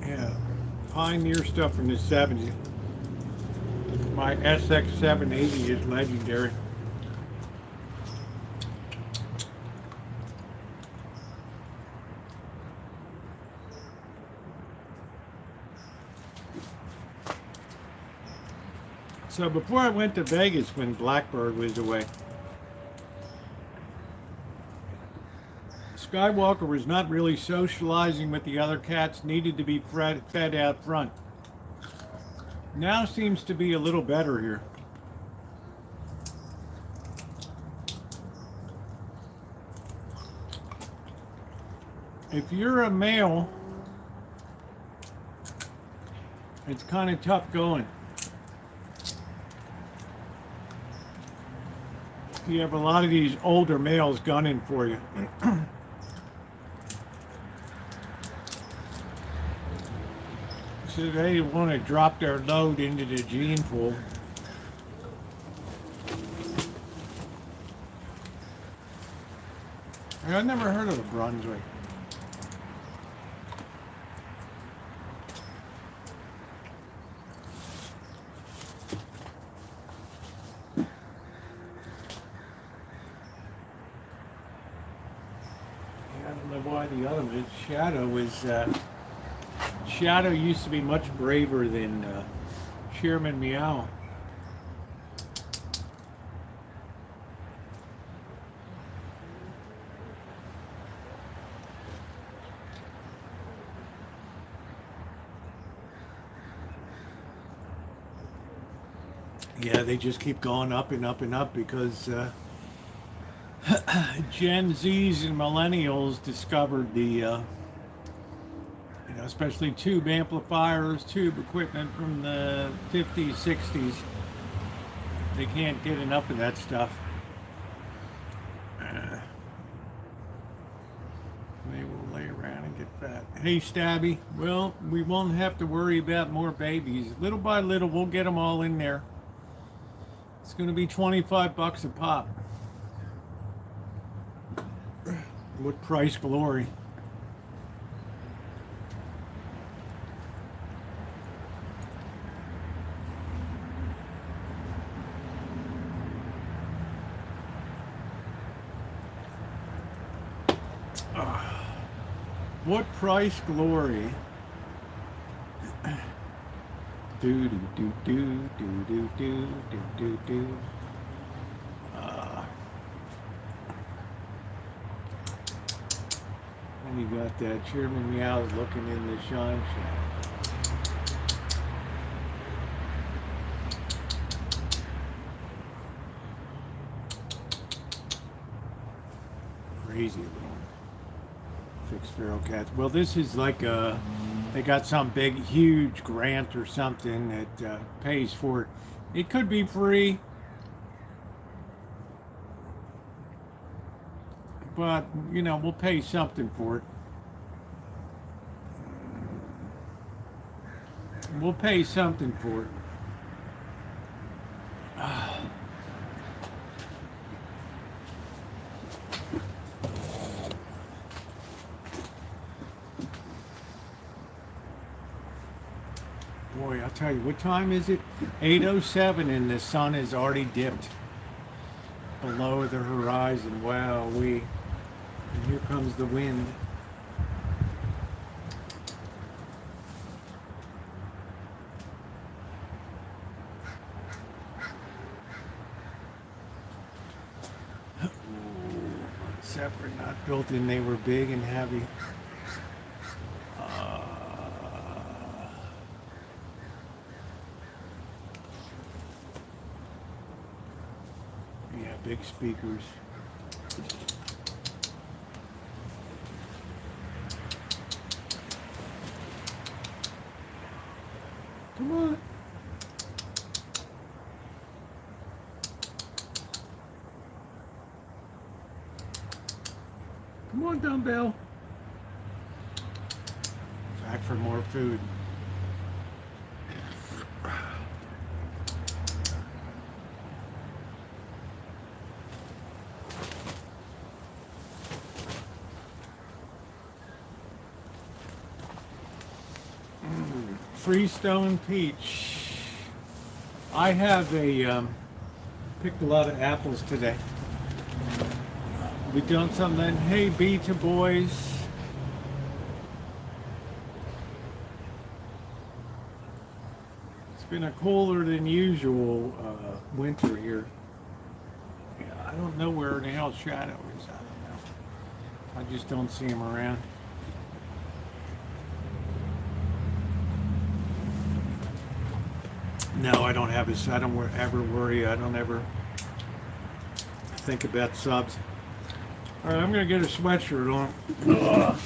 Speaker 1: Yeah, pioneer stuff from the 70s. My SX780 is legendary. So before I went to Vegas when Blackbird was away, Skywalker was not really socializing with the other cats, needed to be fed out front. Now seems to be a little better here. If you're a male, it's kind of tough going. You have a lot of these older males gunning for you. So they want to drop their load into the gene pool. I've never heard of a Brunswick. I don't know why the other one, Shadow is, Shadow used to be much braver than Chairman Meow. Yeah, they just keep going up and up and up because Gen Zs and millennials discovered the, especially tube amplifiers, tube equipment from the 50s, 60s. They can't get enough of that stuff. They will lay around and get fat. Hey, Stabby, well, we won't have to worry about more babies. Little by little, we'll get them all in there. It's going to be $25 a pop. What price glory? What price glory? Do do do do do do do do do do. And you got that Chairman Meows looking in the sunshine. Crazy little fixed feral cats. Well, this is like they got some big, huge grant or something that pays for it. It could be free, but we'll pay something for it. We'll pay something for it. Boy, I'll tell you, what time is it? 8:07 and the sun has already dipped below the horizon. Wow, and here comes the wind. Separate, not built in, they were big and heavy. Yeah, big speakers. Come on. Come on, dumbbell. Back for more food. Freestone peach. I have picked a lot of apples today. We done something. Hey, Beta boys. It's been a cooler than usual winter here. Yeah, I don't know where the hell Shadow is. I don't know. I just don't see him around. No, I don't have his. I don't ever worry. I don't ever think about subs. All right, I'm gonna get a sweatshirt on. Ugh.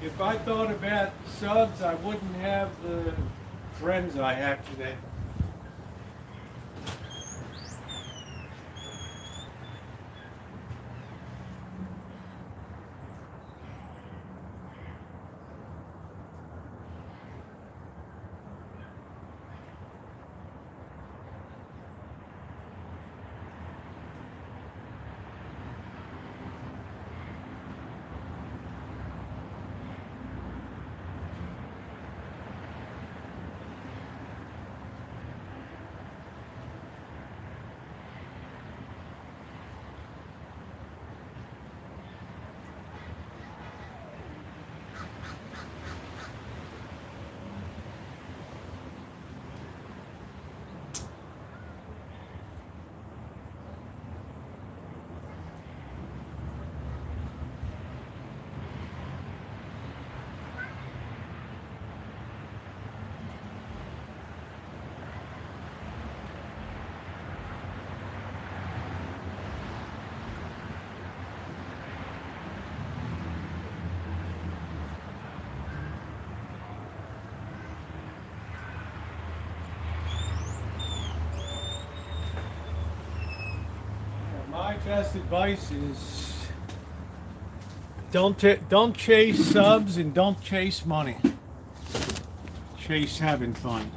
Speaker 1: If I thought about subs, I wouldn't have the friends I have today. My best advice is don't chase subs and don't chase money. Chase having fun.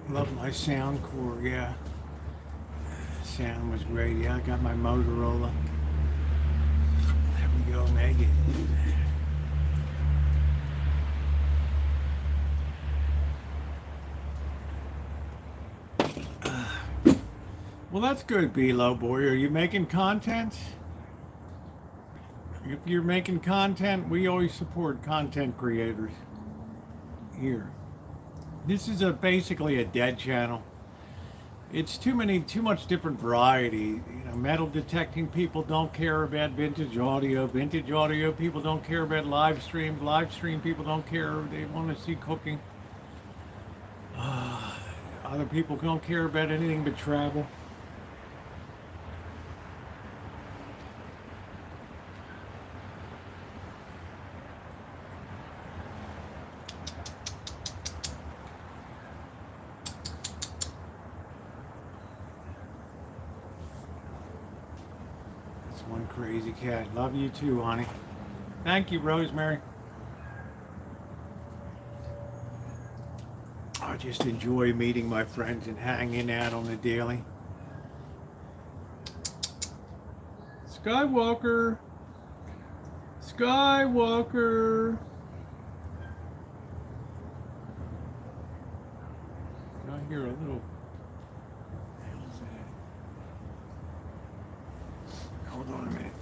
Speaker 1: Love my sound core, yeah. Sound was great, yeah. I got my Motorola. There we go, Megan. Well, that's good, B-Low boy. Are you making content? If you're making content, we always support content creators here. This is basically a dead channel. It's too much different variety. You know, metal detecting people don't care about vintage audio. Vintage audio people don't care about live stream. Live stream people don't care. They want to see cooking. Other people don't care about anything but travel. One crazy cat. Love you too, honey. Thank you, Rosemary. I just enjoy meeting my friends and hanging out on the daily. Skywalker. Skywalker. I hear a little. Hold on a minute.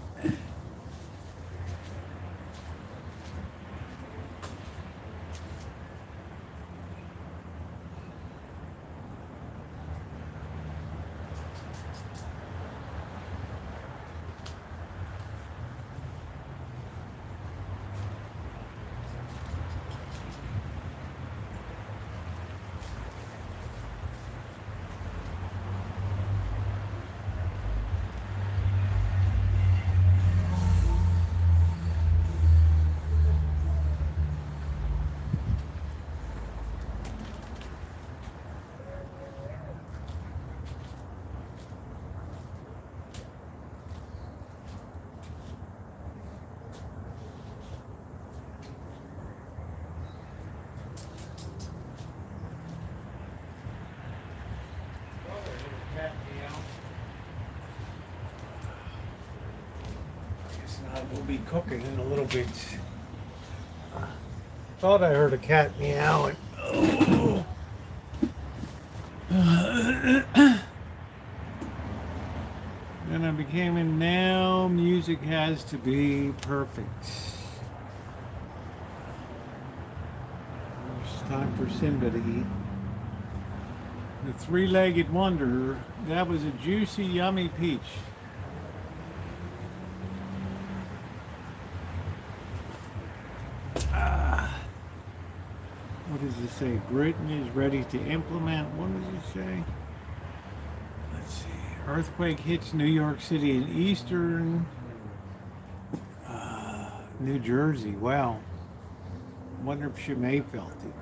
Speaker 1: we'll be cooking in a little bit. Thought I heard a cat meowing. Oh. Then I became, and now music has to be perfect. It's time for Simba to eat. The three-legged wonder, that was a juicy, yummy peach. What does it say? Britain is ready to implement. What does it say? Let's see. Earthquake hits New York City and eastern New Jersey. Wow. Wonder if Shimei felt it.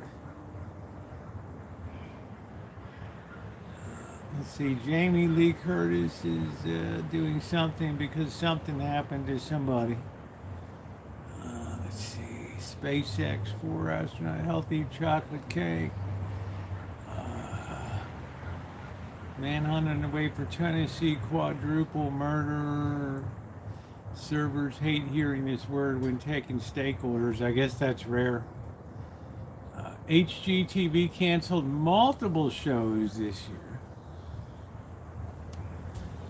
Speaker 1: Let's see. Jamie Lee Curtis is doing something because something happened to somebody. Let's see. SpaceX, 4 astronaut, healthy chocolate cake. Manhunt on the way for Tennessee, quadruple murder. Servers hate hearing this word when taking steak orders. I guess that's rare. HGTV canceled multiple shows this year.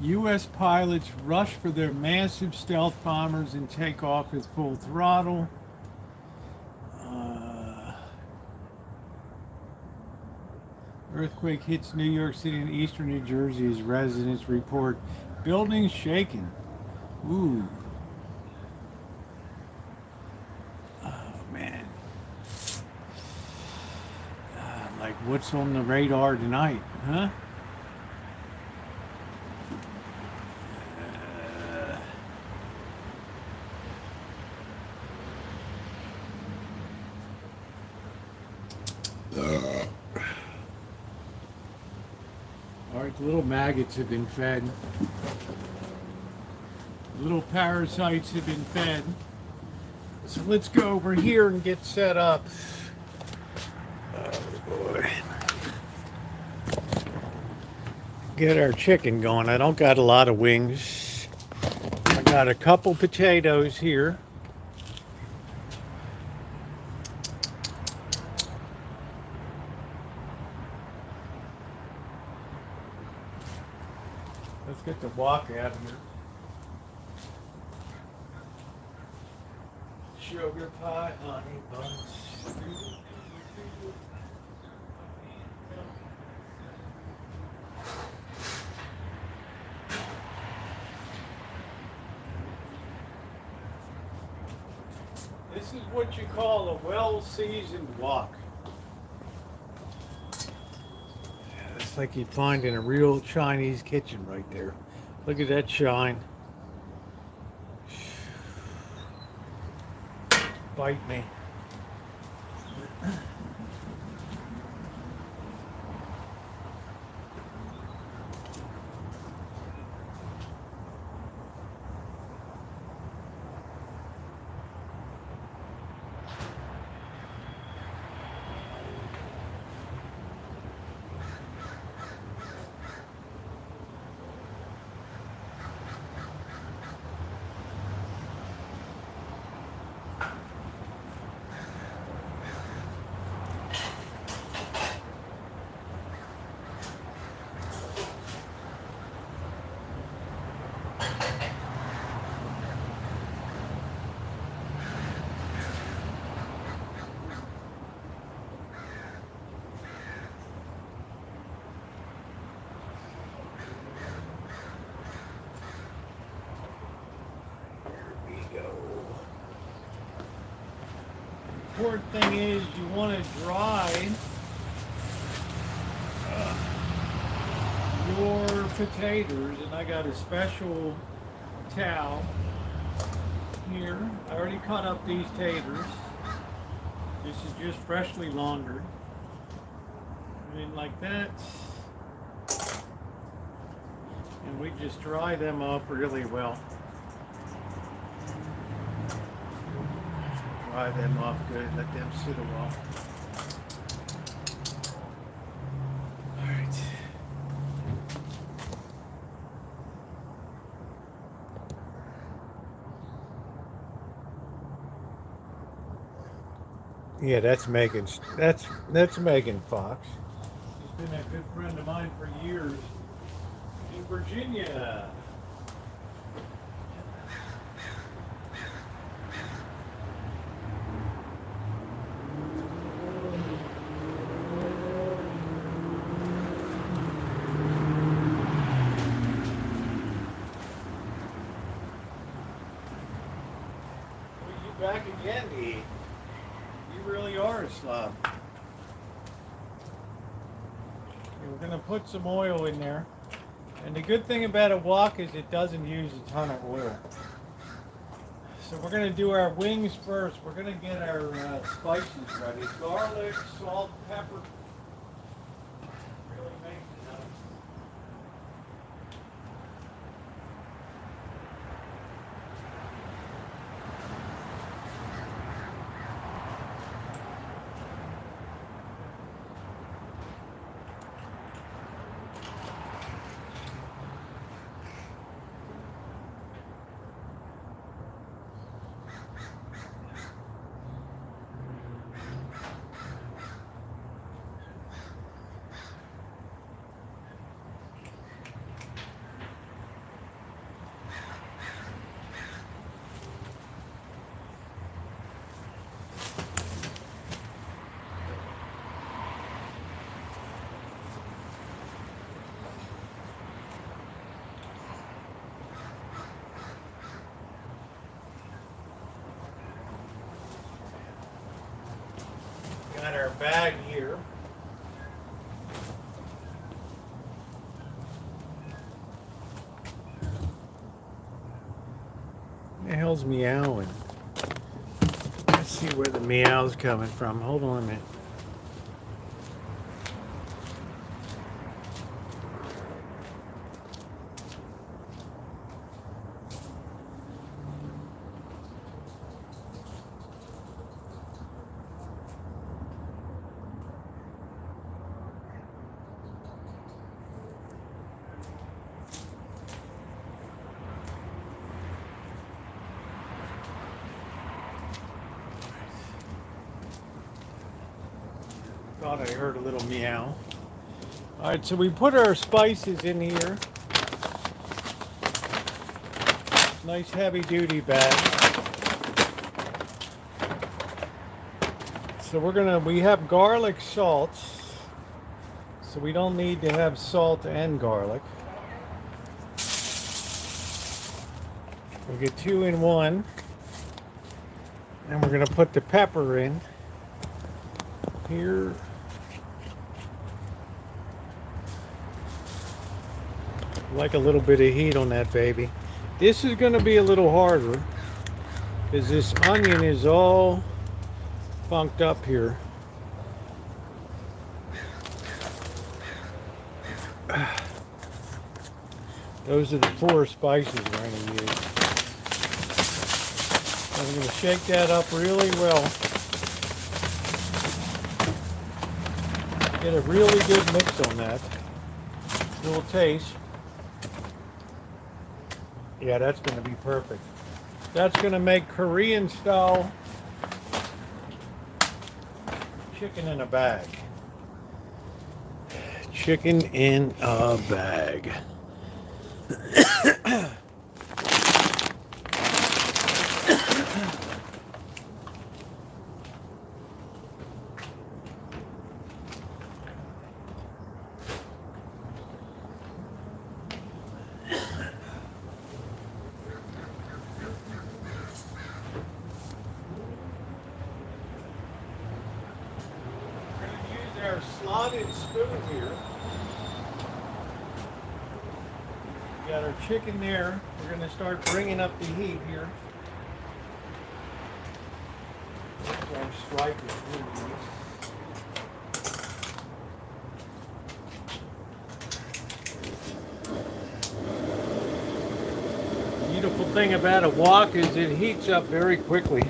Speaker 1: U.S. pilots rush for their massive stealth bombers and take off with full throttle. Earthquake hits New York City and eastern New Jersey as residents report buildings shaking. Ooh. Oh, man. Like, what's on the radar tonight, huh? Alright, the little maggots have been fed. Little parasites have been fed. So let's go over here and get set up. Oh boy. Get our chicken going. I don't got a lot of wings. I got a couple potatoes here. Let's get the wok out of here. Sugar pie, honey buns. This is what you call a well-seasoned wok. It's like you'd find in a real Chinese kitchen right there. Look at that shine. Bite me. Important thing is you want to dry your potatoes, and I got a special towel here. I already cut up these taters. This is just freshly laundered. And like that. And we just dry them up really well. Dry them off good, let them sit a while. All right. Yeah, that's Megan. That's Megan Fox. She's been a good friend of mine for years in Virginia. Well, you back again, E. You really are a slob. We're going to put some oil in there. And the good thing about a wok is it doesn't use a ton of oil. So we're going to do our wings first. We're going to get our spices ready. Garlic, salt, pepper. Really makes it nice. Got our bag here. What the hell's meowing? Let's see where the meow's coming from. Hold on a minute. Thought I heard a little meow. All right, so we put our spices in here. Nice heavy duty bag. So we have garlic salts. So we don't need to have salt and garlic. We'll get 2 in 1. And we're gonna put the pepper in here. Like a little bit of heat on that baby. This is going to be a little harder because this onion is all funked up here. Those are the 4 spices we're going to use. I'm going to shake that up really well. Get a really good mix on that. A little taste. Yeah, that's going to be perfect. That's going to make Korean style chicken in a bag. Chicken in a bag. Our slotted spoon here. We got our chicken there. We're going to start bringing up the heat here. Our stripe is really nice. Beautiful thing about a wok is it heats up very quickly.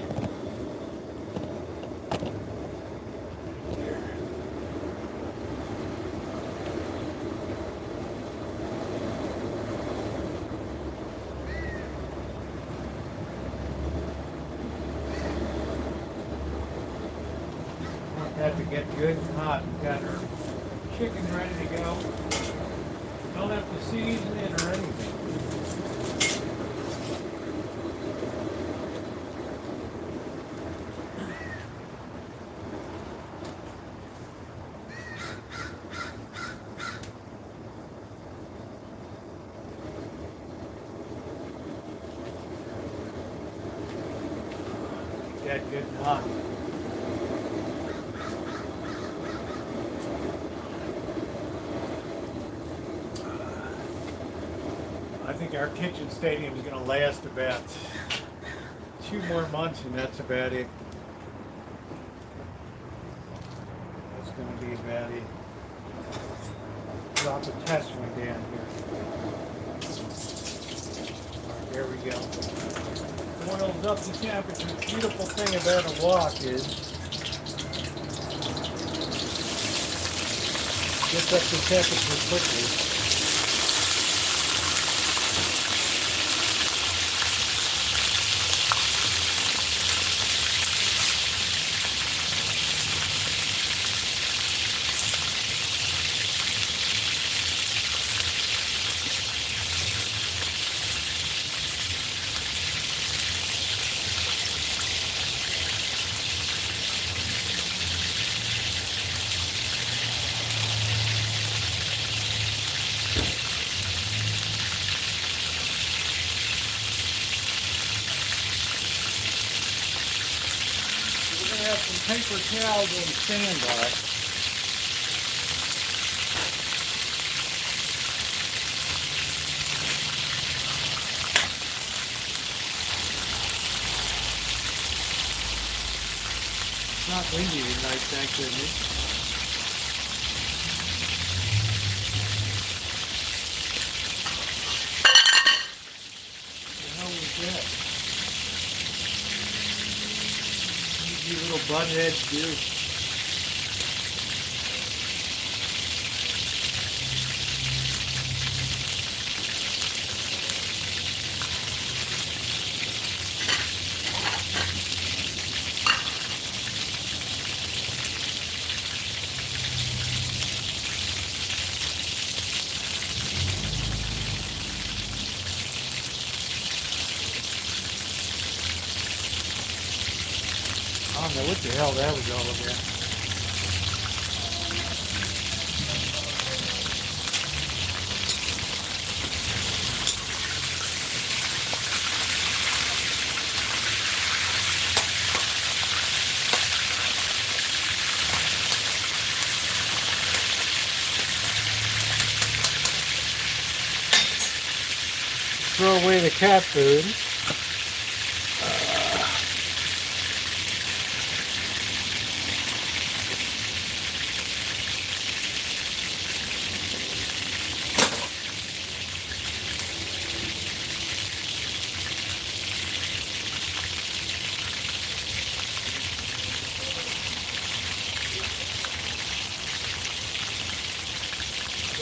Speaker 1: Have to get good and hot. Got her chicken ready to go. Don't have to season it or anything. Got good and hot. I think our kitchen stadium is going to last about 2 more months, and that's about it. That's going to be about it. Drop a test one down here. All right, there we go. Boils up the temperature. The beautiful thing about a wok is gets up the temperature quickly. Have some paper towels on standby. It's not windy tonight, thank goodness. What the hell was that? You little buttheads do. I don't know what the hell that was all about. Throw away the cat food.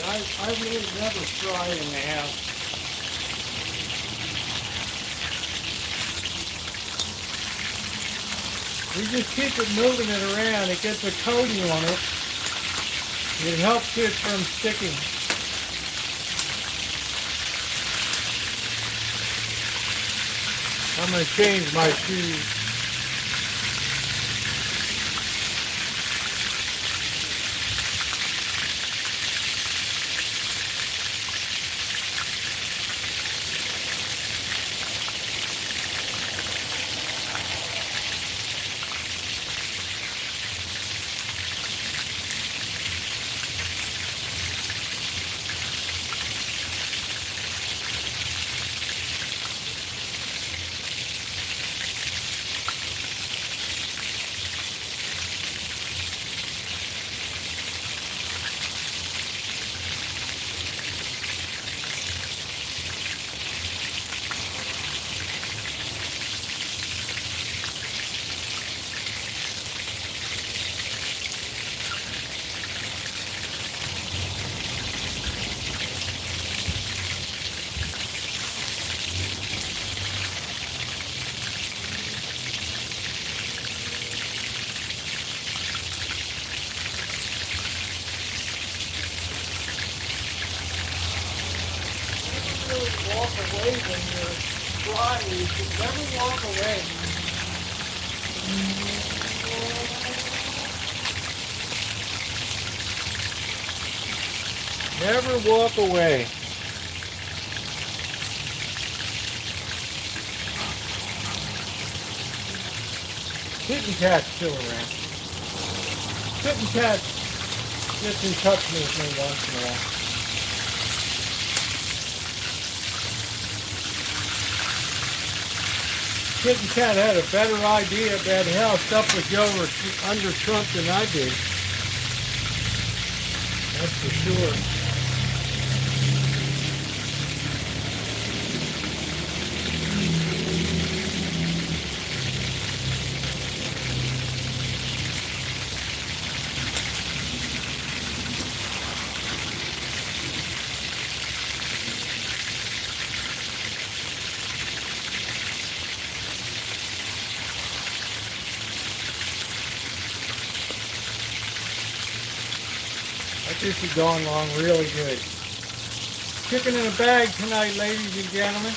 Speaker 1: I really never fry in the house. We just keep it moving it around. It gets a coating on it. It helps it from sticking. I'm going to change my shoes. walk away when you're flying. You should never walk away. Never walk away. Kitten cat's still around. Kitten cat gets in touch with me once in a while. Kitten cat had a better idea about how stuff would go under Trump than I did. That's for sure. This is going along really good. Chicken in a bag tonight, ladies and gentlemen.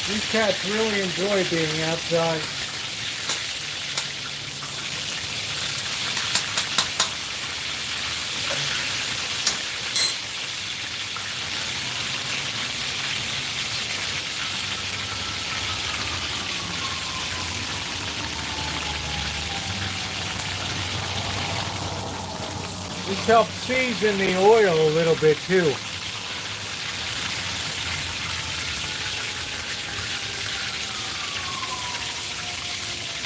Speaker 1: These cats really enjoy being outside. This helps season the oil a little bit too.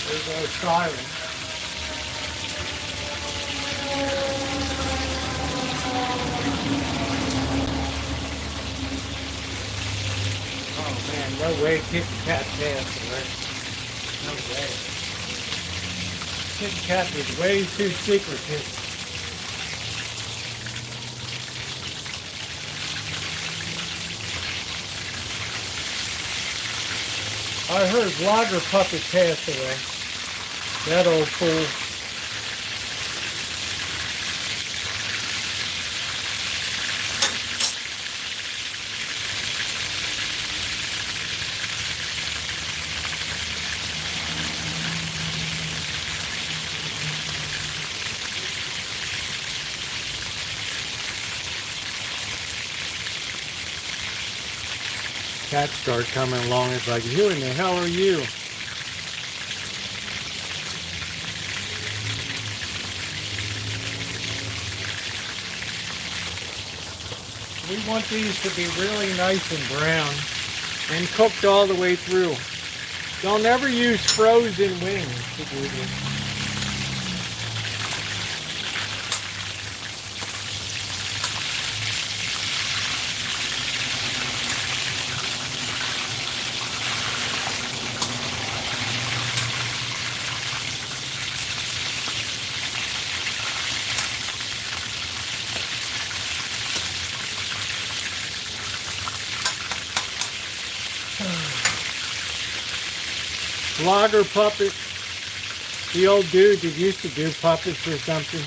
Speaker 1: There's our siren. Oh man, no way Kitten Cat dancing, right? No way. Kitten Cat was way too secretive. I heard Vlogger Puppet passed away. That old fool. Cats start coming along. It's like, who in the hell are you? We want these to be really nice and brown and cooked all the way through. Don't ever use frozen wings to do this. Vlogger Puppet, the old dude that used to do puppets or something.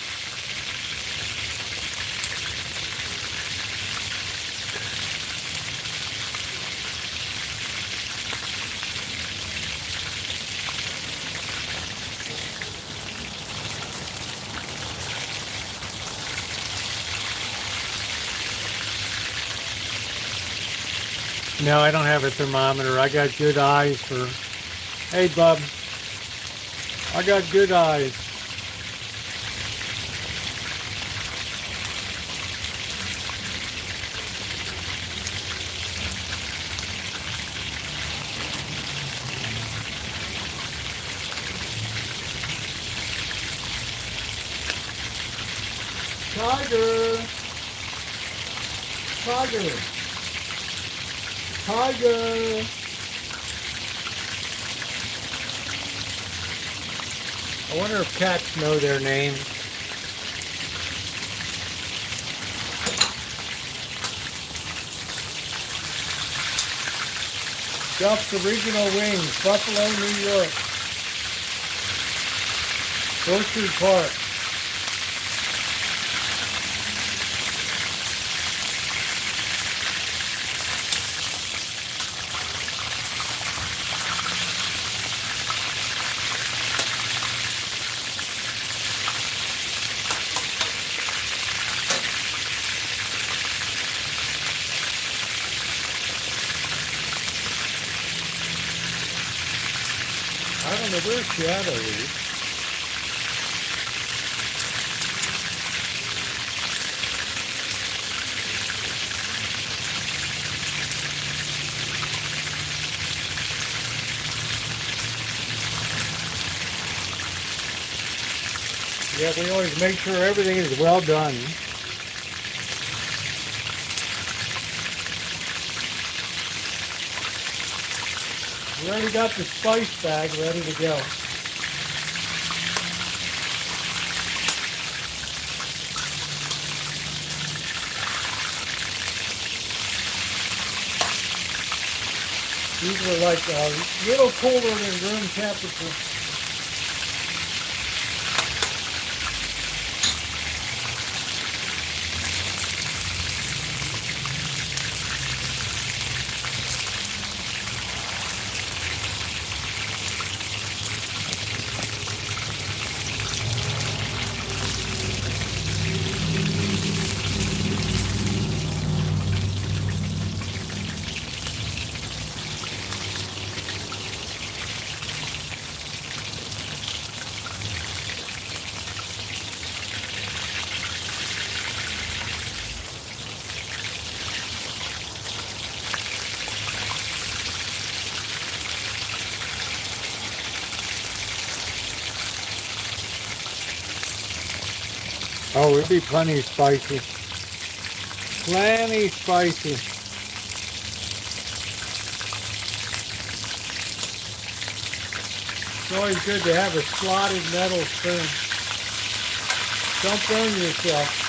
Speaker 1: No, I don't have a thermometer. I got good eyes for... Hey, bub. I got good eyes. Tiger. Tiger. Tiger. I wonder if cats know their names. Duff's Original Wings, Buffalo, New York. Grocery Park. I don't know where Shadow is. Yeah, we always make sure everything is well done. We already got the spice bag ready to go. These were like a little cooler than room temperature. Oh, it'd be plenty spicy. Plenty spicy. It's always good to have a slotted metal spoon. Don't burn yourself.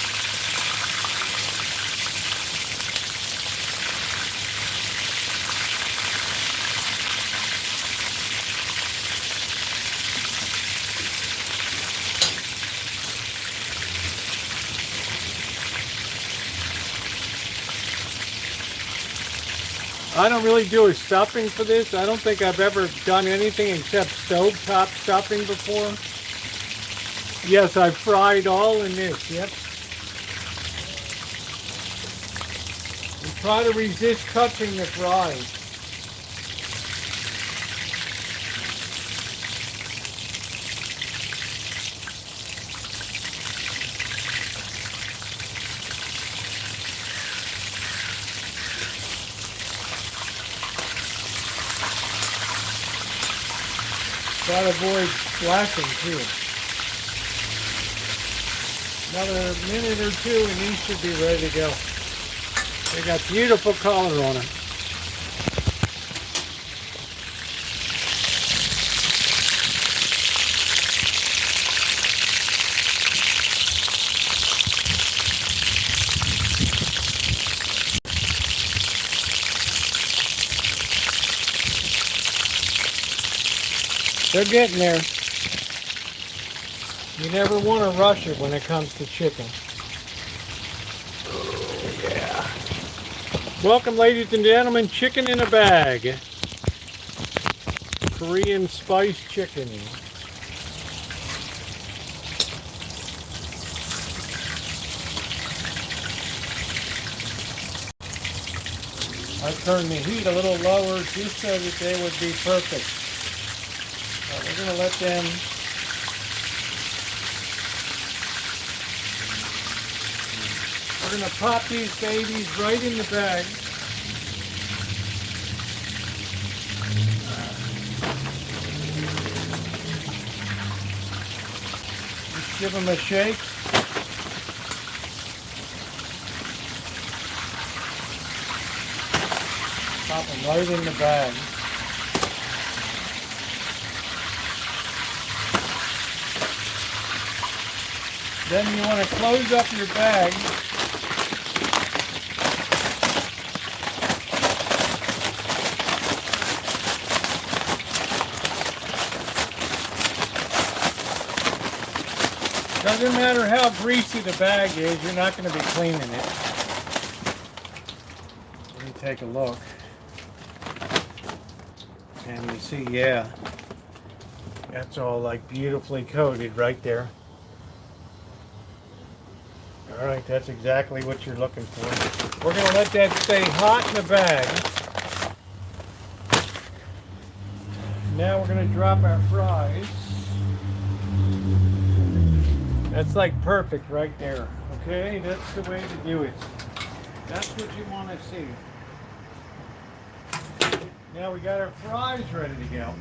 Speaker 1: I don't really do a stuffing for this. I don't think I've ever done anything except stovetop stuffing before. Yes, I've fried all in this, yep. And try to resist touching the fries. Try to avoid splashing too. Another minute or two and these should be ready to go. They got beautiful color on them. They're getting there. You never want to rush it when it comes to chicken. Oh, yeah. Welcome, ladies and gentlemen, chicken in a bag. Korean spice chicken. I turned the heat a little lower just so that they would be perfect. We're going to let them we're going to pop these babies right in the bag. Just give them a shake. Pop them right in the bag. Then you want to close up your bag. Doesn't matter how greasy the bag is, you're not going to be cleaning it. Let me take a look. And you see, yeah, that's all like beautifully coated right there. All right, that's exactly what you're looking for. We're going to let that stay hot in the bag. Now we're going to drop our fries. That's like perfect right there. Okay, that's the way to do it. That's what you want to see. Now we got our fries ready to go.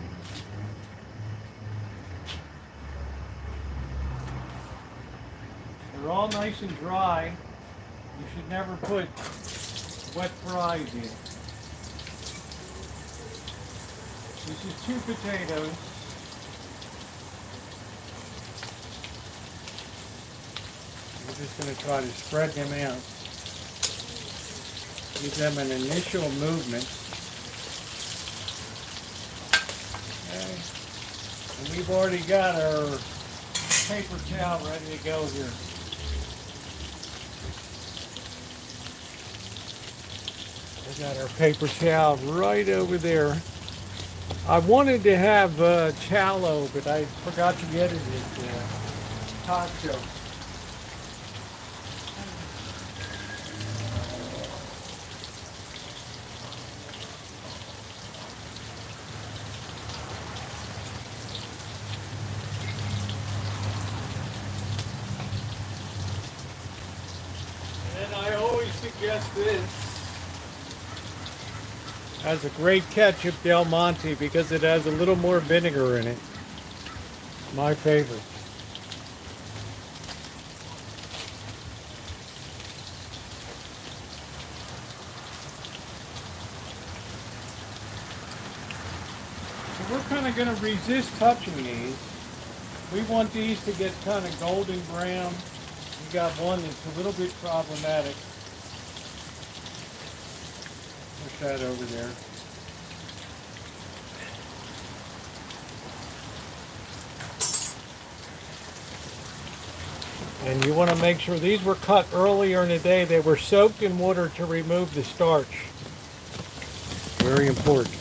Speaker 1: They're all nice and dry. You should never put wet fries in. This is 2 potatoes. We're just going to try to spread them out. Give them an initial movement. Okay. And we've already got our paper towel ready to go here. We got our paper towel right over there. I wanted to have tallow, but I forgot to get it at Costco. And I always suggest this as a great ketchup Del Monte because it has a little more vinegar in it. My favorite. So we're kind of going to resist touching these. We want these to get kind of golden brown. We got one that's a little bit problematic. Push that over there. And you want to make sure these were cut earlier in the day. They were soaked in water to remove the starch. Very important.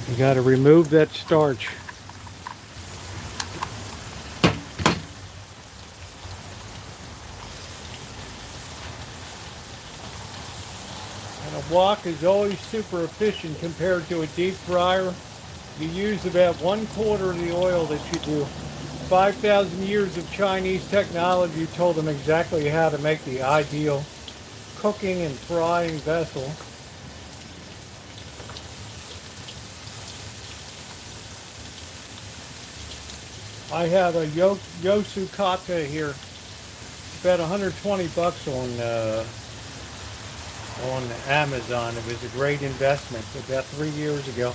Speaker 1: You got to remove that starch. And a wok is always super efficient compared to a deep fryer. You use about 1/4 of the oil that you do. 5,000 years of Chinese technology told them exactly how to make the ideal cooking and frying vessel. I have a Yosukata here. It's about 120 bucks on Amazon. It was a great investment about 3 years ago.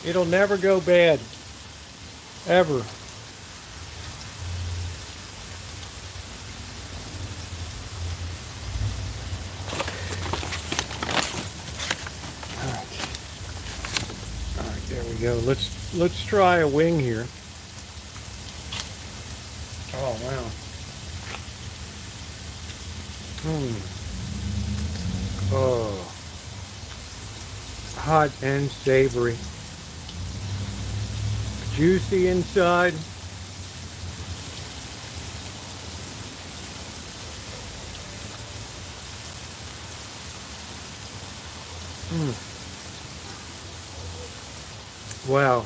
Speaker 1: It'll never go bad, ever. All right, there we go. Let's try a wing here. Oh wow. Oh, hot and savory. Juicy inside. Wow.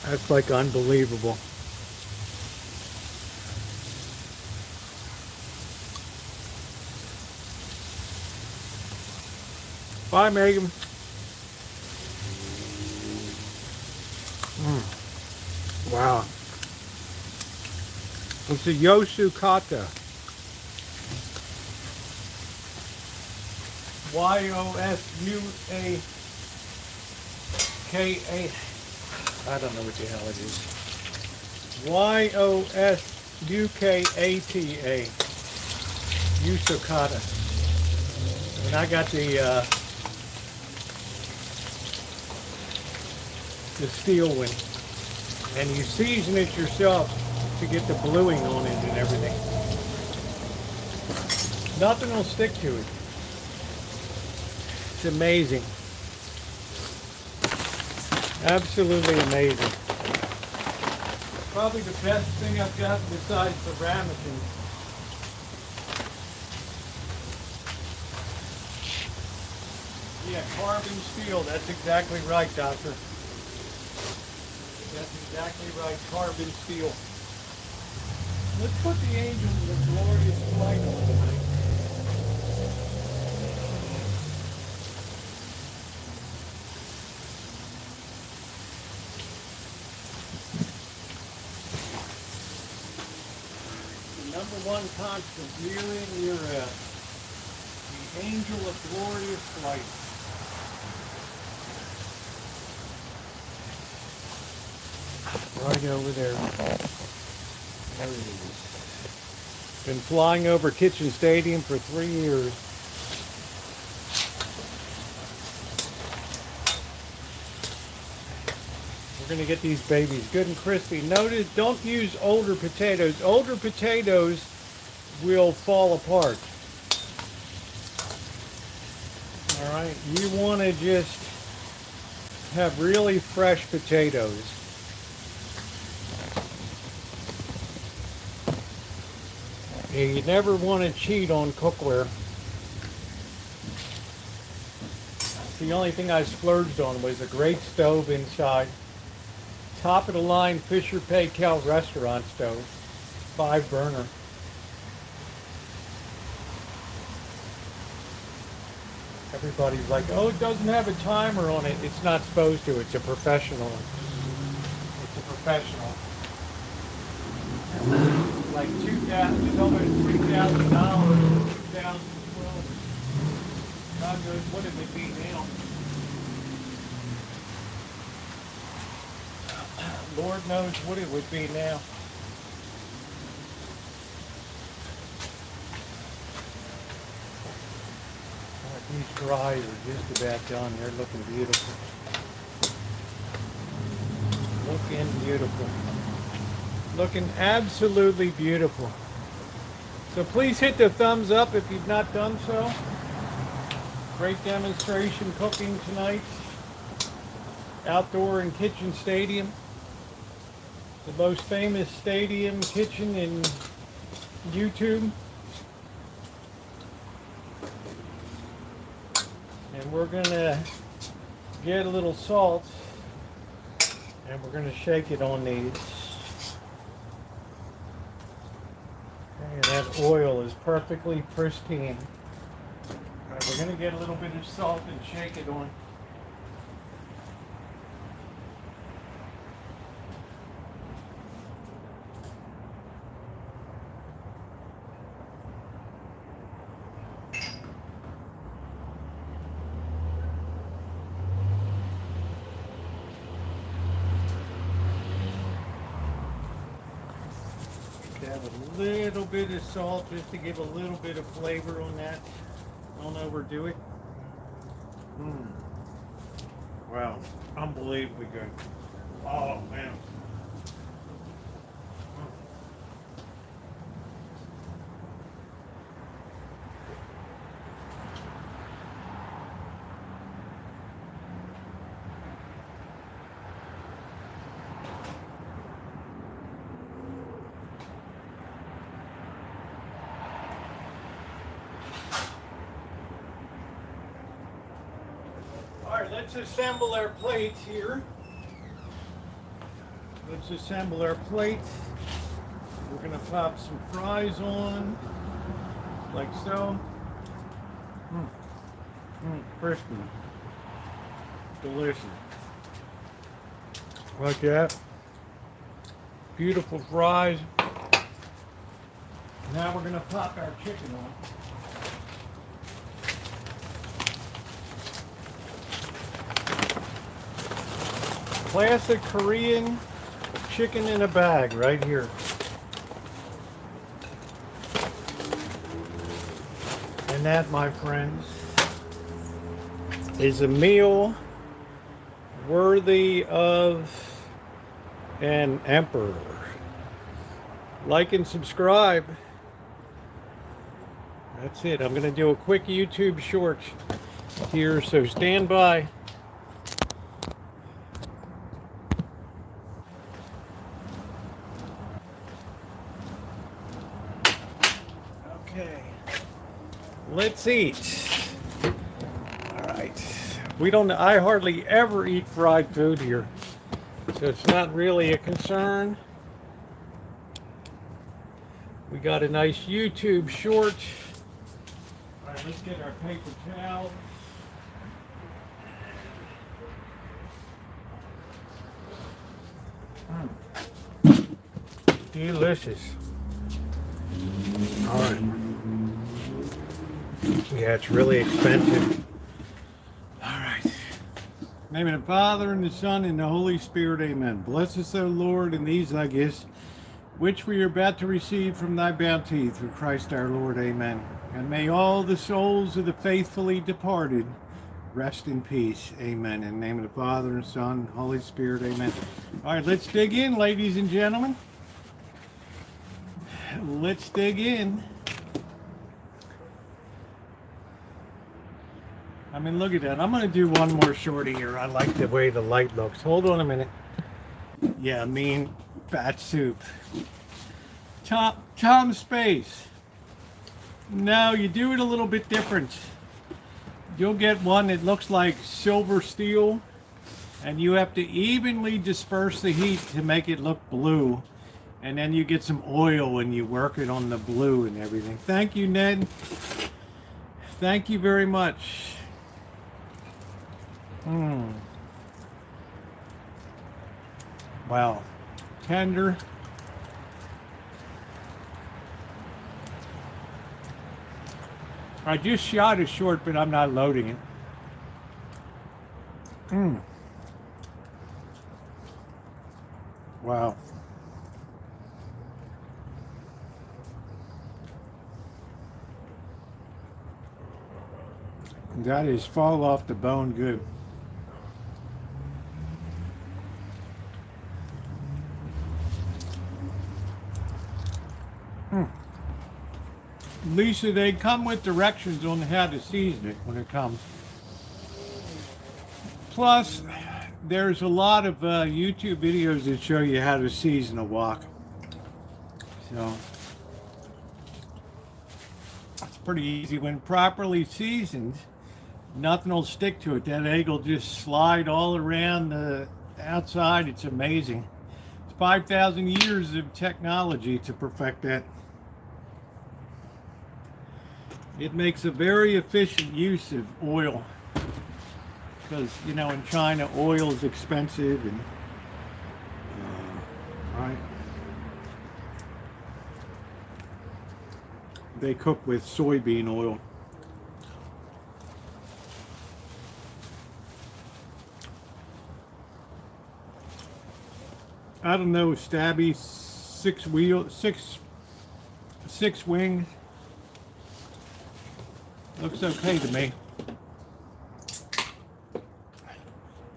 Speaker 1: That's like unbelievable. Bye, Megan. Wow. It's a Yosukata. Y-O-S-U-A-K-A. I don't know what the hell it is. Y-O-S-U-K-A-T-A. Yosukata. And I got the the steel one. And you season it yourself to get the bluing on it and everything. Nothing will stick to it. It's amazing. Absolutely amazing. Probably the best thing I've got besides the ramekin. Yeah, carbon steel. That's exactly right, Doctor. That's exactly right. Carbon steel. Let's put the angel of the glorious flight on tonight. The number one constant year in, year out. The angel of glorious flight. Right over there. There it is. Been flying over Kitchen Stadium for 3 years. We're going to get these babies good and crispy. Notice, don't use older potatoes. Older potatoes will fall apart. All right, you want to just have really fresh potatoes. And you never want to cheat on cookware. The only thing I splurged on was a great stove inside. Top of the line Fisher Paykel restaurant stove. 5 burner. Everybody's like, oh, it doesn't have a timer on it. It's not supposed to. It's a professional. It's a professional. Like $2,000, it's almost $3,000 in 2012. God knows what it would be now. Lord knows what it would be now. These fries are just about done. They're looking beautiful. Looking beautiful. Looking absolutely beautiful. So please hit the thumbs up if you've not done so. Great demonstration cooking tonight. Outdoor and Kitchen Stadium. The most famous stadium kitchen in YouTube. And we're gonna get a little salt and we're gonna shake it on these. And that oil is perfectly pristine. All right, we're gonna get a little bit of salt and shake it on. Have a little bit of salt just to give a little bit of flavor on that. Don't overdo it. Wow, unbelievably good. Oh man. Alright, let's assemble our plates here. Let's assemble our plates. We're going to pop some fries on, like so. Crispy. Delicious. Like that. Beautiful fries. Now we're going to pop our chicken on. Classic Korean chicken in a bag right here. And that, my friends, is a meal worthy of an emperor. Like and subscribe. That's it. I'm going to do a quick YouTube short here, so stand by. Okay. Let's eat. All right. I hardly ever eat fried food here, so it's not really a concern. We got a nice YouTube short. All right, let's get our paper towel. Delicious. All right. Yeah, it's really expensive. All right. In the name of the Father, and the Son, and the Holy Spirit, amen. Bless us, O Lord, in these thy gifts, which we are about to receive from thy bounty, through Christ our Lord, amen. And may all the souls of the faithfully departed rest in peace, amen. In the name of the Father, and Son, and Holy Spirit, amen. All right, let's dig in, ladies and gentlemen. Let's dig in. I mean, look at that. I'm going to do one more shorty here. I like the way the light looks. Hold on a minute. Yeah, mean bat soup. Tom Space. No, you do it a little bit different. You'll get one that looks like silver steel, and you have to evenly disperse the heat to make it look blue. And then you get some oil and you work it on the blue and everything. Thank you, Ned. Thank you very much. Wow. Tender. I just shot it short, but I'm not loading it. Wow. That is fall off the bone good. Lisa, they come with directions on how to season it when it comes. Plus, there's a lot of YouTube videos that show you how to season a wok. So, it's pretty easy. When properly seasoned, nothing will stick to it. That egg will just slide all around the outside. It's amazing. It's 5,000 years of technology to perfect that. It makes a very efficient use of oil because, you know, in China, oil is expensive and, right? They cook with soybean oil. I don't know, Stabby, six wings. Looks okay to me.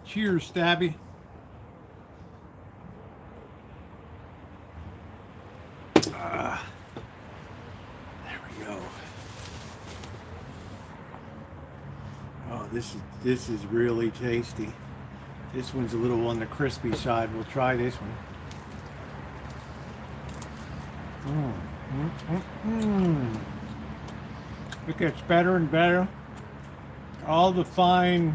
Speaker 1: Cheers, Stabby. There we go. Oh, this is really tasty. This one's a little on the crispy side. We'll try this one. It gets better and better. All the fine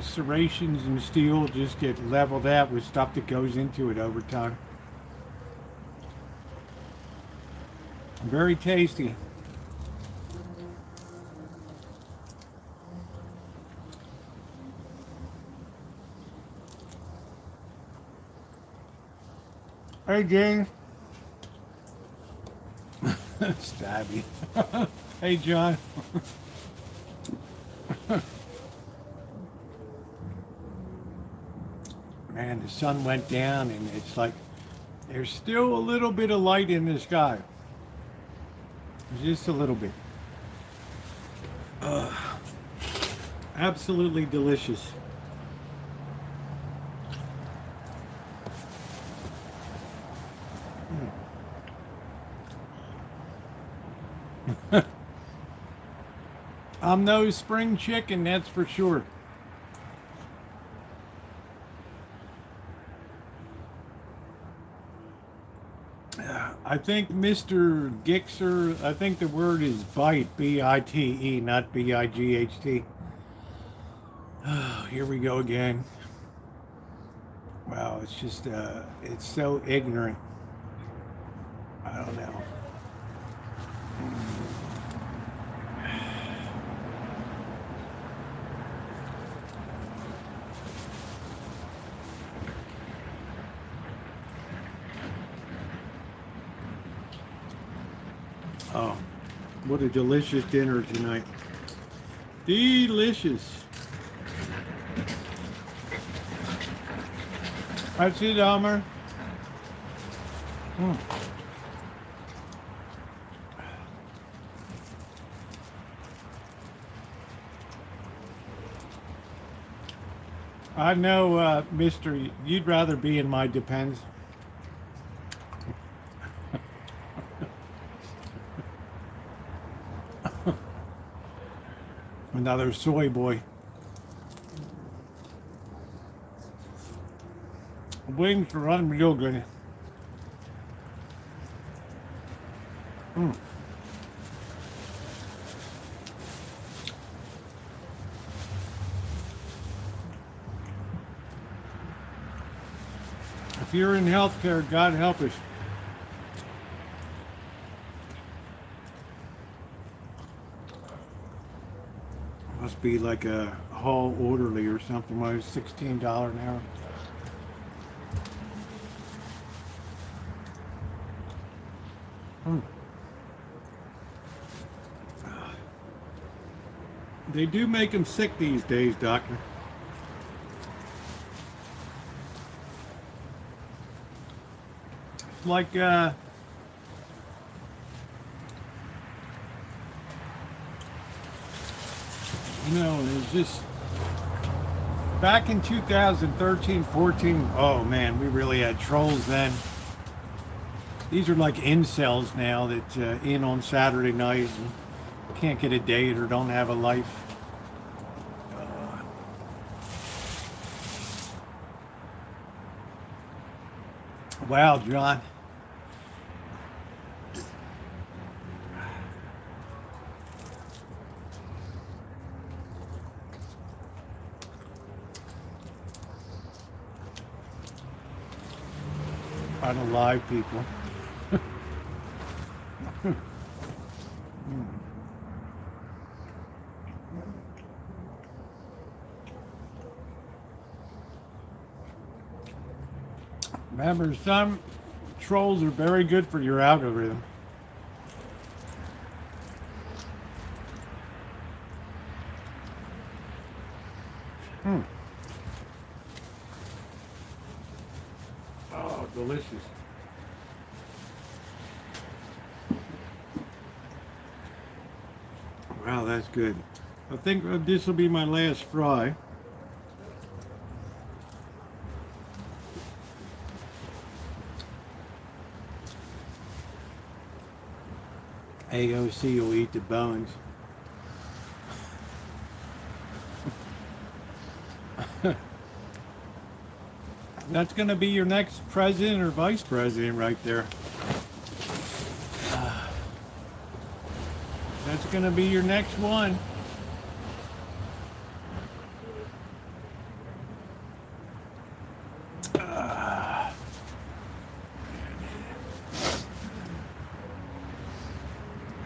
Speaker 1: serrations and steel just get leveled out with stuff that goes into it over time. Very tasty. Hey, James. Stabby. Hey, John. Man, the sun went down and it's like there's still a little bit of light in the sky. Just a little bit. Absolutely delicious. I'm no spring chicken, that's for sure. I think Mr. Gixer, I think the word is bite, B-I-T-E, not B-I-G-H-T. Oh, here we go again. Wow, it's just, it's so ignorant. I don't know. Oh, what a delicious dinner tonight. Delicious. That's it, Elmer. I know, Mister, you'd rather be in my Depends. Another soy boy. Wings are unreal good. If you're in healthcare, God help us. Must be like a hall orderly or something. Why it's $16 an hour. They do make them sick these days, doctor. It's like, you know, it's just back in 2013, 14. Oh man, we really had trolls then. These are like incels now that in on Saturday night and can't get a date or don't have a life. Wow, John. Unalive people. Remember, some trolls are very good for your algorithm. Oh, delicious. Wow, that's good. I think this will be my last fry. AOC will eat the bones. That's going to be your next president or vice president right there. That's going to be your next one.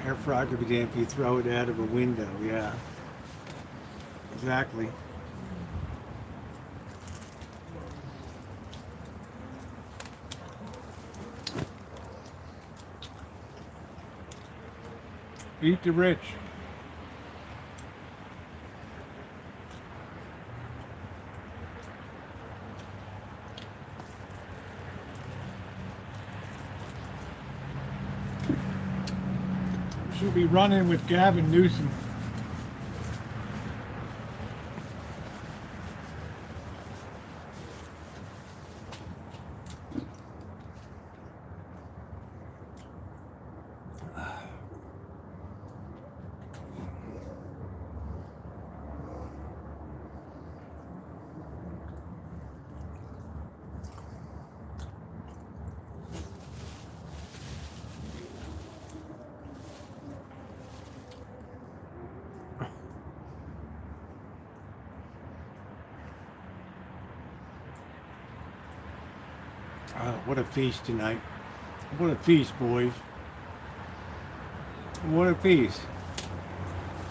Speaker 1: Air fryer could be damn if you throw it out of a window, yeah. Exactly. Eat the rich. She'll be running with Gavin Newsom. What a feast tonight. What a feast, boys. What a feast.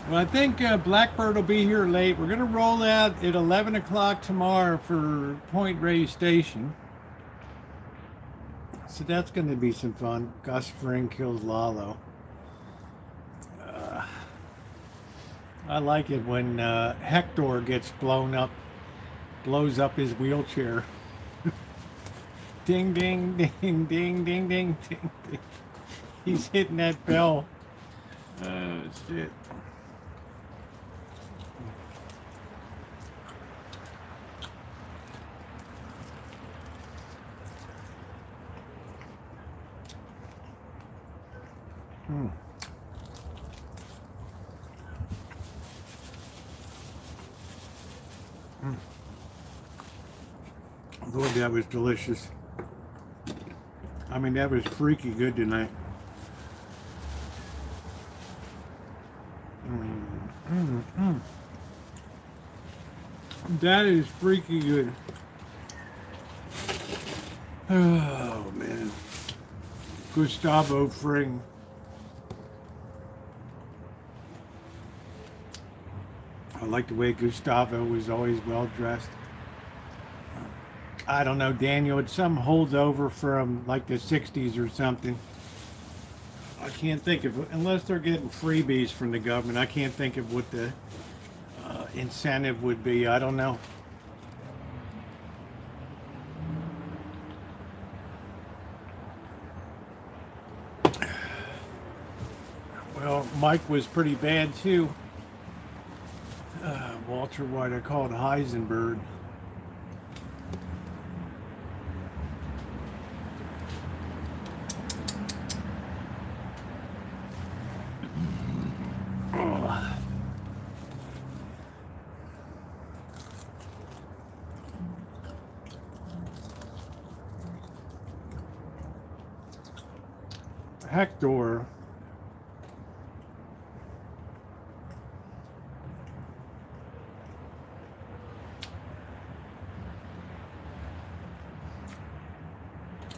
Speaker 1: Well, I think Blackbird will be here late. We're going to roll out at 11 o'clock tomorrow for Point Reyes Station. So that's going to be some fun. Gus Fring kills Lalo. I like it when Hector gets blows up his wheelchair. Ding, ding, ding, ding, ding, ding, ding, ding. He's hitting that bell. Oh, shit. Lord, that was delicious. I mean, that was freaky good tonight. That is freaky good. Oh, man. Gustavo Fring. I like the way Gustavo was always well dressed. I don't know, Daniel, it's some holdover from like the 60s or something. I can't think of, unless they're getting freebies from the government, I can't think of what the incentive would be. I don't know. Well, Mike was pretty bad too. Walter White, I call it Heisenberg. Hector.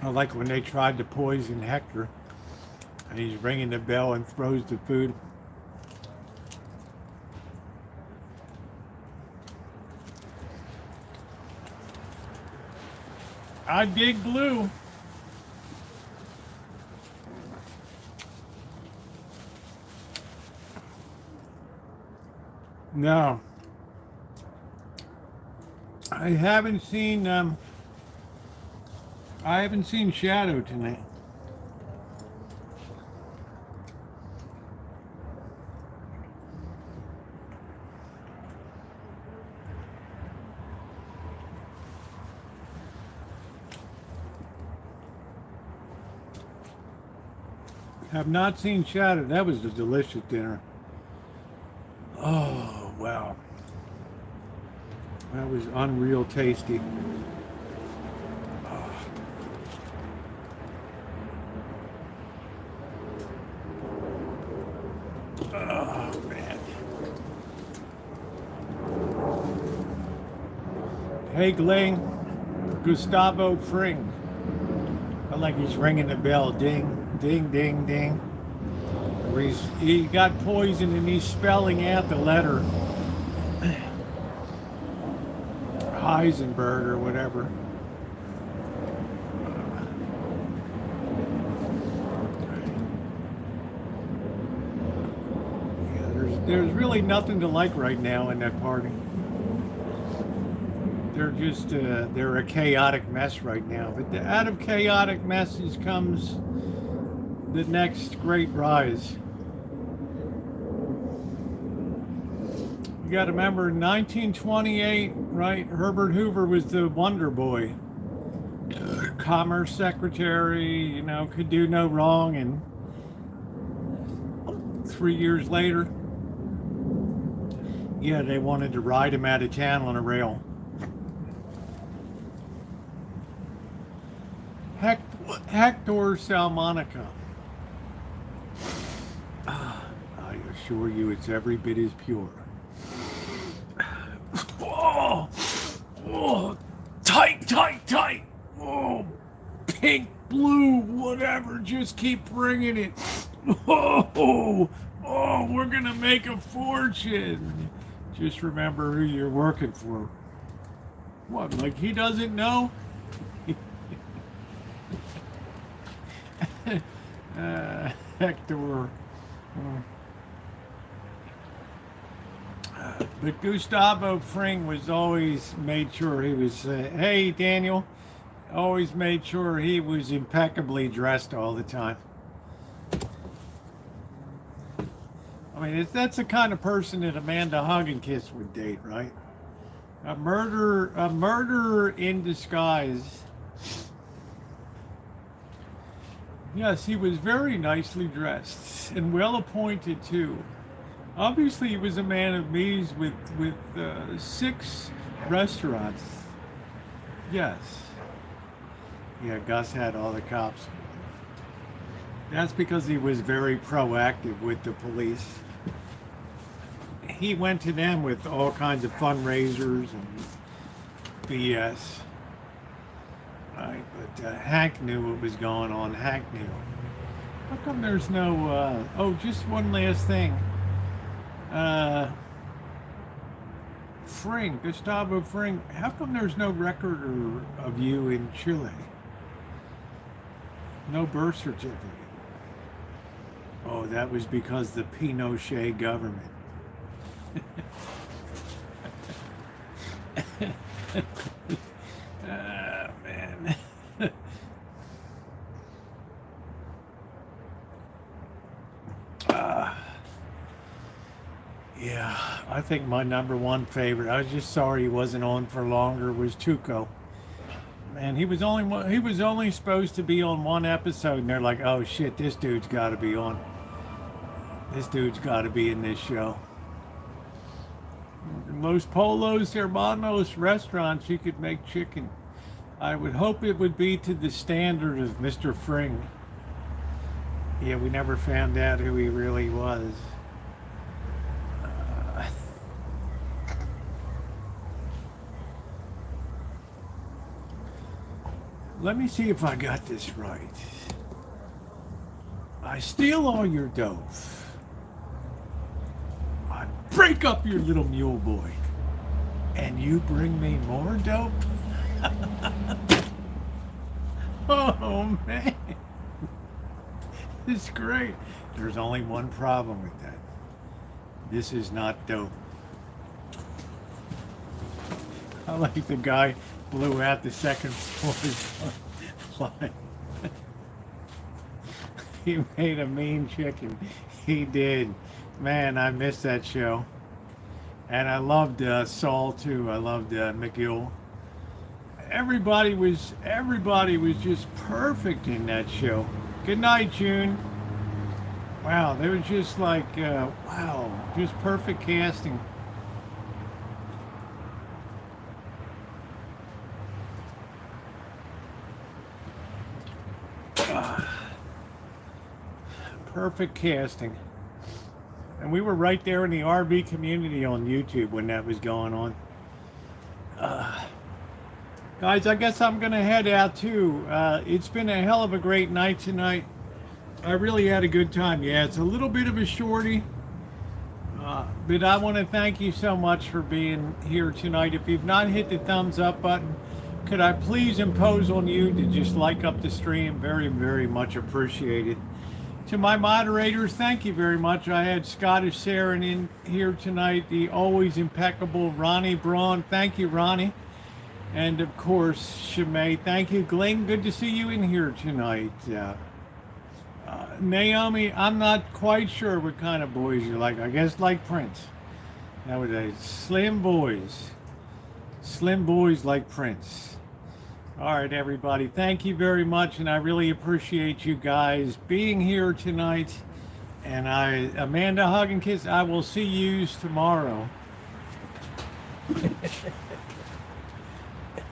Speaker 1: I like when they tried to poison Hector and he's ringing the bell and throws the food. I dig blue. No. I haven't seen Shadow tonight. Have not seen Shadow. That was a delicious dinner. Oh, wow. That was unreal tasty. Oh, man. Hey, Gling. Gustavo Fring. I like he's ringing the bell. Ding, ding, ding, ding. He got poisoned and he's spelling out the letter Heisenberg or whatever. Yeah, there's really nothing to like right now in that party. They're just they're a chaotic mess right now. But out of chaotic messes comes the next great rise. You got to remember, in 1928, right? Herbert Hoover was the Wonder Boy, Commerce Secretary. You know, could do no wrong. And 3 years later, yeah, they wanted to ride him out of town on a rail. Hector Salmonica. I assure you, it's every bit as pure. Oh, oh, tight, tight, tight. Oh, pink, blue, whatever. Just keep bringing it. Oh, we're going to make a fortune. Just remember who you're working for. What, like he doesn't know? Hector. But Gustavo Fring was always made sure he was, hey Daniel, always made sure he was impeccably dressed all the time. I mean, that's the kind of person that Amanda Hug and Kiss would date, right? A murderer in disguise. Yes, he was very nicely dressed and well appointed too. Obviously, he was a man of means with 6 restaurants. Yes. Yeah, Gus had all the cops. That's because he was very proactive with the police. He went to them with all kinds of fundraisers and BS. Right, but Hank knew what was going on. Hank knew. How come there's no, oh, just one last thing. Fring, Gustavo Fring, how come there's no record of you in Chile? No birth certificate. Oh, that was because the Pinochet government. Man. Yeah, I think my number one favorite, I was just sorry he wasn't on for longer, was Tuco. Man, he was only supposed to be on one episode, and they're like, oh shit, this dude's got to be on. This dude's got to be in this show. Los Polos Hermanos restaurants, you could make chicken. I would hope it would be to the standard of Mr. Fring. Yeah, we never found out who he really was. Let me see if I got this right. I steal all your dough. I break up your little mule boy. And you bring me more dope? Oh, man. This is great. There's only one problem with that. This is not dope. I like the guy blew out the second floor line. He made a mean chicken. He did. Man, I missed that show. And I loved Saul too. I loved McGill. Everybody was just perfect in that show. Good night, June. Wow, they were just like, wow, just perfect casting. Perfect casting. And we were right there in the RV community on YouTube when that was going on. Guys, I guess I'm going to head out too. It's been a hell of a great night tonight. I really had a good time. Yeah, it's a little bit of a shorty. But I want to thank you so much for being here tonight. If you've not hit the thumbs up button, could I please impose on you to just like up the stream? Very, very much appreciated. To my moderators, thank you very much. I had Scottish Saren in here tonight, the always impeccable Ronnie Braun. Thank you, Ronnie. And of course, Shimei. Thank you, Glenn. Good to see you in here tonight. Naomi, I'm not quite sure what kind of boys you like. I guess like Prince. Nowadays, slim boys. Slim boys like Prince. All right, everybody. Thank you very much, and I really appreciate you guys being here tonight. And Amanda, hug and kiss. I will see you tomorrow.